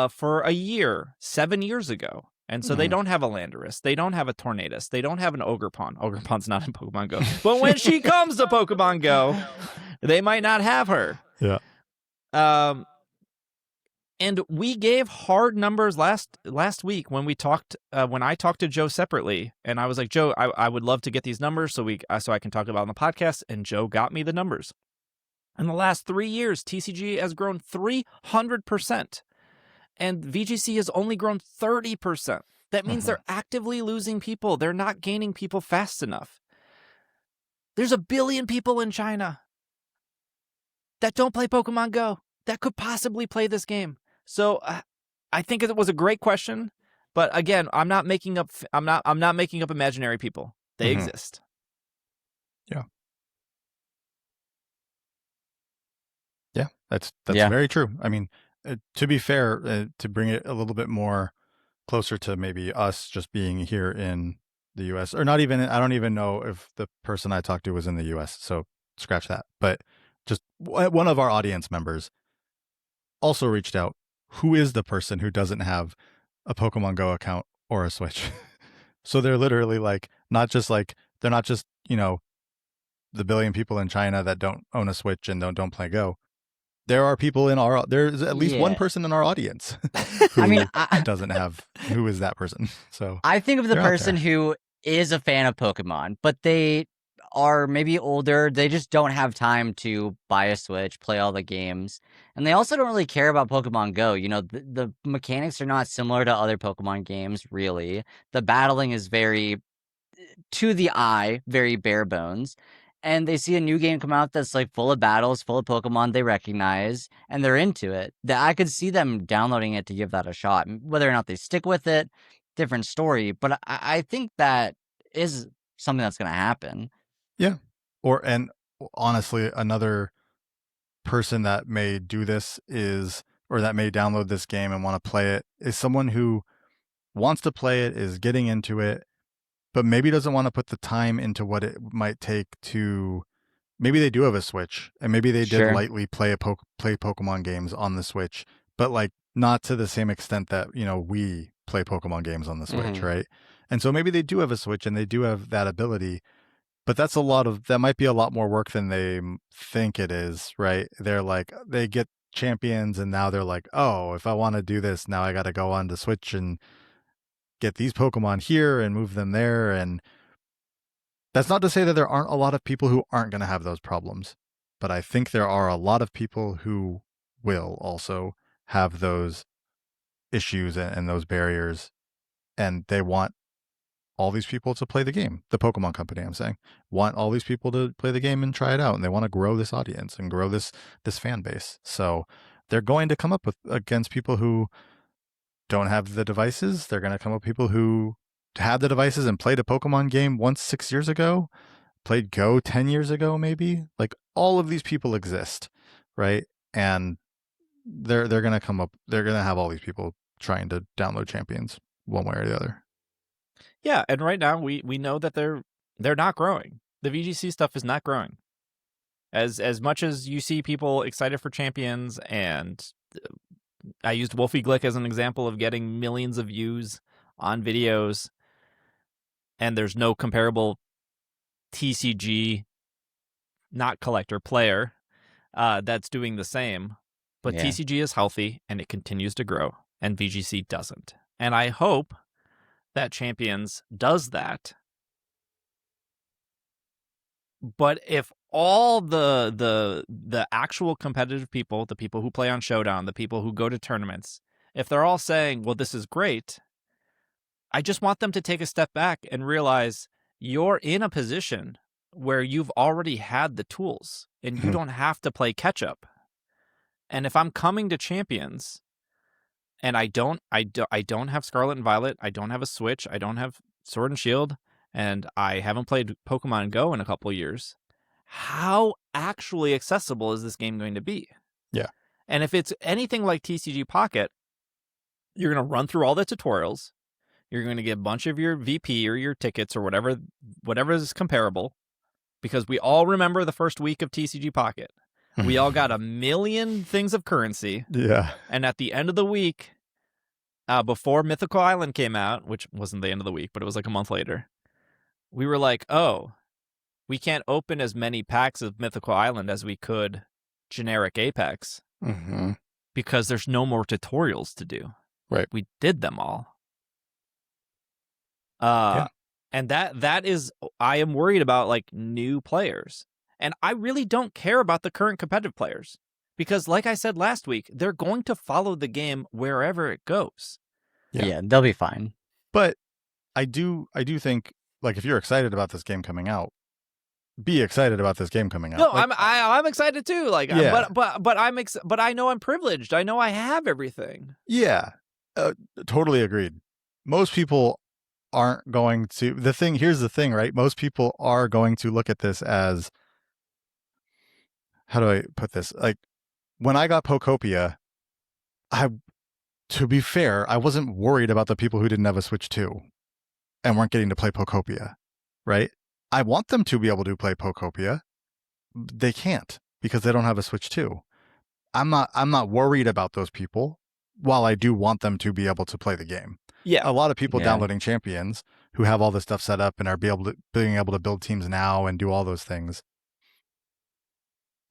for a year, 7 years ago. And so they don't have a Landorus. They don't have a Tornadus. They don't have an Ogerpon. Ogerpon's not in Pokemon Go. But when she comes to Pokemon Go, they might not have her. Yeah. And we gave hard numbers last week when we talked when I talked to Joe separately, and I was like, Joe, I would love to get these numbers so I can talk about it on the podcast. And Joe got me the numbers. In the last 3 years, TCG has grown 300%. And VGC has only grown 30%. That means they're actively losing people. They're not gaining people fast enough. There's 1 billion people in China that don't play Pokemon Go that could possibly play this game. So I think it was a great question, but again, I'm not making up imaginary people. They exist. Yeah. Yeah, that's very true. I mean, to be fair, to bring it a little bit more closer to maybe us just being here in the U.S. or not even, I don't even know if the person I talked to was in the U.S., so scratch that. But just one of our audience members also reached out. Who is the person who doesn't have a Pokemon Go account or a Switch? So they're literally like, they're not just, the billion people in China that don't own a Switch and don't play Go. There are people there's at least one person in our audience who doesn't have, who is that person? So I think of the person who is a fan of Pokemon, but they are maybe older. They just don't have time to buy a Switch, play all the games. And they also don't really care about Pokemon Go. The mechanics are not similar to other Pokemon games, really. The battling is very, to the eye, very bare bones. And they see a new game come out that's like full of battles, full of Pokemon they recognize, and they're into it. That I could see them downloading it to give that a shot. Whether or not they stick with it, different story. But I think that is something that's going to happen. Yeah. And honestly, another person that may do this or that may download this game and want to play it is someone who wants to play it, is getting into it, but maybe doesn't want to put the time into what it might take to. Maybe they do have a Switch, and maybe they did lightly play Pokemon games on the Switch, but like not to the same extent that we play Pokemon games on the Switch, right? And so maybe they do have a Switch and they do have that ability, but that might be a lot more work than they think it is, right? They're like, they get champions, and now they're like, oh, if I want to do this, now I got to go on the Switch and get these Pokemon here and move them there. And that's not to say that there aren't a lot of people who aren't going to have those problems, but I think there are a lot of people who will also have those issues and those barriers, and they want all these people to play the game. The Pokemon company, I'm saying, want all these people to play the game and try it out, and they want to grow this audience and grow this fan base. So they're going to come up with against people who don't have the devices. They're going to come up with people who had the devices and played a Pokemon game once 6 years ago, played Go 10 years ago, maybe. Like, all of these people exist, right? And they're going to come up. They're going to have all these people trying to download champions one way or the other. Yeah, and right now we know that they're not growing. The VGC stuff is not growing. As much as you see people excited for champions, and I used Wolfie Glick as an example of getting millions of views on videos, and there's no comparable TCG, not collector, player that's doing the same. But Yeah. TCG is healthy, and it continues to grow, and VGC doesn't. And I hope that Champions does that. But if all the actual competitive people, the people who play on Showdown, the people who go to tournaments, if they're all saying, well, this is great, I just want them to take a step back and realize you're in a position where you've already had the tools and you don't have to play catch up. And if I'm coming to Champions and I don't have Scarlet and Violet, I don't have a Switch, I don't have Sword and Shield, and I haven't played Pokemon Go in a couple years, how actually accessible is this game going to be? Yeah. And if it's anything like TCG Pocket, you're going to run through all the tutorials. You're going to get a bunch of your VP or your tickets or whatever is comparable, because we all remember the first week of TCG Pocket. We all got 1 million things of currency. Yeah. And at the end of the week, before Mythical Island came out, which wasn't the end of the week, but it was like a month later, we were like, oh, we can't open as many packs of Mythical Island as we could generic Apex because there's no more tutorials to do. Right. We did them all. And that is, I am worried about like new players. And I really don't care about the current competitive players because, like I said last week, they're going to follow the game wherever it goes. Yeah, they'll be fine. But I do think, like, if you're excited about this game coming out, be excited about this game coming out. No, like, I'm excited too. Like, Yeah. but I know I'm privileged. I know I have everything. Yeah, totally agreed. Most people aren't going to. Here's the thing, right? Most people are going to look at this as, how do I put this? Like, when I got Pokopia, to be fair, I wasn't worried about the people who didn't have a Switch 2 and weren't getting to play Pokopia, right? I want them to be able to play Pokopia. They can't because they don't have a Switch 2. I'm not worried about those people, while I do want them to be able to play the game. Yeah. A lot of people Yeah. downloading Champions who have all this stuff set up and are being able to build teams now and do all those things.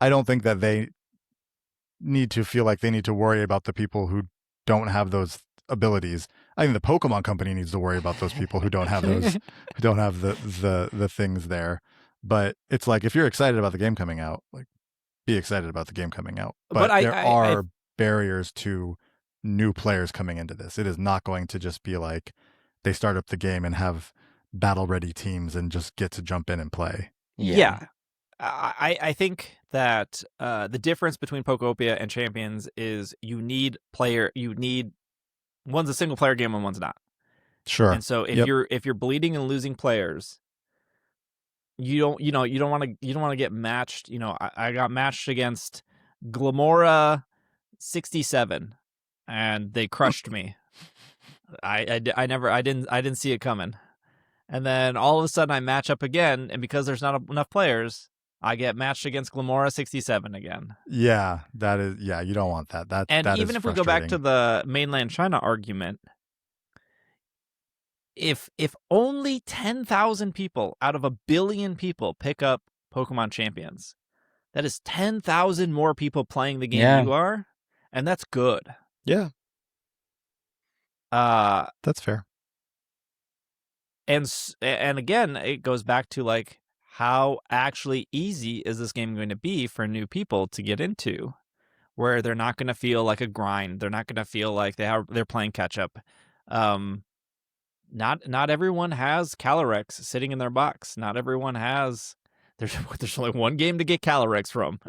I don't think that they need to feel like they need to worry about the people who don't have those abilities. I think the Pokemon company needs to worry about those people who don't have those, who don't have the things there. But it's like, if you're excited about the game coming out, like, be excited about the game coming out. But there are barriers to new players coming into this. It is not going to just be like they start up the game and have battle ready teams and just get to jump in and play. Yeah. I think that the difference between Pokopia and Champions is one's a single player game and one's not. Sure. And so if you're bleeding and losing players, you don't want to get matched. I got matched against Glamora 67 and they crushed me. I didn't see it coming. And then all of a sudden I match up again, and because there's not enough players, I get matched against Glamora 67 again. Yeah, you don't want that. That even if we go back to the mainland China argument, if only 10,000 people out of 1 billion people pick up Pokemon Champions, that is 10,000 more people playing the game you are, and that's good. Yeah. That's fair. And again, it goes back to like, how actually easy is this game going to be for new people to get into, where they're not going to feel like a grind. They're not going to feel like they're playing catch up. Not everyone has Calyrex sitting in their box. Not everyone has. There's only one game to get Calyrex from.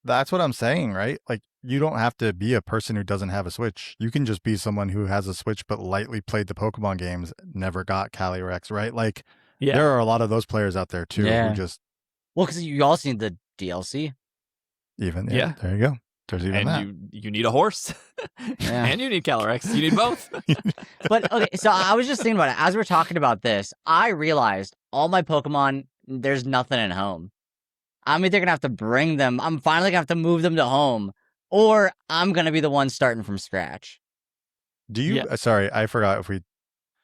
That's what I'm saying, right? Like, you don't have to be a person who doesn't have a Switch. You can just be someone who has a Switch but lightly played the Pokemon games, never got Calyrex, right? Like, there are a lot of those players out there too Yeah. who just Well, because you also need the DLC. even Yeah. there you go. There's even that. And you need a horse. Yeah. And you need Calyrex. You need both. But okay, so I was just thinking about it as we're talking about this. I realized all my Pokemon, there's nothing at home. I'm either gonna have to bring them. I'm finally gonna have to move them to home, or I'm gonna be the one starting from scratch. Do you? Yeah. Sorry, I forgot if we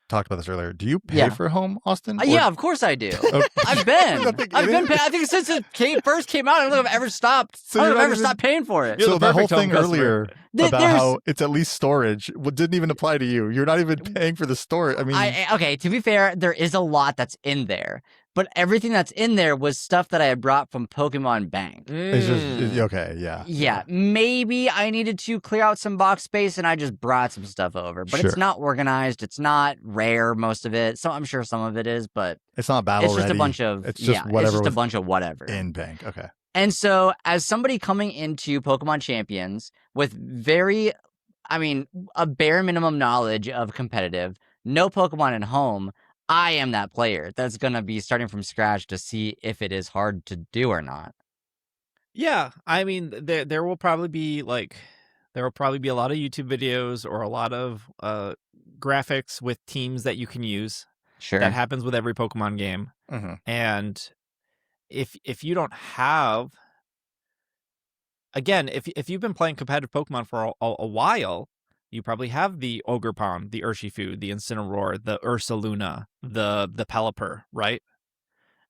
talked about this earlier. Do you pay Yeah. for home, Austin? Or- Yeah, of course I do. Oh, I've been. I think I've it been. is. I think since it first came out, I don't think I've ever stopped. So I don't you're think I've not ever even- stopped paying for it. You're So the that whole perfect home thing customer. earlier about There's- how it's at least storage didn't even apply to you. You're not even paying for the storage. I mean, Okay, to be fair, there is a lot that's in there, but everything that's in there was stuff that I had brought from Pokemon Bank. it's just okay. Yeah. Yeah, maybe I needed to clear out some box space and I just brought some stuff over. But Sure. it's not organized. It's not rare, most of it. So I'm sure some of it is, but It's not battle it's just ready. a bunch of It's just it's whatever just a was bunch of whatever. in bank. Okay. And so as somebody coming into Pokemon Champions with a bare minimum knowledge of competitive, no Pokemon at home, I am that player that's going to be starting from scratch to see if it is hard to do or not. Yeah, I mean, there will probably be a lot of YouTube videos or a lot of graphics with teams that you can use. Sure. That happens with every Pokemon game. Mhm. And if you don't have, again, if you've been playing competitive Pokemon for a while, you probably have the Ogerpon, the Urshifu, the Incineroar, the Ursaluna, the Pelipper, right?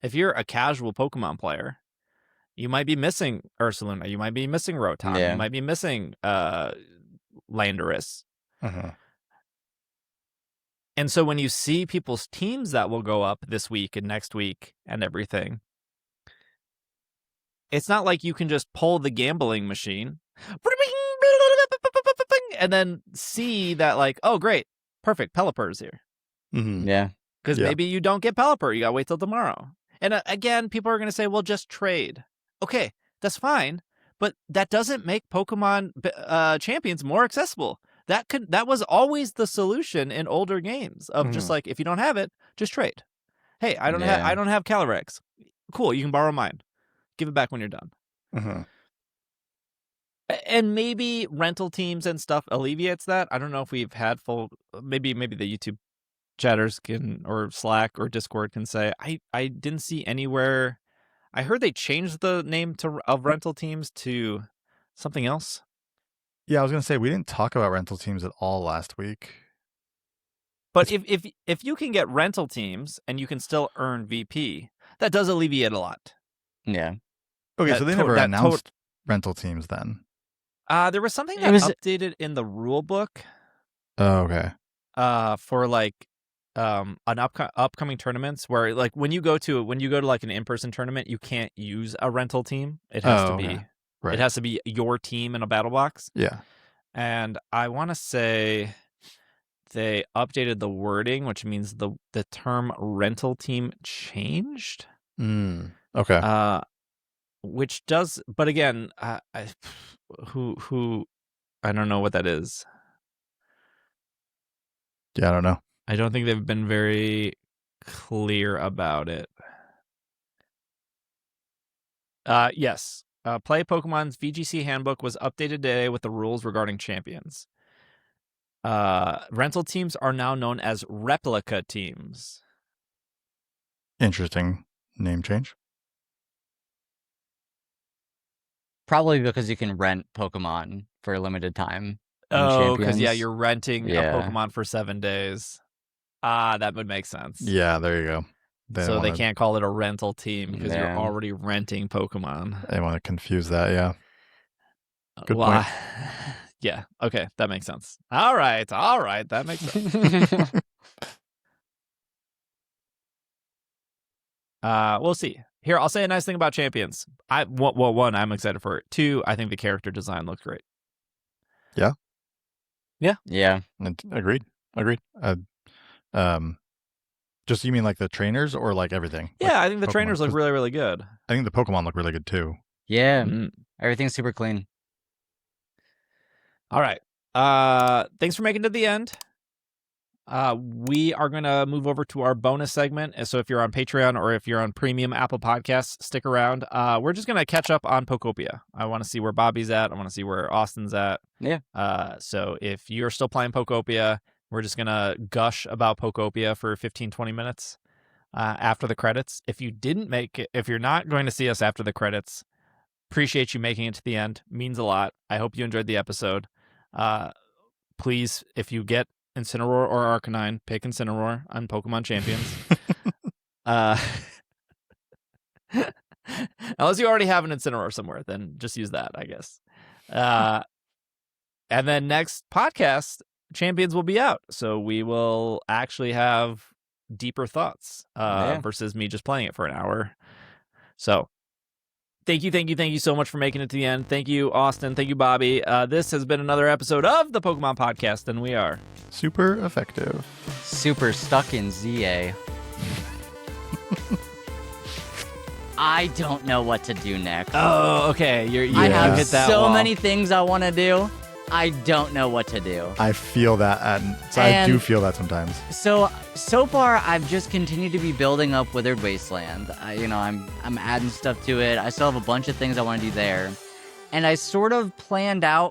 If you're a casual Pokemon player, you might be missing Ursaluna, you might be missing Rotom, Yeah. you might be missing Landorus. Mhm. And so when you see people's teams that will go up this week and next week and everything, it's not like you can just pull the gambling machine and then see that, like, oh, great, perfect, Pelipper's here. Mhm. Yeah. Because Yeah. maybe you don't get Pelipper. You got to wait till tomorrow. And again, people are going to say, well, just trade. Okay, that's fine. But that doesn't make Pokemon Champions more accessible. That was always the solution in older games of just like, if you don't have it, just trade. Hey, I don't have Calyrex. Cool, you can borrow mine. Give it back when you're done. Mhm. And maybe rental teams and stuff alleviates that. I don't know if we've had full. Maybe the YouTube chatters can, or Slack or Discord can say, I didn't see anywhere. I heard they changed the name of rental teams to something else. Yeah, I was gonna say we didn't talk about rental teams at all last week. But if you can get rental teams and you can still earn VP, that does alleviate a lot. Yeah. Okay, That so they to- never that announced rental teams then. There was something It that was- updated in the rule book. Oh, okay. For like an upcoming tournaments where, like, when you go to like an in-person tournament, you can't use a rental team. It has to be okay. Right. it has to be your team in a battle box. Yeah. And I want to say they updated the wording, which means the term rental team changed. Okay. Which does, but again, who I don't know what that is. Yeah, I don't know. I don't think they've been very clear about it. Yes. Play Pokemon's VGC handbook was updated today with the rules regarding champions. Rental teams are now known as replica teams. Interesting name change. Probably because you can rent Pokemon for a limited time. in Oh, because Champions. you're renting Yeah. a Pokemon for 7 days. That would make sense. Yeah, there you go. So they can't call it a rental team because Yeah. you're already renting Pokemon. They want to confuse that. Yeah. Good point. Yeah. Okay, that makes sense. All right, that makes sense. We'll see. Here, I'll say a nice thing about champions. One, I'm excited for it. Two, I think the character design looks great. Yeah. Agreed. Just you mean like the trainers or like everything? Yeah, Like I think the Pokemon? trainers look 'Cause really, really good. I think the Pokemon look really good too. Yeah. Mm. Everything's super clean. All right. Thanks for making it to the end. We are going to move over to our bonus segment. So if you're on Patreon or if you're on Premium Apple Podcasts, stick around. We're just going to catch up on Pokopia. I want to see where Bobby's at. I want to see where Austin's at. Yeah. So if you're still playing Pokopia, we're just going to gush about Pokopia for 15, 20 minutes after the credits. If you didn't make it, if you're not going to see us after the credits, appreciate you making it to the end. Means a lot. I hope you enjoyed the episode. Please, if you get Incineroar or Arcanine, pick Incineroar on Pokemon Champions. Unless you already have an Incineroar somewhere, then just use that, I guess. And then next podcast, Champions will be out. So we will actually have deeper thoughts versus me just playing it for an hour. So thank you so much for making it to the end. Thank you, Austin. Thank you, Bobby. This has been another episode of the Pokemon Podcast, and we are super effective. Super stuck in ZA. I don't know what to do next. Oh, okay. You I have hit that so wall. many things I want to do. I don't know what to do. I feel that, I do feel that sometimes. So far, I've just continued to be building up Withered Wasteland. I'm adding stuff to it. I still have a bunch of things I want to do there. And I sort of planned out